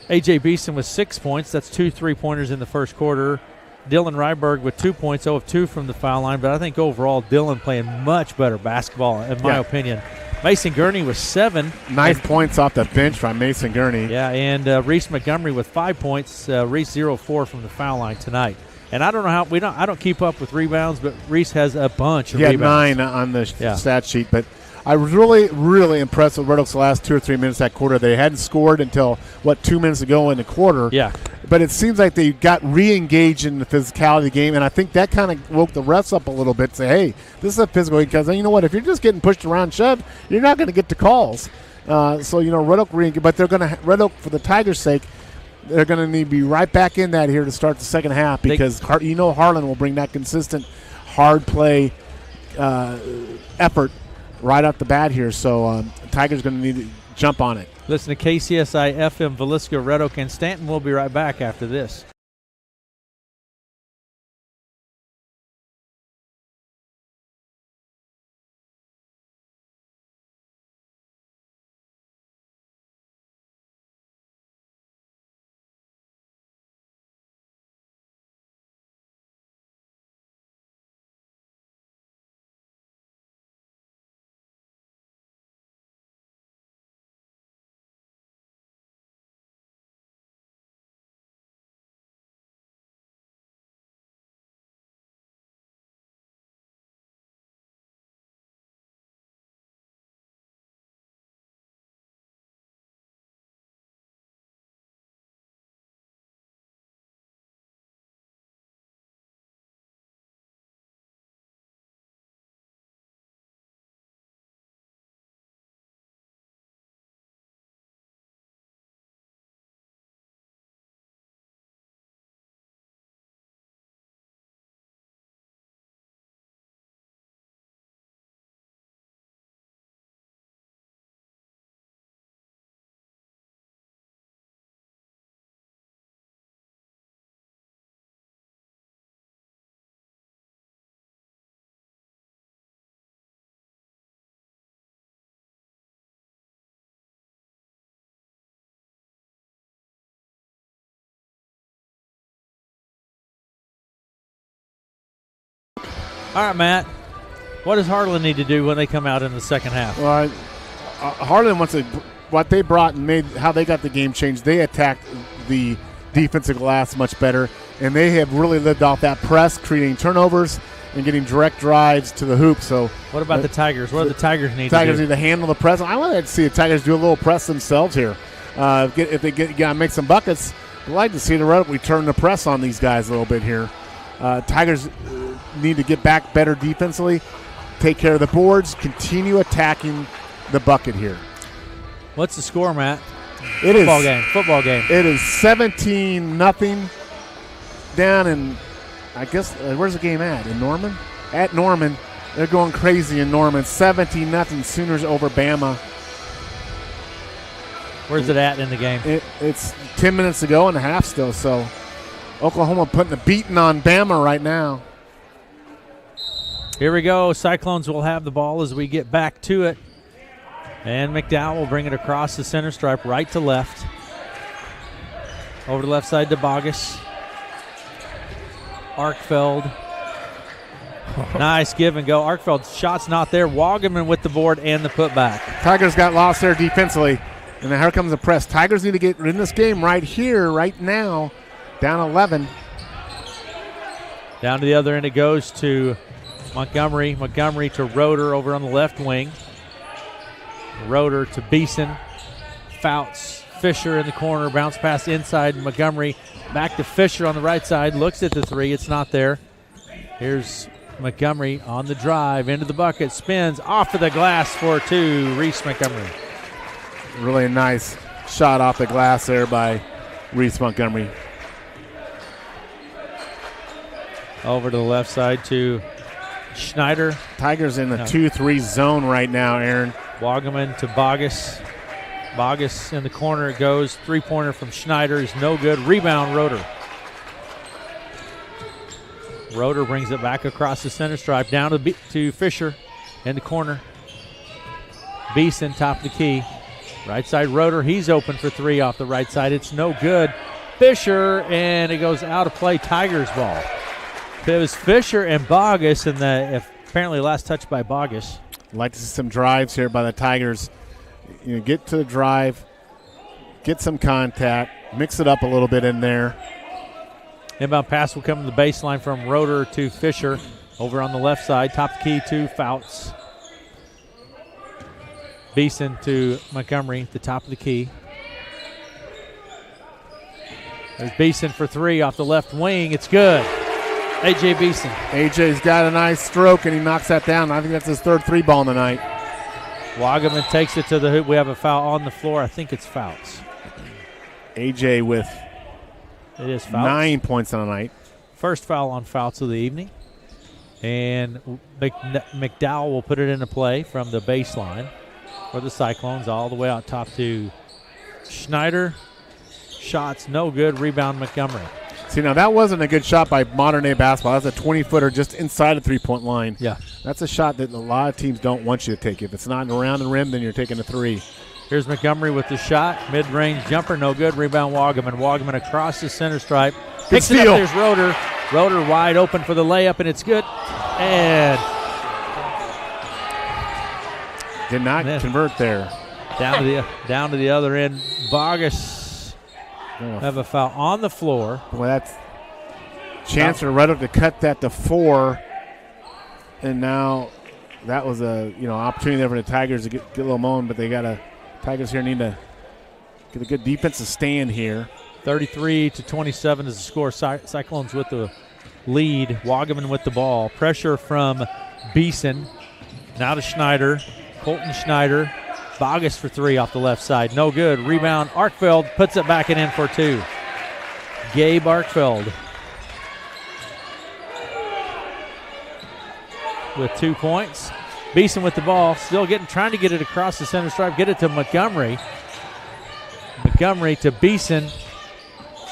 A.J. Beeson with 6 points. That's 2 3-pointers in the first quarter. Dylan Ryberg with 2 points, 0 of 2 from the foul line. But I think overall Dylan playing much better basketball, in my opinion. Mason Gurney with 7. Nice points off the bench by Mason Gurney. Yeah, and Reese Montgomery with 5 points. Reese 0-4 from the foul line tonight. And I don't know how I don't keep up with rebounds, but Reese has a bunch of rebounds. He had 9 on the stat sheet, but I was really, really impressed with Red Oaks the last 2 or 3 minutes that quarter. They hadn't scored until, 2 minutes ago in the quarter. Yeah. But it seems like they got re-engaged in the physicality of the game, and I think that kind of woke the refs up a little bit to say, hey, this is a physical game, because you know what, if you're just getting pushed around, shoved, you're not going to get the calls. So, Red Oak re-engaged, but they're going to, Red Oak, for the Tigers' sake, they're going to need to be right back in that here to start the second half, because Harlan will bring that consistent, hard play effort right off the bat here. So Tigers going to need to jump on it. Listen to KCSI FM, Villisca, Red Oak, and Stanton. We'll be right back after this. All right, Matt. What does Harlan need to do when they come out in the second half? Well, Harlan wants to what they brought and made how they got the game changed. They attacked the defensive glass much better, and they have really lived off that press, creating turnovers and getting direct drives to the hoop. So, what about the Tigers? What do the Tigers need to do? Tigers need to handle the press. I want to see the Tigers do a little press themselves here. If they make some buckets, I'd like to see the Red Oak return the press on these guys a little bit here. Tigers need to get back better defensively, take care of the boards, continue attacking the bucket here. What's the score, Matt? Football game. It is 17-0 down in, I guess, where's the game at? In Norman? At Norman. They're going crazy in Norman. 17-0 Sooners over Bama. Where's it at in the game? It's 10 minutes to go and a half still, so Oklahoma putting a beating on Bama right now. Here we go. Cyclones will have the ball as we get back to it. And McDowell will bring it across the center stripe right to left. Over the left side to Bogus. Arkfeld. Nice give and go. Arkfeld's shot's not there. Wagaman with the board and the putback. Tigers got lost there defensively. And then here comes the press. Tigers need to get in this game right here, right now. Down 11. Down to the other end it goes to Montgomery. Montgomery to Roeder over on the left wing. Roeder to Beeson. Fouts Fisher in the corner. Bounce pass inside. Montgomery back to Fisher on the right side. Looks at the three. It's not there. Here's Montgomery on the drive. Into the bucket. Spins off of the glass for two. Reese Montgomery. Really nice shot off the glass there by Reese Montgomery. Over to the left side to Schneider. Tigers in the 2-3 zone right now, Aaron. Wagaman to Bogus. Bogus in the corner it goes. Three-pointer from Schneider is no good. Rebound, Roeder. Roeder brings it back across the center stripe. Down to Fisher in the corner. Beeson, top of the key. Right side, Roeder. He's open for three off the right side. It's no good. Fisher, and it goes out of play. Tigers ball. It was Fisher and Bogus, and apparently last touch by Bogus. I'd like to see some drives here by the Tigers. Get to the drive, get some contact, mix it up a little bit in there. Inbound pass will come to the baseline from Roeder to Fisher. Over on the left side, top of the key to Fouts. Beeson to Montgomery, the top of the key. There's Beeson for three off the left wing. It's good. A.J. Beeson. A.J.'s got a nice stroke, and he knocks that down. I think that's his third three ball in the night. Wagaman takes it to the hoop. We have a foul on the floor. I think it's Fouts. A.J. with it is Fouts. 9 points on the night. First foul on Fouts of the evening. And McDowell will put it into play from the baseline for the Cyclones all the way out top to Schneider. Shots no good. Rebound Montgomery. See, now that wasn't a good shot by modern-day basketball. That's a 20-footer just inside the three-point line. Yeah. That's a shot that a lot of teams don't want you to take. If it's not around the rim, then you're taking a three. Here's Montgomery with the shot. Mid-range jumper, no good. Rebound Wagaman. Wagaman across the center stripe. Picks it up. There's Roeder. Roeder wide open for the layup, and it's good. And did not convert there. Down to the other end. Bogus have a foul on the floor. Well, that's chance for Red Oak to cut that to 4, and now that was a opportunity there for the Tigers to get a little moment, but Tigers here need to get a good defensive stand here. 33-27 is the score. Cyclones with the lead. Wagaman with the ball. Pressure from Beeson. Now to Schneider. Colton Schneider. Bogus for three off the left side. No good. Rebound. Arkfeld puts it back and in for two. Gabe Arkfeld with 2 points. Beeson with the ball. Still trying to get it across the center stripe. Get it to Montgomery. Montgomery to Beeson.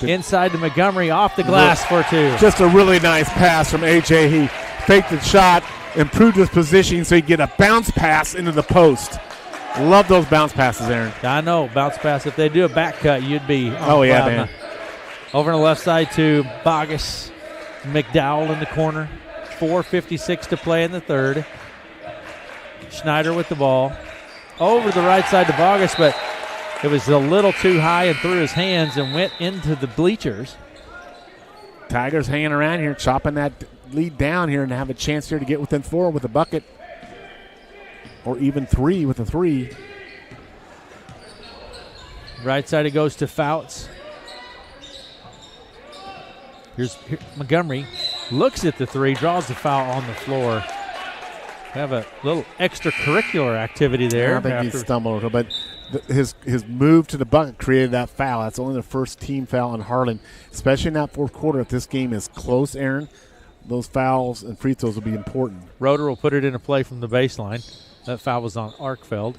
Inside to Montgomery. Off the glass for two. Just a really nice pass from A.J. He faked the shot, improved his position so he could get a bounce pass into the post. Love those bounce passes, Aaron. I know, bounce pass. If they do a back cut, you'd be man. Over on the left side to Bogus. McDowell in the corner. 4:56 to play in the third. Schneider with the ball. Over the right side to Bogus, but it was a little too high and through his hands and went into the bleachers. Tigers hanging around here, chopping that lead down here and have a chance here to get within 4 with a bucket. Or even 3 with a 3. Right side it goes to Fouts. Here's Montgomery. Looks at the 3, draws the foul on the floor. Have a little extracurricular activity there. I think he stumbled a little, but his move to the bucket created that foul. That's only the first team foul on Harlan, especially in that fourth quarter. If this game is close, Aaron, those fouls and free throws will be important. Roeder will put it into play from the baseline. That foul was on Arkfeld.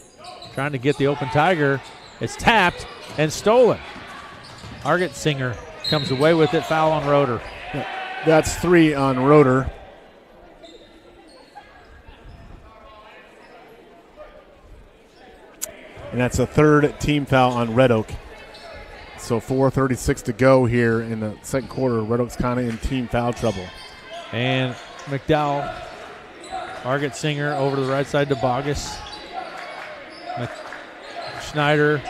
Trying to get the open Tiger. It's tapped and stolen. Argetsinger comes away with it. Foul on Roeder. That's 3 on Roeder. And that's a third team foul on Red Oak. So 4:36 to go here in the second quarter. Red Oak's kind of in team foul trouble. And McDowell, Argetsinger over to the right side to Bogus. Schneider,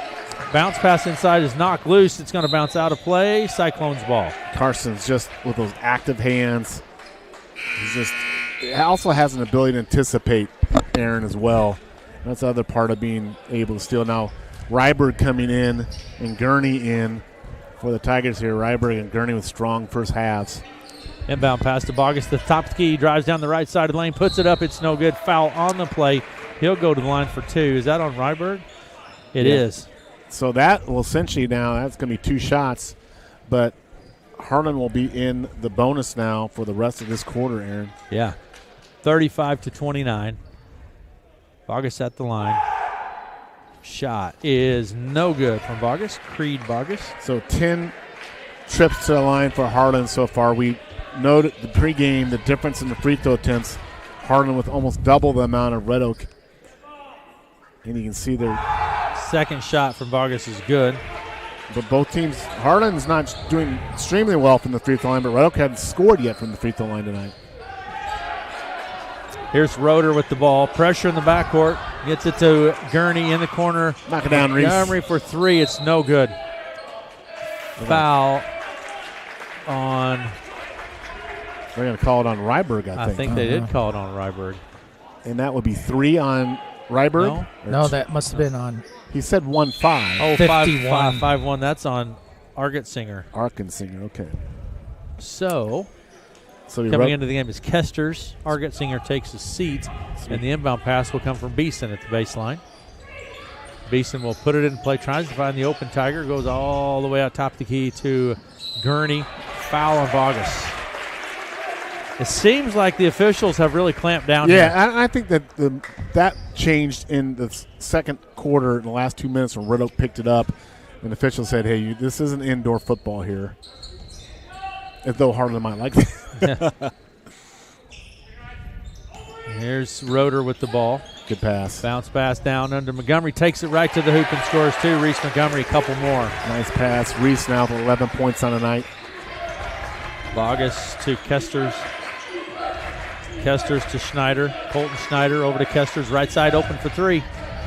bounce pass inside is knocked loose. It's going to bounce out of play. Cyclones ball. Carson's just with those active hands. He also has an ability to anticipate Aaron as well. That's the other part of being able to steal. Now, Ryberg coming in and Gurney in for the Tigers here. Ryberg and Gurney with strong first halves. Inbound pass to Bogus. The top of the key. Drives down the right side of the lane. Puts it up. It's no good. Foul on the play. He'll go to the line for 2. Is that on Ryberg? It is. So that will essentially now, that's going to be 2 shots. But Harlan will be in the bonus now for the rest of this quarter, Aaron. Yeah. 35-29. Vargas at the line. Shot is no good from Vargas. Creed Vargas. So 10 trips to the line for Harlan so far. We noted the pregame, the difference in the free throw attempts. Harlan with almost double the amount of Red Oak. And you can see their second shot from Vargas is good. But both teams, Harlan's not doing extremely well from the free throw line, but Red Oak hadn't scored yet from the free throw line tonight. Here's Roeder with the ball. Pressure in the backcourt. Gets it to Gurney in the corner. Knock it down, Reese. Montgomery for three. It's no good. Foul on. They're going to call it on Ryberg, I think. I think they did call it on Ryberg. And that would be 3 on Ryberg? No, that must have been on. He said 1-5. Oh, 51. 5-1. That's on Argetsinger. Arkensinger, okay. So coming into the game is Kesters. Argetsinger takes a seat, and the inbound pass will come from Beeson at the baseline. Beeson will put it in play, tries to find the open Tiger, goes all the way out top of the key to Gurney. Foul on Vargas. It seems like the officials have really clamped down here. Yeah, I think that that changed in the second quarter in the last 2 minutes when Red Oak picked it up, and officials said, hey, this isn't indoor football here. As though Harlan might like that. Here's Roeder with the ball. Good pass. Bounce pass down under Montgomery. Takes it right to the hoop and scores two. Reese Montgomery, a couple more. Nice pass. Reese now with 11 points on the night. Vargas to Kesters. Kesters to Schneider. Colton Schneider over to Kesters. Right side open for three.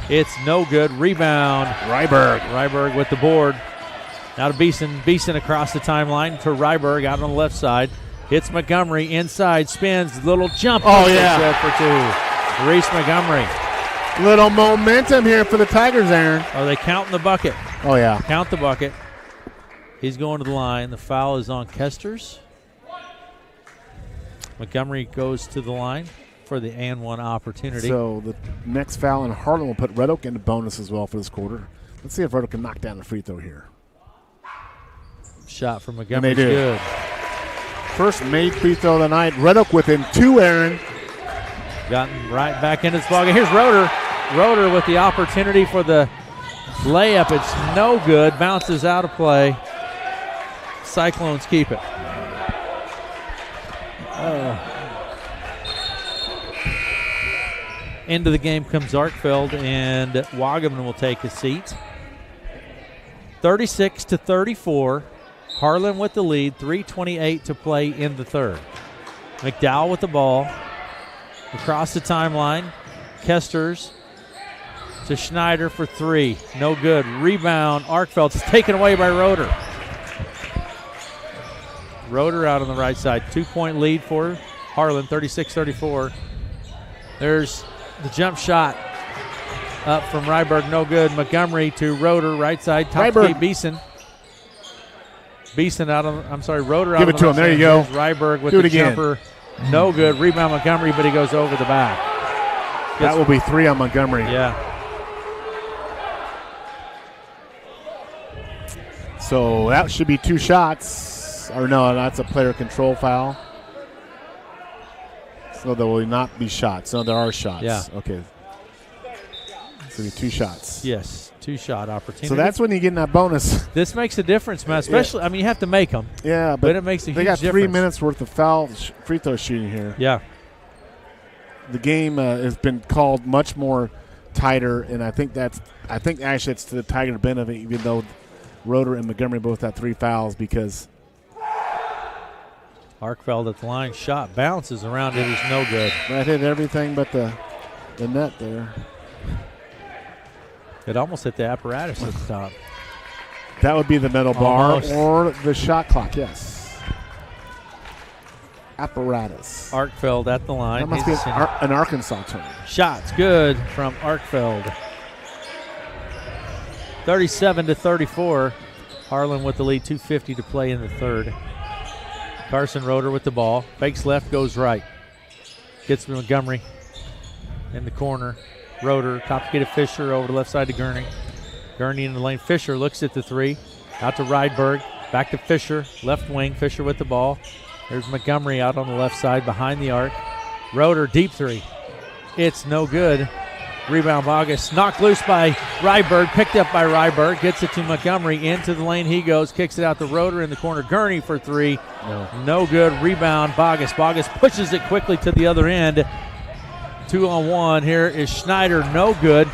It's no good. Rebound. Ryberg with the board. Now to Beeson. Beeson across the timeline to Ryberg out on the left side. Hits Montgomery inside. Spins. Little jump. Oh, yeah. Good for two. Reese Montgomery. Little momentum here for the Tigers, Aaron. Are they counting the bucket? Oh, yeah. Count the bucket. He's going to the line. The foul is on Kesters. Montgomery goes to the line for the and one opportunity. So the next foul in Harlan will put Red Oak into bonus as well for this quarter. Let's see if Red Oak can knock down the free throw here. Shot from Montgomery. And they do. Good. First made free throw of the night. Red Oak within two, Aaron. Gotten right back into this ballgame. Here's Roeder. Roeder with the opportunity for the layup. It's no good. Bounces out of play. Cyclones keep it. Into the game comes Arkfeld, and Wagaman will take a seat. 36-34. Harlan with the lead. 3:28 to play in the third. McDowell with the ball. Across the timeline. Kesters to Schneider for three. No good. Rebound. Arkfeld is taken away by Roeder. Roeder out on the right side. 2-point lead for Harlan, 36-34. There's the jump shot up from Ryberg. No good. Montgomery to Roeder, right side. Top of Beeson. Beeson out on, Roeder out on the right side. Give it to him. There you go. Ryberg with the jumper. No good. Rebound Montgomery, but he goes over the back. That will be three on Montgomery. Yeah. So that should be two shots. Or no, that's a player control foul. So there will not be shots. No, there are shots. Yeah. Okay. So you two shots. Yes, two-shot opportunity. So that's when you get in that bonus. This makes a difference, man. Especially, I mean, you have to make them. Yeah, but it makes a huge difference. They got 3 minutes worth of free throw shooting here. Yeah. The game has been called much more tighter, and I think actually it's to the Tiger benefit, even though Roeder and Montgomery both had 3 fouls, because Arkfeld at the line, shot bounces around it, is no good. That hit everything but the net there. It almost hit the apparatus at the top. That would be the metal bar Almost. or the shot clock, yes. Apparatus. Arkfeld at the line. That must be an Arkansas term. Shots good from Arkfeld. 37-34. Harlan with the lead, 2:50 to play in the third. Carson Roeder with the ball. Fakes left, goes right. Gets Montgomery in the corner. Roeder, top to get a Fisher over the left side to Gurney. Gurney in the lane. Fisher looks at the three. Out to Rydberg. Back to Fisher, left wing. Fisher with the ball. There's Montgomery out on the left side behind the arc. Roeder, deep three. It's no good. Rebound Bogus. Knocked loose by Ryberg. Picked up by Ryberg. Gets it to Montgomery. Into the lane he goes. Kicks it out to Roeder in the corner. Gurney for three. No good. Rebound Bogus. Bogus pushes it quickly to the other end. 2-on-1. Here is Schneider. No good.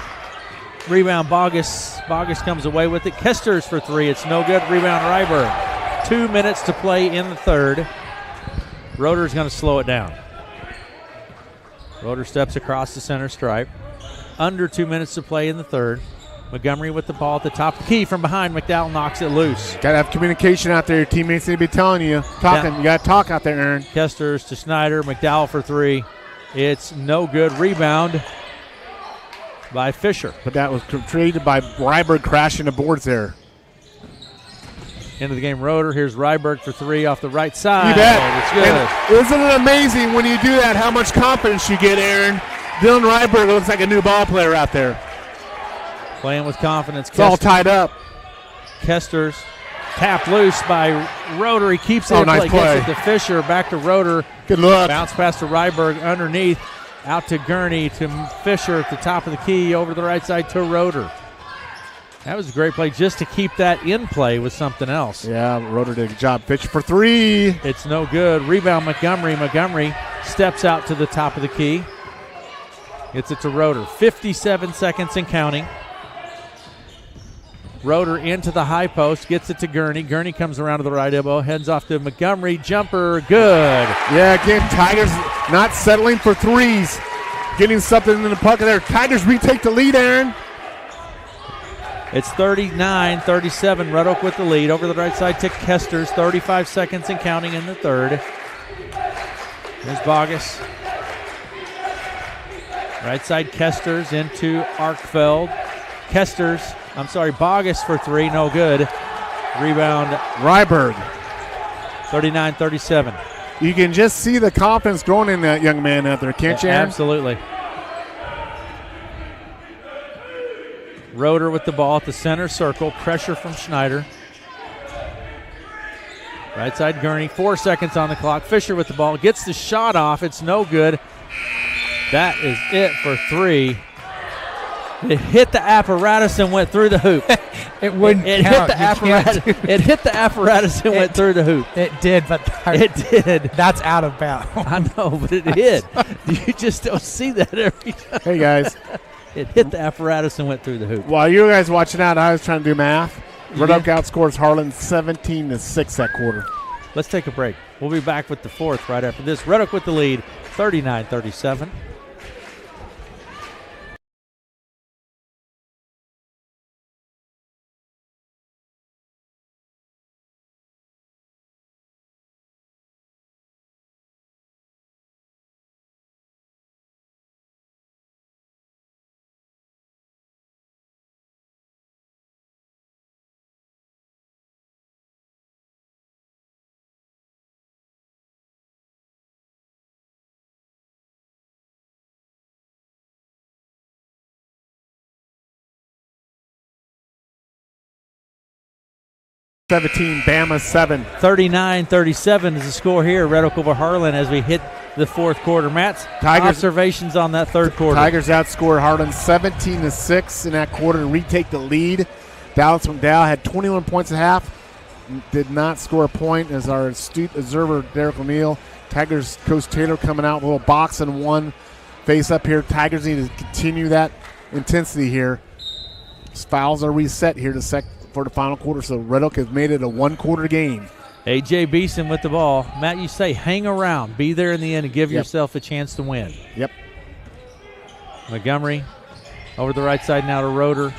Rebound Bogus. Bogus comes away with it. Kesters for three. It's no good. Rebound Ryberg. 2 minutes to play in the third. Roeder's going to slow it down. Roeder steps across the center stripe. Under 2 minutes to play in the third. Montgomery with the ball at the top of the key from behind. McDowell knocks it loose. Got to have communication out there. Your teammates need to be telling you. Talking. You got to talk out there, Aaron. Kesters to Schneider. McDowell for three. It's no good. Rebound by Fisher. But that was created by Ryberg crashing the boards there. Into the game, Roeder. Here's Ryberg for three off the right side. You bet. It's good. And isn't it amazing when you do that how much confidence you get, Aaron? Dylan Ryberg looks like a new ball player out there. Playing with confidence. It's all tied up. Kesters tapped loose by Roeder. He keeps it in nice play. Gets it to Fisher. Back to Roeder. Good look. Bounce pass to Ryberg underneath. Out to Gurney to Fisher at the top of the key. Over the right side to Roeder. That was a great play just to keep that in play with something else. Yeah, Roeder did a good job. Fisher for three. It's no good. Rebound Montgomery. Montgomery steps out to the top of the key. Gets it to Roeder. 57 seconds and counting. Roeder into the high post. Gets it to Gurney. Gurney comes around to the right elbow. Heads off to Montgomery. Jumper. Good. Yeah, again, Tigers not settling for threes. Getting something in the pocket there. Tigers retake the lead, Aaron. It's 39-37. Red Oak with the lead. Over the right side to Kesters. 35 seconds and counting in the third. There's Bogus. Right side Kesters into Arkfeld. Bogus for three. No good. Rebound Ryberg. 39-37. You can just see the confidence growing in that young man out there, can't you, Aaron? Absolutely. Roeder with the ball at the center circle. Pressure from Schneider. Right side Gurney. 4 seconds on the clock. Fisher with the ball. Gets the shot off. It's no good. That is it for three. It hit the apparatus and went through the hoop. It wouldn't count. It hit the apparatus and went through the hoop. It did, but it did. That's out of bounds. I know, but it did. You just don't see that every time. Hey, guys. It hit the apparatus and went through the hoop. While you guys watching that, I was trying to do math. Red Oak outscores Harlan 17-6 that quarter. Let's take a break. We'll be back with the fourth right after this. Red Oak with the lead, 39-37. Bama 7. 39-37 is the score here. Red Oak over Harlan as we hit the fourth quarter. Matt's observations on that third quarter. Tigers outscored Harlan 17-6 in that quarter to retake the lead. Dallas McDowell had 21 points at half. Did not score a point as our astute observer, Derek O'Neill. Tigers coach Taylor coming out with a little box and one face up here. Tigers need to continue that intensity here. Fouls are reset here for the final quarter, so Red Oak has made it a one-quarter game. A.J. Beeson with the ball. Matt, you say hang around. Be there in the end and give yourself a chance to win. Yep. Montgomery over the right side now to Roeder.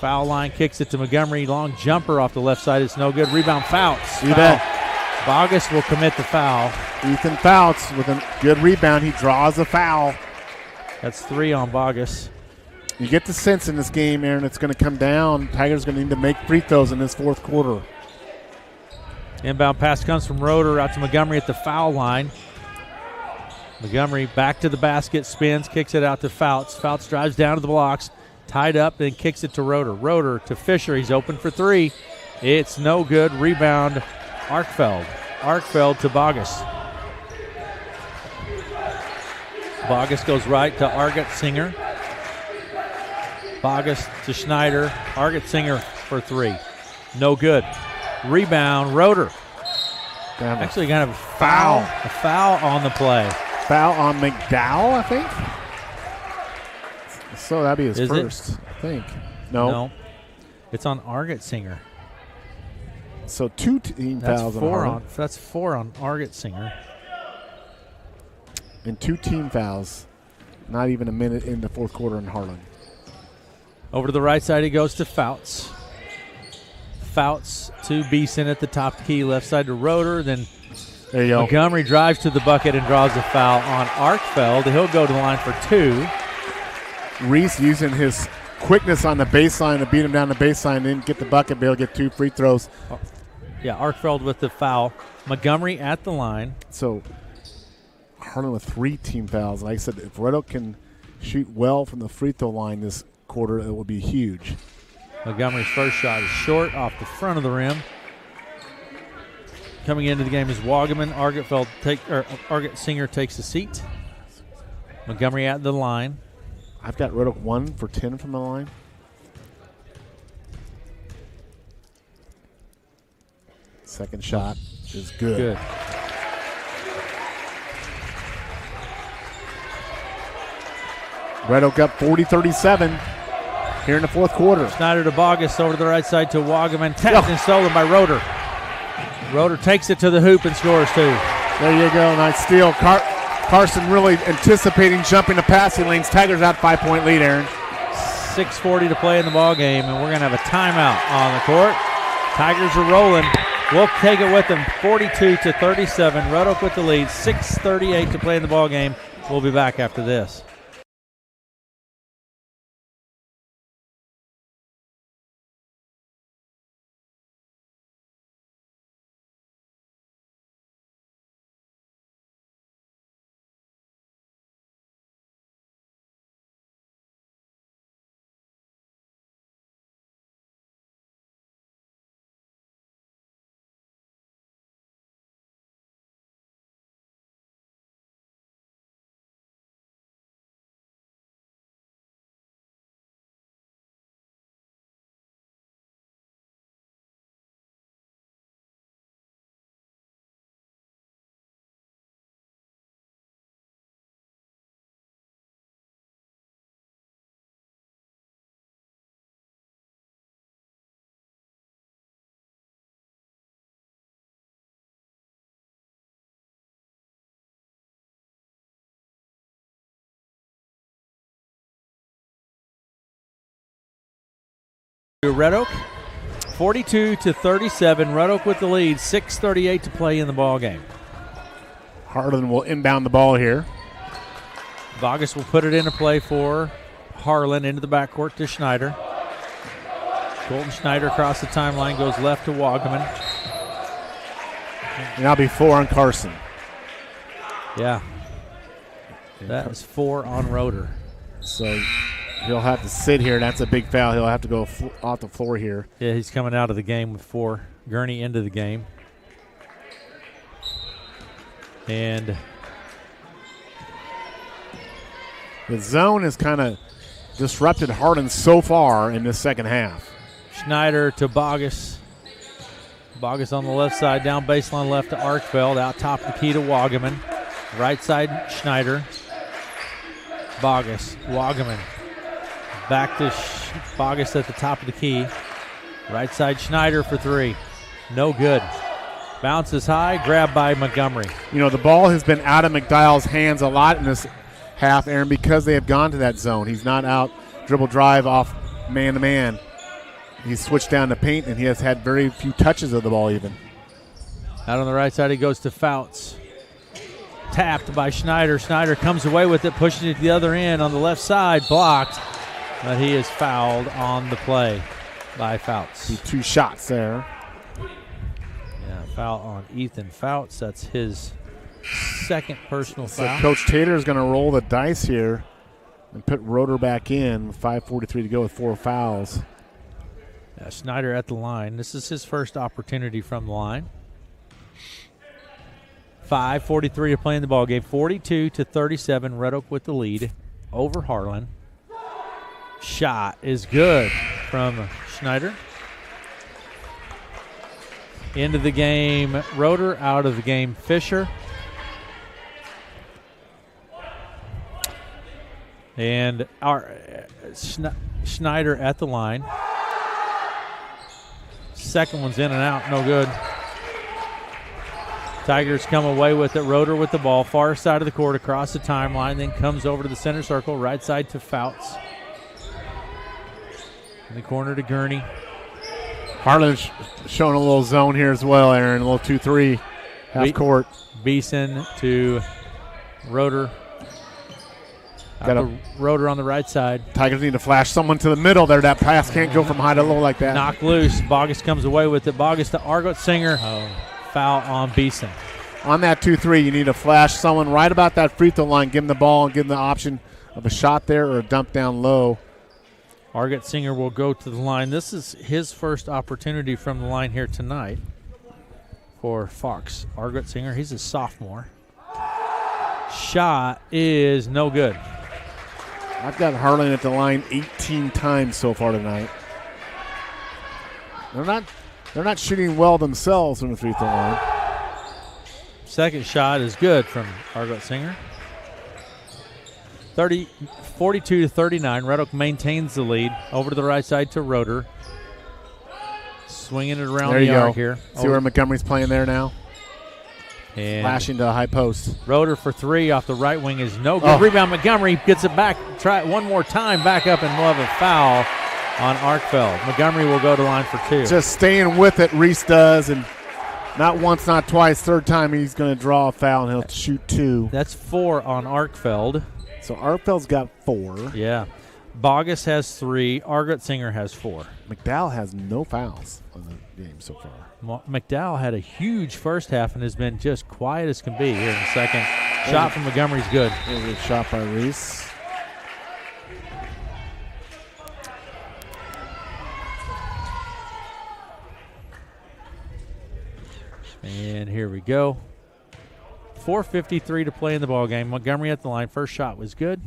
Foul line, kicks it to Montgomery. Long jumper off the left side. It's no good. Rebound Fouts. You bet. Bogus will commit the foul. Ethan Fouts with a good rebound. He draws a foul. That's 3 on Bogus. You get the sense in this game, Aaron, it's going to come down. Tigers going to need to make free throws in this fourth quarter. Inbound pass comes from Roeder out to Montgomery at the foul line. Montgomery back to the basket, spins, kicks it out to Fouts. Fouts drives down to the blocks, tied up, then kicks it to Roeder. Roeder to Fisher. He's open for three. It's no good. Rebound, Arkfeld. Arkfeld to Bogus. Bogus goes right to Arget-Singer. Bogus to Schneider. Arget-Singer for 3. No good. Rebound, Roeder. Actually got a foul. A foul on the play. Foul on McDowell, I think. So that'd be his first, I think. No. It's on Arget-Singer. So 2 team fouls on Harlan. That's 4 on Arget-Singer. And 2 team fouls. Not even a minute in the fourth quarter in Harlan. Over to the right side, he goes to Fouts. Fouts to Beeson at the top of the key. Left side to Roeder. Then there you go. Montgomery drives to the bucket and draws a foul on Arkfeld. He'll go to the line for 2. Reese using his quickness on the baseline to beat him down the baseline and then get the bucket, be able to get 2 free throws. Yeah, Arkfeld with the foul. Montgomery at the line. So Harlan with 3 team fouls. Like I said, if Red Oak can shoot well from the free throw line this quarter, it will be huge. Montgomery's first shot is short off the front of the rim. Coming into the game is Wagaman. Arget-Singer takes a seat. Montgomery at the line. I've got Red Oak 1 for 10 from the line. Second shot is good. Red Oak up 40-37 here in the fourth quarter. Schneider to Bogus, over to the right side to Wagaman. Tapped and stolen by Roeder. Roeder takes it to the hoop and scores 2. There you go, nice steal. Carson really anticipating jumping the passing lanes. Tigers out 5-point lead, Aaron. 6:40 to play in the ball game, and we're going to have a timeout on the court. Tigers are rolling. We'll take it with them, 42-37. Red Oak with the lead, 6:38 to play in the ball game. We'll be back after this. Red Oak, 42-37. Red Oak with the lead, 6:38 to play in the ball game. Harlan will inbound the ball here. Bogus will put it into play for Harlan into the backcourt to Schneider. Colton Schneider across the timeline, goes left to Wagaman. And that'll be 4 on Carson. Yeah. That is 4 on Roeder. So he'll have to sit here, and that's a big foul. He'll have to go off the floor here. Yeah, he's coming out of the game with 4. Gurney into the game. And the zone has kind of disrupted Harlan so far in this second half. Schneider to Bogus. Bogus on the left side, down baseline left to Arkfeld. Out top the key to Wagaman. Right side, Schneider. Bogus, Wagaman. Back to Bogus at the top of the key. Right side, Schneider for 3. No good. Bounces high, grabbed by Montgomery. You know, the ball has been out of McDowell's hands a lot in this half, Aaron, because they have gone to that zone. He's not out dribble drive off man-to-man. He's switched down to paint, and he has had very few touches of the ball even. Out on the right side, he goes to Fouts. Tapped by Schneider. Schneider comes away with it, pushing it to the other end on the left side, blocked. But he is fouled on the play by Fouts. 2 shots there. Yeah, foul on Ethan Fouts. That's his second personal foul. So Coach Tater is going to roll the dice here and put Roeder back in with 5:43 to go with 4 fouls. Schneider at the line. This is his first opportunity from the line. 5:43 to play in the ball game. 42-37. Red Oak with the lead over Harlan. Shot is good from Schneider. Into the game, Roeder. Out of the game, Fisher. And our Schneider at the line. Second one's in and out, no good. Tigers come away with it. Roeder with the ball, far side of the court, across the timeline, then comes over to the center circle, right side to Fouts. In the corner to Gurney. Harlan's showing a little zone here as well, Aaron. A little 2-3 half court. Beeson to Roeder. Roeder on the right side. Tigers need to flash someone to the middle there. That pass can't go from high to low like that. Knock loose. Bogus comes away with it. Bogus to Argot Singer. Foul on Beeson. On that 2-3, you need to flash someone right about that free throw line. Give him the ball and give him the option of a shot there or a dump down low. Argot Singer will go to the line. This is his first opportunity from the line here tonight for Fox. Argot Singer, he's a sophomore. Shot is no good. I've got Harlan at the line 18 times so far tonight. They're not shooting well themselves from the free throw line. Second shot is good from Argot Singer. 42-39. Red Oak maintains the lead. Over to the right side to Roeder. Swinging it around the arc here. See where Montgomery's playing there now? And flashing to a high post. Roeder for three off the right wing is no good. Rebound, Montgomery gets it back. Try it one more time. Back up, and we'll have a foul on Arkfeld. Montgomery will go to line for two. Just staying with it, Reese does, and not once, not twice. Third time he's going to draw a foul, and he'll shoot two. That's 4 on Arkfeld. So Arkfeld's got 4. Yeah. Bogus has 3. Argot Singer has 4. McDowell has no fouls on the game so far. McDowell had a huge first half and has been just quiet as can be here in the second. Shot from Montgomery's good. There's a shot by Reese. And here we go. 4:53 to play in the ball game. Montgomery at the line. First shot was good.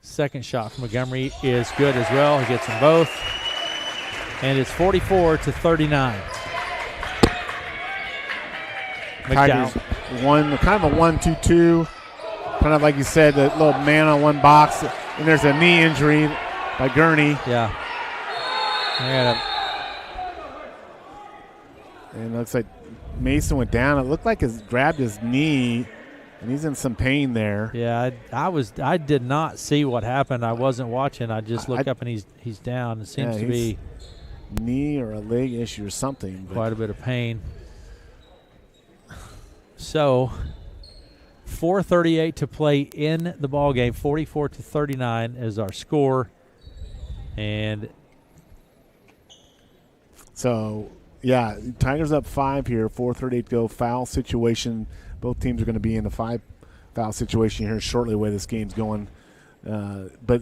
Second shot from Montgomery is good as well. He gets them both. And it's 44-39. Tigers won kind of a 1-2-2. Kind of like you said, a little man on one box. And there's a knee injury by Gurney. Yeah. And it looks like Mason went down. It looked like he grabbed his knee, and he's in some pain there. Yeah, I did not see what happened. I wasn't watching. I just looked up, and he's down. It seems to be knee or a leg issue or something. Quite a bit of pain. So 4:38 to play in the ball game. 44-39 is our score. And so, yeah, Tigers up 5 here. 4:38 to go. Foul situation. Both teams are going to be in a 5-foul situation here shortly, the way this game's going. But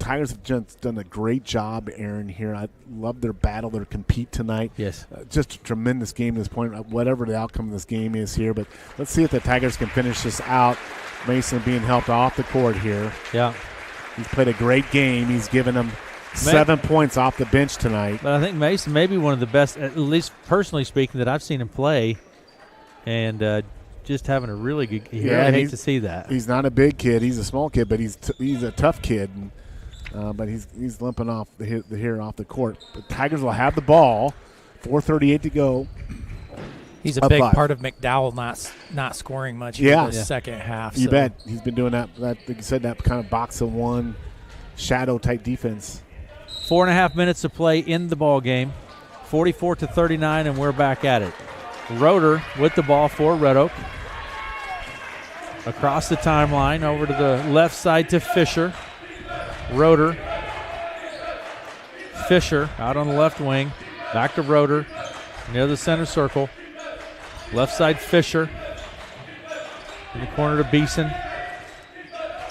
Tigers have just done a great job, Aaron, here. I love their battle, their compete tonight. Yes. Just a tremendous game at this point, whatever the outcome of this game is here. But let's see if the Tigers can finish this out. Mason being helped off the court here. Yeah. He's played a great game. He's given them 7 points off the bench tonight. But I think Mason may be one of the best, at least personally speaking, that I've seen him play. And just having a really good game. Yeah, I hate to see that. He's not a big kid. He's a small kid, but he's a tough kid. And, but he's limping off here off the court. But Tigers will have the ball. 4:38 to go. He's a big part of McDowell not scoring much in the second half. You bet. He's been doing that, like you said, that kind of box of one, shadow-type defense. 4.5 minutes to play in the ball game. 44-39, and we're back at it. Roeder with the ball for Red Oak. Across the timeline, over to the left side to Fisher. Roeder. Fisher out on the left wing. Back to Roeder. Near the center circle. Left side Fisher. In the corner to Beeson.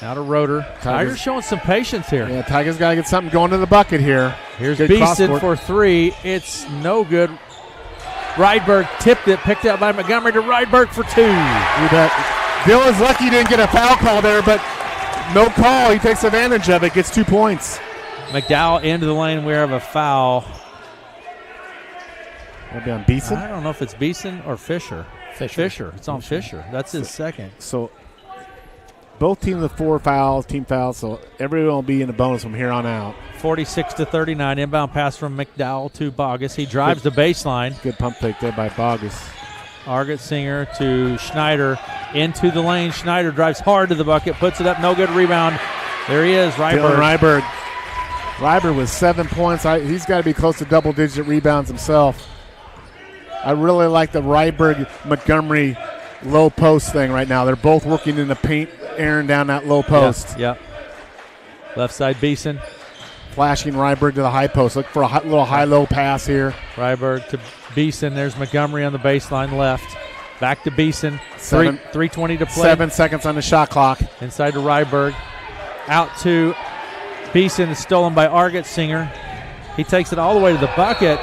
Now to Roeder. Tigers showing some patience here. Yeah, Tigers got to get something going to the bucket here. Here's Beeson for three. It's no good. Rydberg tipped it, picked out by Montgomery to Rydberg for two. You bet. Bill is lucky he didn't get a foul call there, but no call. He takes advantage of it, gets 2 points. McDowell into the lane. We have a foul. That'll be on Beeson? I don't know if it's Beeson or Fisher. Fisher. It's on Fisher. That's his second. So both teams with 4 fouls, team fouls, so everyone will be in a bonus from here on out. 46-39. Inbound pass from McDowell to Bogus. He drives the baseline. Good pump fake there by Bogus. Argetsinger to Schneider into the lane. Schneider drives hard to the bucket, puts it up, no good rebound. There he is, Rydberg. Rydberg with 7 points. He's got to be close to double-digit rebounds himself. I really like the Rydberg-Montgomery low post thing right now. They're both working in the paint, airing down that low post. Yep. Left side, Beeson. Flashing Rydberg to the high post. Look for a little high-low pass here. Rydberg to Beeson. There's Montgomery on the baseline left. Back to Beeson. 3:20 to play. 7 seconds on the shot clock. Inside to Rydberg. Out to Beeson. Is stolen by Argetsinger. He takes it all the way to the bucket.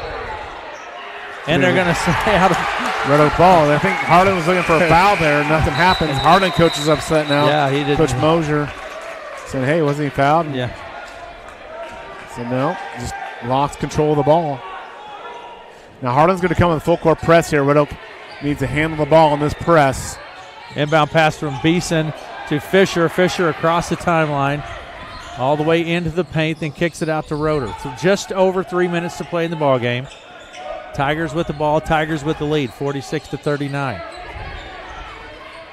And they're going to say out of Red Oak ball. I think Harlan was looking for a foul there. Nothing happens. Harlan coach is upset now. Yeah, he did. Coach Mosier said, hey, wasn't he fouled? Yeah. So no, just lost control of the ball. Now Harlan's going to come with a full court press here. Red Oak needs to handle the ball on this press. Inbound pass from Beeson to Fisher. Fisher across the timeline, all the way into the paint, then kicks it out to Roeder. So just over 3 minutes to play in the ball game. Tigers with the ball. Tigers with the lead, 46-39.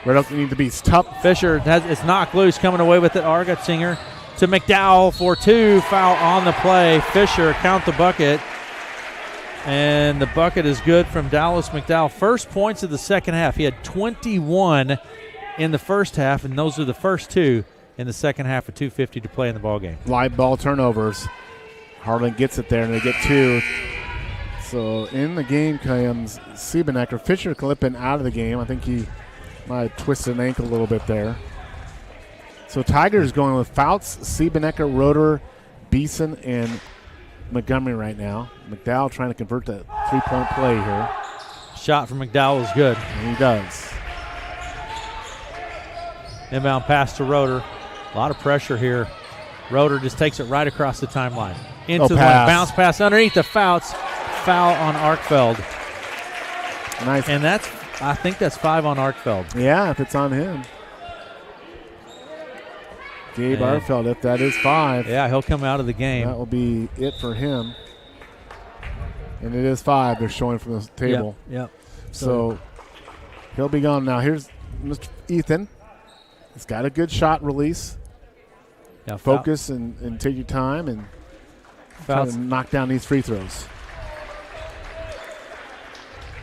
Red Oak need to be tough. Fisher it's knocked loose, coming away with it. Argetsinger to McDowell for two. Foul on the play. Fisher count the bucket. And the bucket is good from Dallas McDowell. First points of the second half. He had 21 in the first half, and those are the first two in the second half of 2:50 to play in the ball game. Live ball turnovers. Harlan gets it there, and they get two. So in the game comes Siebenecker. Fisher clipping out of the game. I think he might have twisted an ankle a little bit there. So Tigers going with Fouts, Siebenecker, Roeder, Beeson, and Montgomery right now. McDowell trying to convert that three-point play here. Shot from McDowell is good. And he does. Inbound pass to Roeder. A lot of pressure here. Roeder just takes it right across the timeline. Into the lane. Bounce pass underneath the Fouts. Foul on Arkfeld. Nice. And I think that's 5 on Arkfeld. Yeah, if it's on him. Gabe Arkfeld, if that is 5. Yeah, he'll come out of the game. That will be it for him. And it is 5 they're showing from the table. Yep. So he'll be gone now. Here's Mr. Ethan. He's got a good shot release. Yeah, focus and take your time and try to knock down these free throws.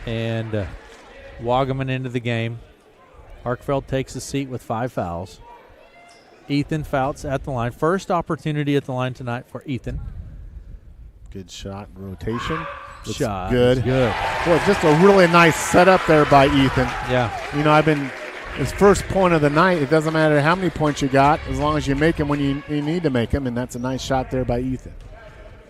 And Wagaman into the game. Arkfeld takes a seat with 5 fouls. Ethan Fouts at the line. First opportunity at the line tonight for Ethan. Good shot rotation. Shot. Good. Good. Well, just a really nice setup there by Ethan. Yeah. You know, his first point of the night, it doesn't matter how many points you got, as long as you make them when you need to make them, and that's a nice shot there by Ethan.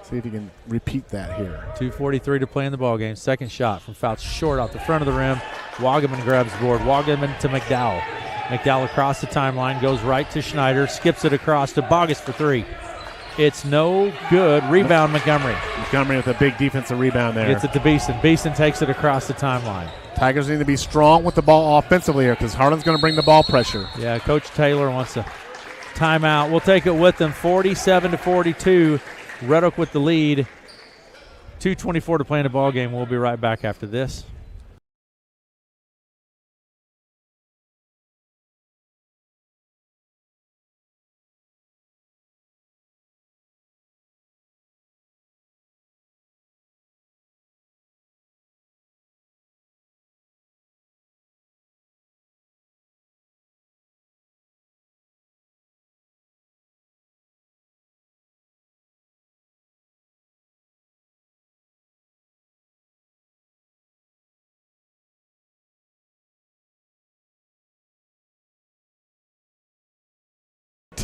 See if you can repeat that here. 2:43 to play in the ballgame. Second shot from Fouts short off the front of the rim. Wagaman grabs the board. Wagaman to McDowell. McDowell across the timeline, goes right to Schneider, skips it across to Bogus for 3. It's no good. Rebound Montgomery. Montgomery with a big defensive rebound there. Gets it to Beeson. Beeson takes it across the timeline. Tigers need to be strong with the ball offensively here because Harlan's going to bring the ball pressure. Yeah, Coach Taylor wants a timeout. We'll take it with them. 47-42. Red Oak with the lead. 2:24 to play in the ball game. We'll be right back after this.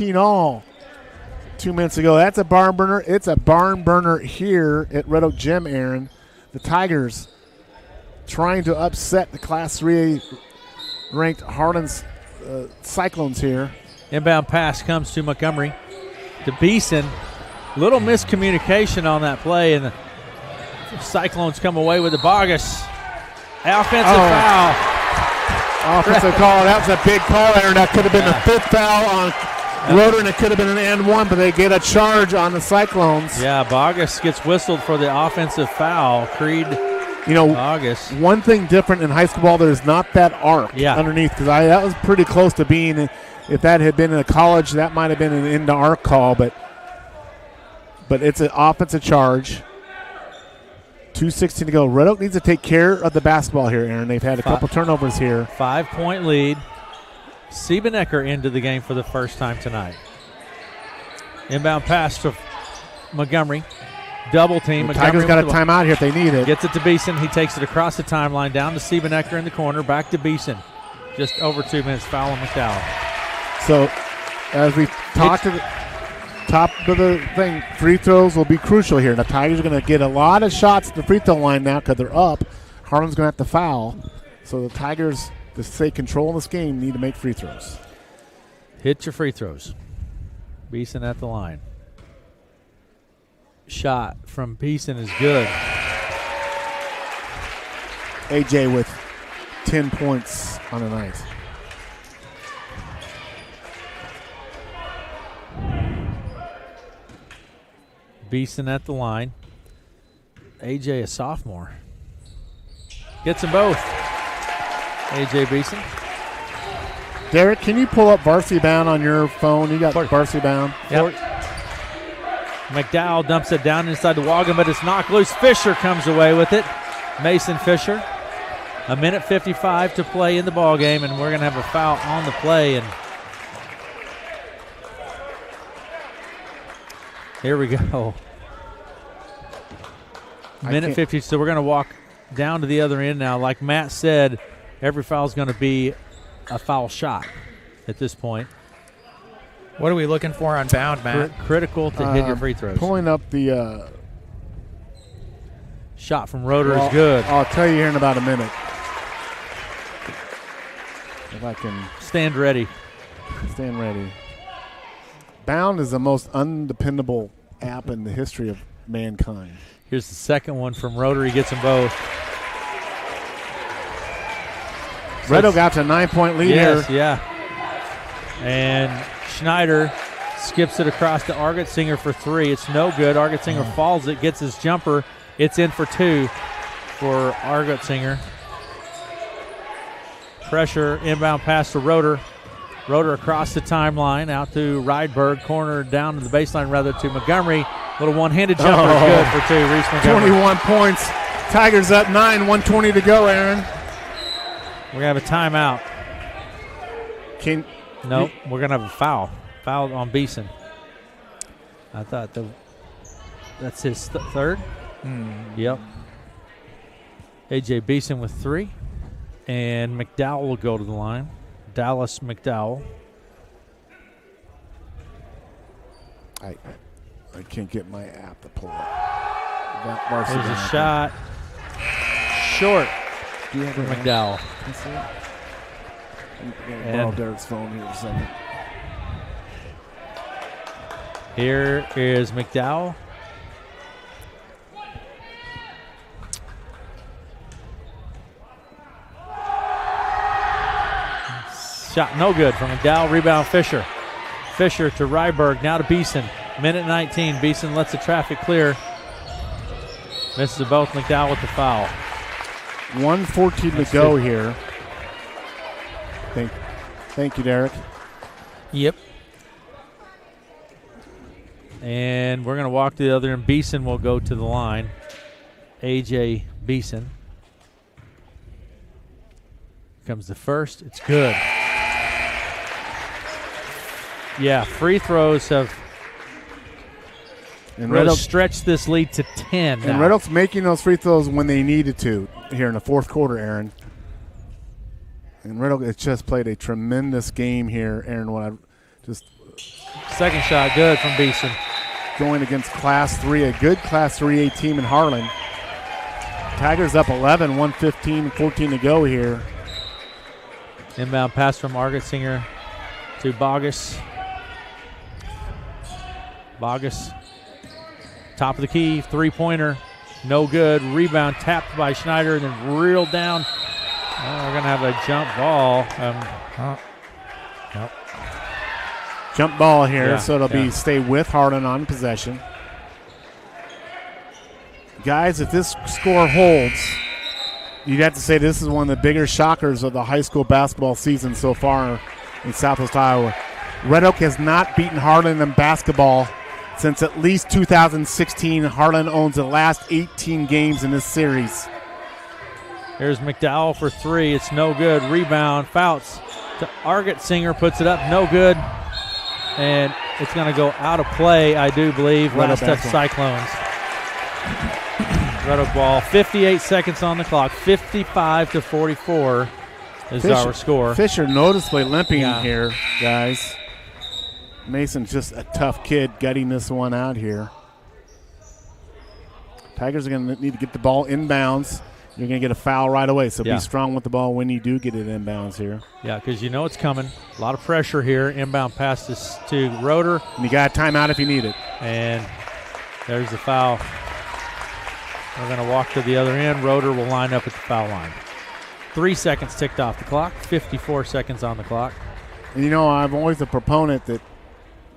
15 all 2 minutes ago. That's a barn burner. It's a barn burner here at Red Oak Gym, Aaron. The Tigers trying to upset the Class 3A ranked Harlan's Cyclones here. Inbound pass comes to Montgomery. To Beeson. Little miscommunication on that play, and the Cyclones come away with the Bogus. Offensive foul. Offensive call. That was a big call, Aaron. That could have been the 5th foul on Roeder, and it could have been an and one, but they get a charge on the Cyclones. Yeah, Bogus gets whistled for the offensive foul. Creed Bogus. One thing different in high school ball, there's not that arc underneath, because that was pretty close to being, if that had been in a college, that might have been an into arc call, but it's an offensive charge. 2:16 to go. Red Oak needs to take care of the basketball here, Aaron. They've had a couple turnovers here. 5-point lead. Siebenecker into the game for the first time tonight. Inbound pass to Montgomery. Double team. The Tigers got a timeout here if they need it. Gets it to Beeson. He takes it across the timeline, down to Siebenecker in the corner, back to Beeson. Just over 2 minutes, foul on McDowell. So, as we talked to the top of the thing, free throws will be crucial here. The Tigers are going to get a lot of shots at the free throw line now because they're up. Harlan's going to have to foul. So the Tigers, to stay control in this game, need to make free throws. Hit your free throws. Beeson at the line. Shot from Beeson is good. AJ with 10 points on the night. Beeson at the line. AJ, a sophomore. Gets them both. AJ Beeson. Derek, can you pull up Varsity Bound on your phone? You got Varsity Bound? Yep. McDowell dumps it down inside the Wagon, but it's knocked loose. Fisher comes away with it. Mason Fisher. 1:55 to play in the ball game, and we're going to have a foul on the play. And here we go. 1:50, so we're going to walk down to the other end now. Like Matt said, every foul is going to be a foul shot at this point. What are we looking for on bound, Matt? Critical to hit your free throws. Pulling up the shot from Roeder is good. I'll tell you here in about a minute. If I can stand ready. Stand ready. Bound is the most undependable app in the history of mankind. Here's the second one from Roeder. He gets them both. Red Oak got to a 9-point lead here. Yeah. And Schneider skips it across to Argetsinger for three. It's no good. Argetsinger falls it, gets his jumper. It's in for two for Argetsinger. Pressure, inbound pass to Roeder. Roeder across the timeline, out to Rydberg, corner down to the baseline, rather to Montgomery. Little one-handed jumper is good for two. Reese Montgomery. 21 points. Tigers up 9, 1:20 to go, Aaron. We're going to have a timeout. Nope, we're going to have a foul. Foul on Beeson. I thought that's his third. Yep. A.J. Beeson with three. And McDowell will go to the line. Dallas McDowell. I can't get my app to pull up. There's a shot. Short for McDowell. And borrow Derek's phone here a second. Here is McDowell. Shot no good from McDowell. Rebound Fisher. Fisher to Ryberg. Now to Beeson. Minute 19. Beeson lets the traffic clear. Misses both. McDowell with the foul. 1:14 to go here. Thank you, Derek. Yep. And we're going to walk to the other end. Beeson will go to the line. A.J. Beeson. Comes the first. It's good. Yeah, free throws have really stretched this lead to 10 now. And Red Oak's making those free throws when they needed to here in the fourth quarter, Aaron. And Red Oak has just played a tremendous game here, Aaron. Second shot good from Beeson. Going against Class 3, a good Class 3A team in Harlan. Tigers up 11, 1:15, 14 to go here. Inbound pass from Argetsinger to Bogus. Bogus, top of the key, three-pointer, no good. Rebound tapped by Schneider and then reeled down. We're going to have a jump ball. Nope. Jump ball here, Yeah, so it'll be stay with Harlan on possession. Guys, if this score holds, you'd have to say this is one of the bigger shockers of the high school basketball season so far in Southwest Iowa. Red Oak has not beaten Harlan in basketball since at least 2016. Harlan owns the last 18 games in this series. Here's McDowell for three. It's no good. Rebound, Fouts to Argetsinger, puts it up, no good. And it's going to go out of play, I do believe. Red Last Oak touch Cyclones. Red Oak ball. 58 seconds on the clock. 55-44 is our score. Fisher noticeably limping Yeah. here, guys. Mason's just a tough kid gutting this one out here. Tigers are going to need to get the ball inbounds. You're going to get a foul right away, so Yeah. be strong with the ball when you do get it inbounds here. Yeah, because you know it's coming. A lot of pressure here. Inbound pass to Roeder. And you got a timeout if you need it. And there's the foul. We're going to walk to the other end. Roeder will line up at the foul line. 3 seconds ticked off the clock. 54 seconds on the clock. And, you know, I'm always a proponent that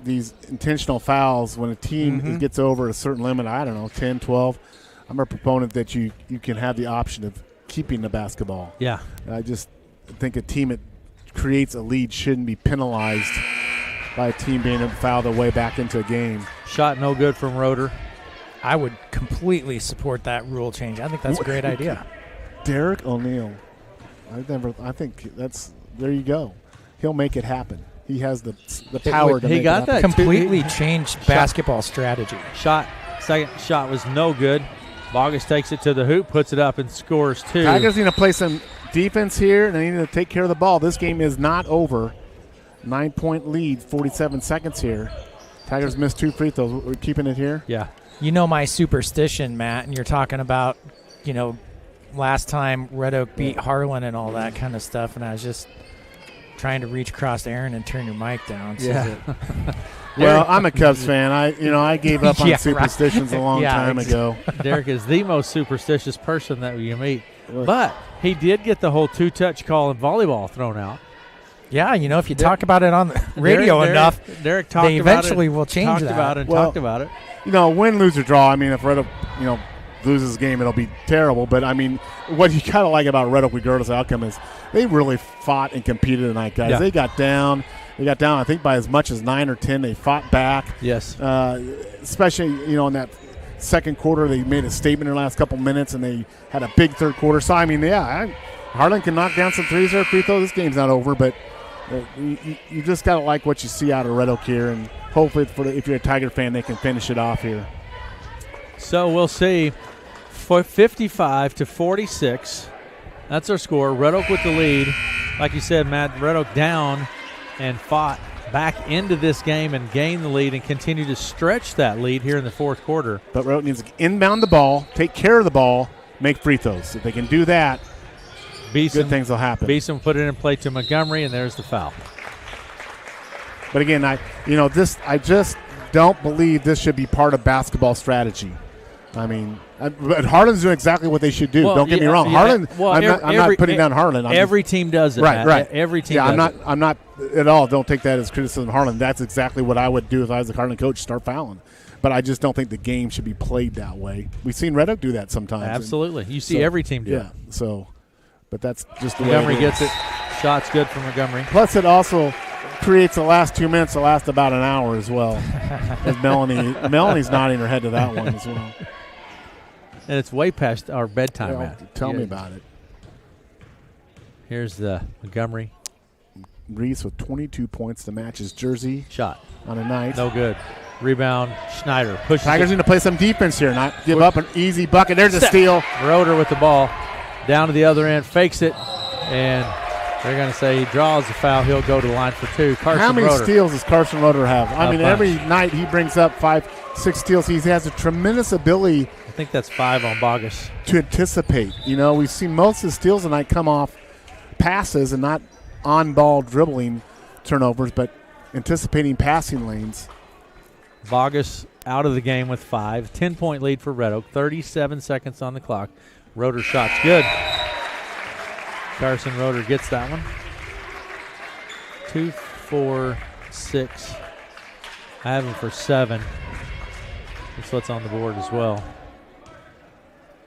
these intentional fouls, when a team gets over a certain limit, I don't know, 10, 12, I'm a proponent that you can have the option of keeping the basketball. Yeah. I just think a team that creates a lead shouldn't be penalized by a team being able to foul their way back into a game. Shot no good from Roeder. I would completely support that rule change. I think that's a great idea. Derek O'Neill. I think there you go. He'll make it happen. He has the power to he make got it that happen. Completely changed basketball strategy. Second shot was no good. Bogus takes it to the hoop, puts it up, and scores two. Tigers need to play some defense here, and they need to take care of the ball. This game is not over. 9-point lead, 47 seconds here. Tigers missed 2 free throws. We're keeping it here. Yeah. You know my superstition, Matt, and you're talking about, last time Red Oak beat Harlan and all that kind of stuff, and I was just trying to reach across Aaron and turn your mic down. So that Well, I'm a Cubs fan. I gave up on superstitions a long time ago. Derek is the most superstitious person that you meet. But he did get the whole two-touch call in volleyball thrown out. Yeah, if you talk about it on the radio enough, Derek talked they about eventually it, will change talked that. about it, Well, talked about it. Win, lose, or draw. I mean, if Red Oak, loses the game, it'll be terrible. But, I mean, what you kind of like about Red Oak, regardless of the outcome, is they really fought and competed tonight, guys. Yeah. They got down, I think, by as much as 9 or 10. They fought back. Yes. Especially, in that second quarter, they made a statement in the last couple minutes, and they had a big third quarter. So, I mean, Harlan can knock down some threes or free throws. This game's not over, but you just got to like what you see out of Red Oak here, and hopefully, if you're a Tiger fan, they can finish it off here. So we'll see. 55-46. That's our score. Red Oak with the lead. Like you said, Matt, Red Oak down and fought back into this game and gained the lead and continue to stretch that lead here in the fourth quarter. But Red Oak needs to inbound the ball, take care of the ball, make free throws. If they can do that, good things will happen. Beeson put it in play to Montgomery, and there's the foul. But again, I just don't believe this should be part of basketball strategy. I mean, but Harlan's doing exactly what they should do. Don't get me wrong. Harlan, I'm not putting down Harlan. Every team does it. Right, Matt. right. Every team. Yeah, does I'm not at all. Don't take that as criticism of Harlan. That's exactly what I would do if I was the Harlan coach. Start fouling. But I just don't think the game should be played that way. We've seen Red Oak do that sometimes. Absolutely. You see every team do it. So, but that's just the Montgomery way it gets it. Shot's good for Montgomery. Plus, it also creates the last 2 minutes to last about an hour as well. As Melanie's nodding her head to that one as well. And it's way past our bedtime, Matt. Tell me about it. Here's the Montgomery. Reese with 22 points to match his jersey. Shot. On a night. No good. Rebound, Schneider. Pushes Tigers need to play some defense here, not give up an easy bucket. There's a steal. Roeder with the ball. Down to the other end. Fakes it. And They're going to say he draws the foul. He'll go to the line for 2. How many steals does Carson Roeder have? I mean, every night he brings up 5-6 steals. He has a tremendous ability. I think that's 5 on Bogus. To anticipate. You know, we've seen most of the steals tonight come off passes and not on-ball dribbling turnovers, but anticipating passing lanes. Bogus out of the game with 5. 10-point lead for Red Oak. 37 seconds on the clock. Roeder shot's good. Carson Roeder gets that one. 2, 4, 6. I have him for 7. That's what's on the board as well.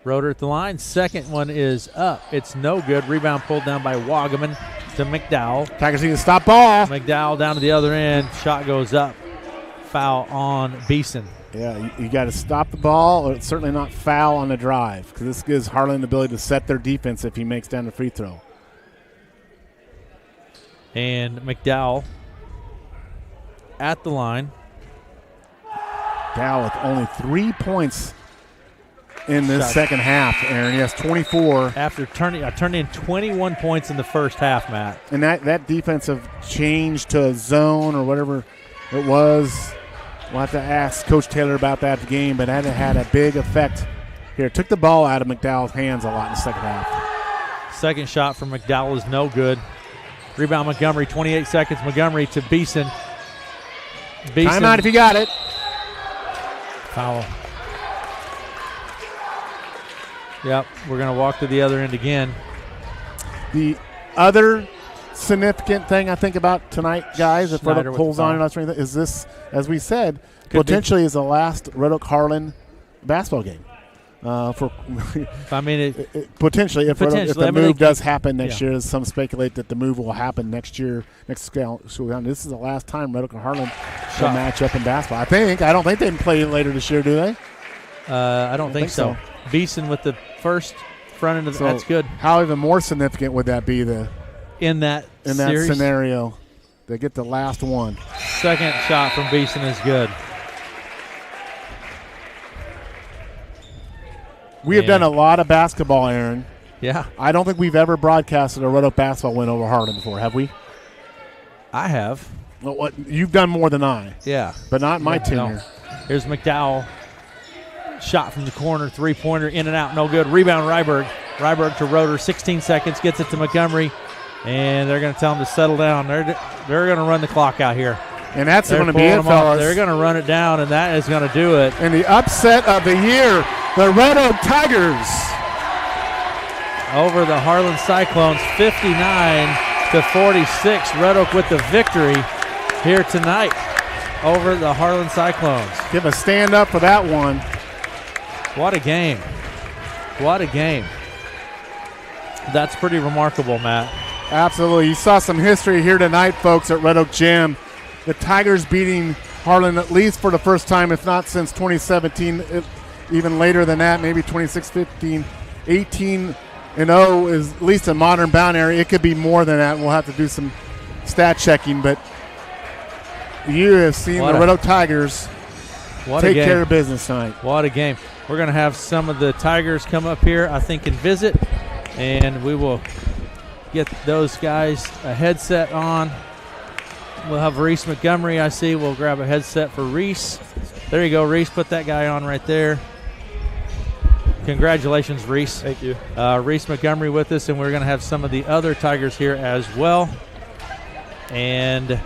Roeder at the line. Second one is up. It's no good. Rebound pulled down by Wagaman to McDowell. Tigers need to stop ball. McDowell down to the other end. Shot goes up. Foul on Beeson. Yeah, you got to stop the ball, or it's certainly not foul on the drive, because this gives Harlan the ability to set their defense if he makes down the free throw. And McDowell at the line. McDowell with only 3 points in this second half, Aaron. He has 24. After turned in 21 points in the first half, Matt. And that defensive change to a zone or whatever it was, we'll have to ask Coach Taylor about that game, but that had a big effect here. Took the ball out of McDowell's hands a lot in the second half. Second shot from McDowell is no good. Rebound Montgomery, 28 seconds. Montgomery to Beeson. Timeout if you got it. Foul. Yep, we're going to walk to the other end again. The other significant thing I think about tonight, guys, if Red Oak pulls on us, is this, as we said, potentially is the last Red Oak Harlan basketball game. Potentially, if the move does happen next year, some speculate that the move will happen next year. Next scale, this is the last time Red Oak and Harlan will match up in basketball. I don't think they can play later this year, do they? I don't think so. Beeson with the first front end of that's good. How even more significant would that be? In that scenario, they get the last one. Second shot from Beeson is good. We have done a lot of basketball, Aaron. Yeah. I don't think we've ever broadcasted a Red Oak basketball win over Harlan before, have we? I have. Well, you've done more than I. Yeah. But not my tenure. No. Here's McDowell. Shot from the corner, three-pointer, in and out, no good. Rebound, Ryberg. Ryberg to Roeder, 16 seconds, gets it to Montgomery, and they're going to tell him to settle down. They're going to run the clock out here. And that's going to be it, fellas. They're going to run it down, and that is going to do it. And the upset of the year, the Red Oak Tigers. Over the Harlan Cyclones, 59-46. Red Oak with the victory here tonight over the Harlan Cyclones. Give a stand up for that one. What a game. What a game. That's pretty remarkable, Matt. Absolutely. You saw some history here tonight, folks, at Red Oak Gym. The Tigers beating Harlan at least for the first time, if not since 2017, even later than that, maybe 26-15. 18-0 is at least a modern boundary. It could be more than that. We'll have to do some stat checking, but you have seen the Red Oak Tigers take care of business tonight. What a game. We're going to have some of the Tigers come up here, I think, and visit, and we will get those guys a headset on. We'll have Reese Montgomery, I see. We'll grab a headset for Reese. There you go, Reese. Put that guy on right there. Congratulations, Reese. Thank you. Reese Montgomery with us, and we're going to have some of the other Tigers here as well. And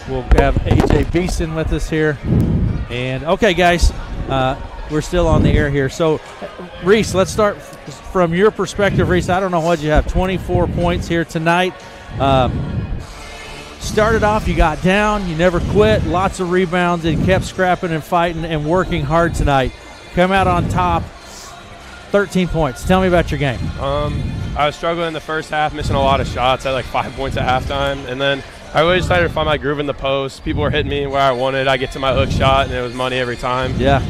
we'll have A.J. Beeson with us here. And, okay, guys, we're still on the air here. So, Reese, let's start from your perspective. Reese, I don't know what you have, 24 points here tonight. Started off, you got down, you never quit, lots of rebounds, and kept scrapping and fighting and working hard tonight. Come out on top, 13 points. Tell me about your game. I was struggling in the first half, missing a lot of shots. I had like 5 points at halftime, and then I really started to find my groove in the post. People were hitting me where I wanted. I get to my hook shot, and it was money every time. Yeah.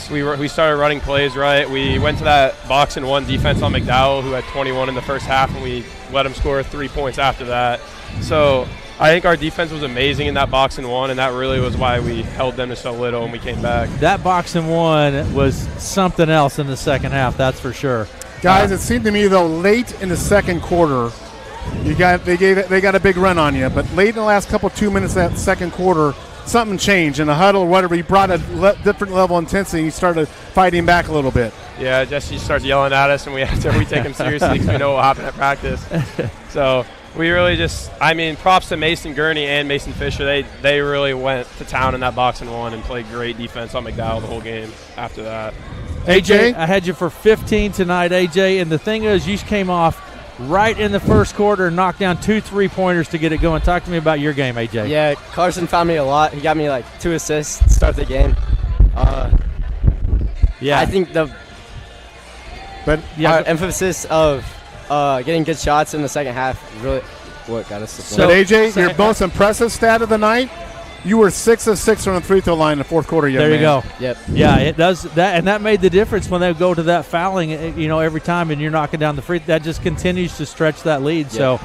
We started running plays right. We went to that box and one defense on McDowell, who had 21 in the first half, and we let him score 3 points after that. So I think our defense was amazing in that box and one, and that really was why we held them to so little and we came back. That box and one was something else in the second half, that's for sure. Guys, it seemed to me, though, late in the second quarter, they got a big run on you. But late in the last 2 minutes of that second quarter, something changed in the huddle or whatever. You brought a different level of intensity. You started fighting back a little bit. Yeah, Jesse starts yelling at us, and we take him seriously because we know what happened at practice. So we really props to Mason Gurney and Mason Fisher. They really went to town in that box and one and played great defense on McDowell the whole game after that. AJ, I had you for 15 tonight, AJ, and the thing is you came off right in the first quarter and knocked down 2 3-pointers to get it going. Talk to me about your game, AJ. Yeah, Carson found me a lot. He got me 2 assists to start the game. I think our emphasis of getting good shots in the second half really what got us to play. But AJ, your most impressive stat of the night, you were 6 of 6 from the free throw line in the fourth quarter. There you go. Yep. Yeah, it does that, and that made the difference when they go to that fouling. Every time, and you're knocking down the free. That just continues to stretch that lead. Yep. So,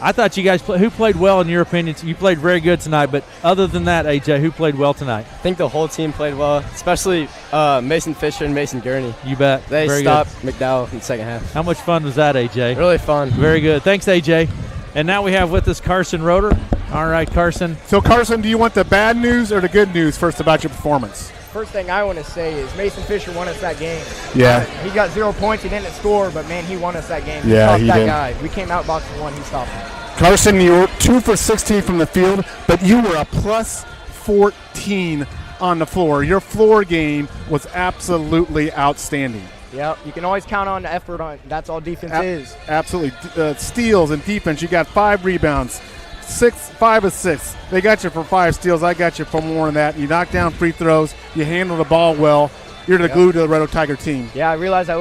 I thought you guys who played well in your opinion. You played very good tonight. But other than that, AJ, who played well tonight? I think the whole team played well, especially Mason Fisher and Mason Gurney. You bet. They stopped McDowell in the second half. How much fun was that, AJ? Really fun. Very good. Thanks, AJ. And now we have with us Carson Roeder. All right, Carson. So, Carson, do you want the bad news or the good news first about your performance? First thing I want to say is Mason Fisher won us that game. Yeah. He got 0 points. He didn't score, but, man, he won us that game. Yeah, he did. Guy. We came out boxing one. He stopped him. Carson, you were 2 for 16 from the field, but you were a plus 14 on the floor. Your floor game was absolutely outstanding. Yep, you can always count on the effort. That's all defense is. Absolutely. Steals and defense, you got 5 rebounds, 5 assists. They got you for 5 steals. I got you for more than that. You knocked down free throws. You handled the ball well. You're the glue to the Red Oak Tiger team. Yeah, I realized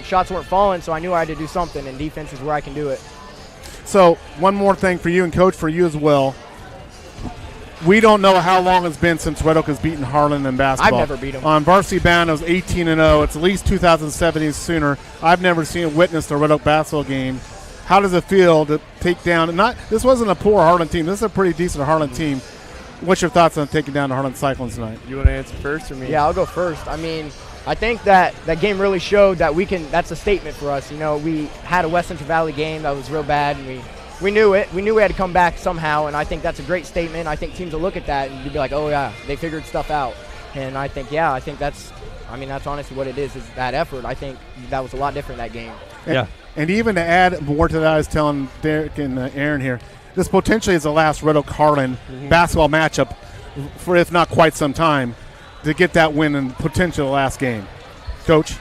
shots weren't falling, so I knew I had to do something, and defense is where I can do it. So, one more thing for you and Coach, for you as well. We don't know how long it's been since Red Oak has beaten Harlan in basketball. I've never beat them. On varsity bound, it was 18-0. It's at least 2017 sooner. I've never witnessed a Red Oak basketball game. How does it feel to take down? This wasn't a poor Harlan team. This is a pretty decent Harlan team. What's your thoughts on taking down the Harlan Cyclones tonight? You want to answer first or me? Yeah, I'll go first. I think that game really showed that we can. That's a statement for us. We had a West Central Valley game that was real bad, and we knew it. We knew we had to come back somehow, and I think that's a great statement. I think teams will look at that and be like, oh, yeah, they figured stuff out. And I think that's honestly what it is that effort. I think that was a lot different that game. Yeah. And even to add more to that, I was telling Derek and Aaron here, this potentially is the last Red Oak Harlan basketball matchup for, if not quite some time, to get that win in potential last game. Coach?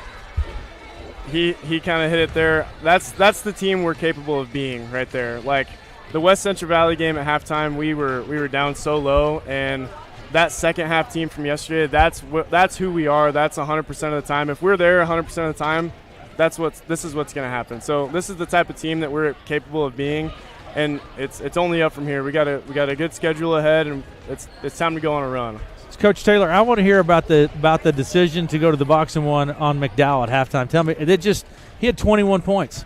He kind of hit it there. That's the team we're capable of being right there. Like the West Central Valley game at halftime, we were down so low, and that second half team from yesterday, that's who we are. That's 100% of the time. If we're there 100% of the time, this is what's going to happen. So this is the type of team that we're capable of being, and it's only up from here. We got a good schedule ahead, and it's time to go on a run. Coach Taylor, I want to hear about the decision to go to the boxing one on McDowell at halftime. Tell me, he had 21 points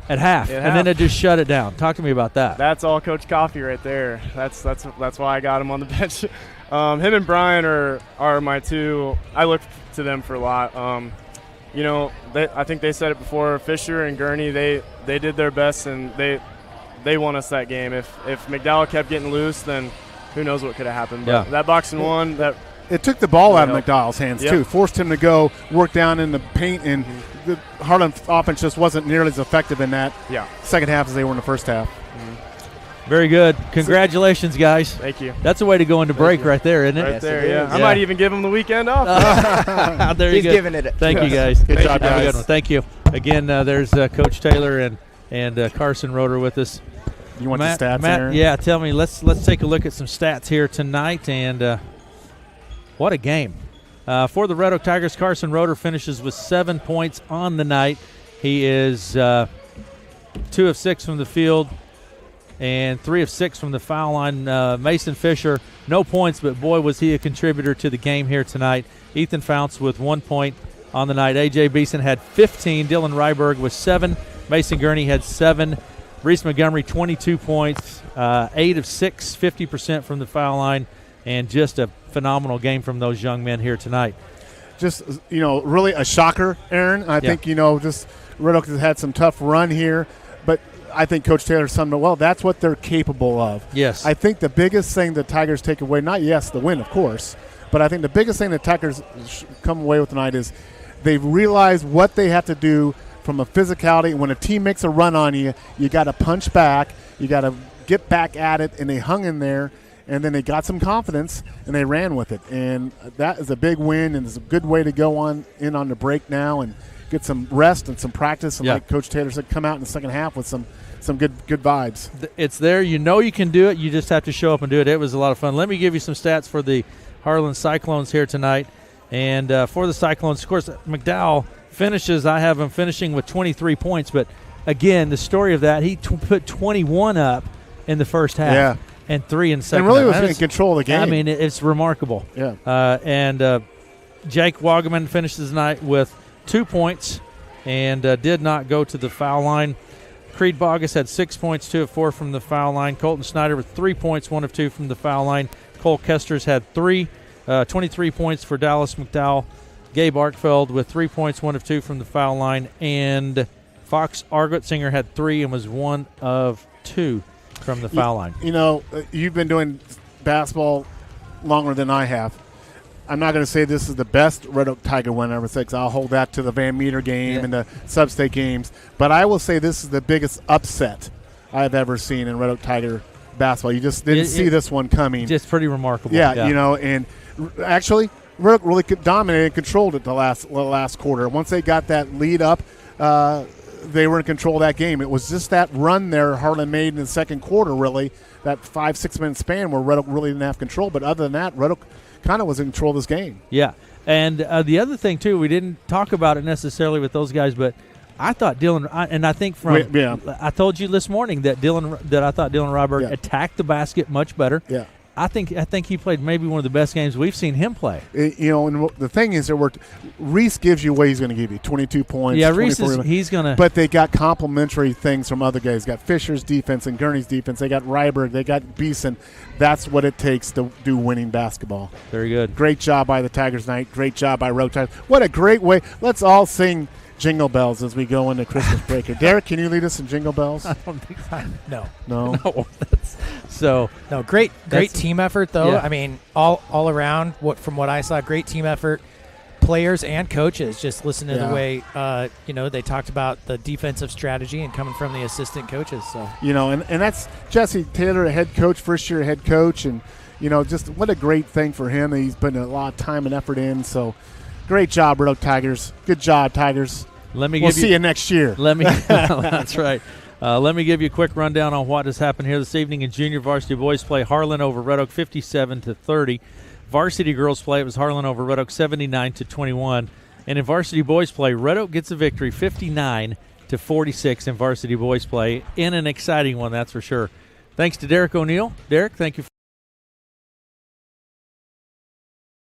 at half, and then it just shut it down. Talk to me about that. That's all Coach Coffey right there. That's why I got him on the bench. Him and Brian are my two. I look to them for a lot. I think they said it before. Fisher and Gurney, they did their best, and they won us that game. If McDowell kept getting loose, then who knows what could have happened. But that boxing one, it took the ball out of McDowell's hands too. Forced him to go work down in the paint, and the Harlan offense just wasn't nearly as effective in that second half as they were in the first half. Very good. Congratulations, guys. Thank you. That's a way to go into break right there, isn't it? Right there, yeah. I might even give him the weekend off. There you go. He's giving it. Thank you, guys. Good job, guys. Have a good one. Thank you. Again, there's Coach Taylor and Carson Roeder with us. You want the stats, Matt, Aaron? Yeah, tell me. Let's take a look at some stats here tonight, and what a game. For the Red Oak Tigers, Carson Roeder finishes with 7 points on the night. He is 2 of 6 from the field and 3 of 6 from the foul line. Mason Fisher, no points, but boy, was he a contributor to the game here tonight. Ethan Founts with 1 point on the night. A.J. Beeson had 15. Dylan Ryberg with 7. Mason Gurney had 7. Reese Montgomery, 22 points, 8 of 6, 50% from the foul line, and just a phenomenal game from those young men here tonight. Just, really a shocker, Aaron. I think, just Red Oak has had some tough run here, but I think Coach Taylor summed it well. That's what they're capable of. Yes. I think the biggest thing the Tigers take away, not the win, of course, but I think the biggest thing the Tigers come away with tonight is they've realized what they have to do from a physicality. When a team makes a run on you, you got to punch back. You got to get back at it, and they hung in there, and then they got some confidence, and they ran with it. And that is a big win, and it's a good way to go on the break now and get some rest and some practice. And like Coach Taylor said, come out in the second half with some good vibes. It's there. You know you can do it. You just have to show up and do it. It was a lot of fun. Let me give you some stats for the Harlan Cyclones here tonight. And for the Cyclones, of course, McDowell finishes. I have him finishing with 23 points. But, again, the story of that, he put 21 up in the first half. Yeah. And 3 in second. And really was in control of the game. I mean, it's remarkable. Yeah. And Jake Wagaman finishes the night with 2 points and did not go to the foul line. Creed Bogus had 6 points, 2 of 4 from the foul line. Colton Snyder with 3 points, 1 of 2 from the foul line. Cole Kesters had 23 points for Dallas McDowell. Gabe Arkfeld with 3 points, 1 of 2 from the foul line. And Fox Argotzinger had 3 and was 1 of 2 from the foul line. You know, you've been doing basketball longer than I have. I'm not going to say this is the best Red Oak Tiger win ever, because I'll hold that to the Van Meter game and the sub-state games. But I will say this is the biggest upset I've ever seen in Red Oak Tiger basketball. You just didn't see this one coming. Just pretty remarkable. Yeah, you know, and actually Red Oak really dominated and controlled it the last quarter. Once they got that lead up, they were in control of that game. It was just that run there Harlan made in the second quarter, really, that 5-6 minute span where Red Oak really didn't have control. But other than that, Red Oak kind of was in control of this game. Yeah, and the other thing, too, we didn't talk about it necessarily with those guys, but I thought I told you this morning that I thought Dylan Ryberg attacked the basket much better. Yeah. I think he played maybe one of the best games we've seen him play. You know, and the thing is, Reese gives you what he's going to give you, 22 points. Yeah, Reese he's going to. But they got complementary things from other guys. Got Fisher's defense and Gurney's defense. They got Ryberg. They got Beeson. That's what it takes to do winning basketball. Very good. Great job by the Tigers tonight. Great job by Road Tigers. What a great way. Let's all sing Jingle Bells as we go into Christmas break. Derek, can you lead us in Jingle Bells? I don't think so. No. No. Great team effort, though. Yeah. I mean, all around, from what I saw, great team effort. Players and coaches, just listen to the way, they talked about the defensive strategy and coming from the assistant coaches. So and that's Jesse Taylor, a head coach, first-year head coach, and, just what a great thing for him. He's putting a lot of time and effort in, so great job, Red Oak Tigers. Good job, Tigers. We'll see you next year. That's right. Let me give you a quick rundown on what has happened here this evening in junior varsity boys play. Harlan over Red Oak 57-30. Varsity girls play, it was Harlan over Red Oak 79-21. And in varsity boys play, Red Oak gets a victory 59-46 in varsity boys play, in an exciting one, that's for sure. Thanks to Derek O'Neill. Derek, thank you.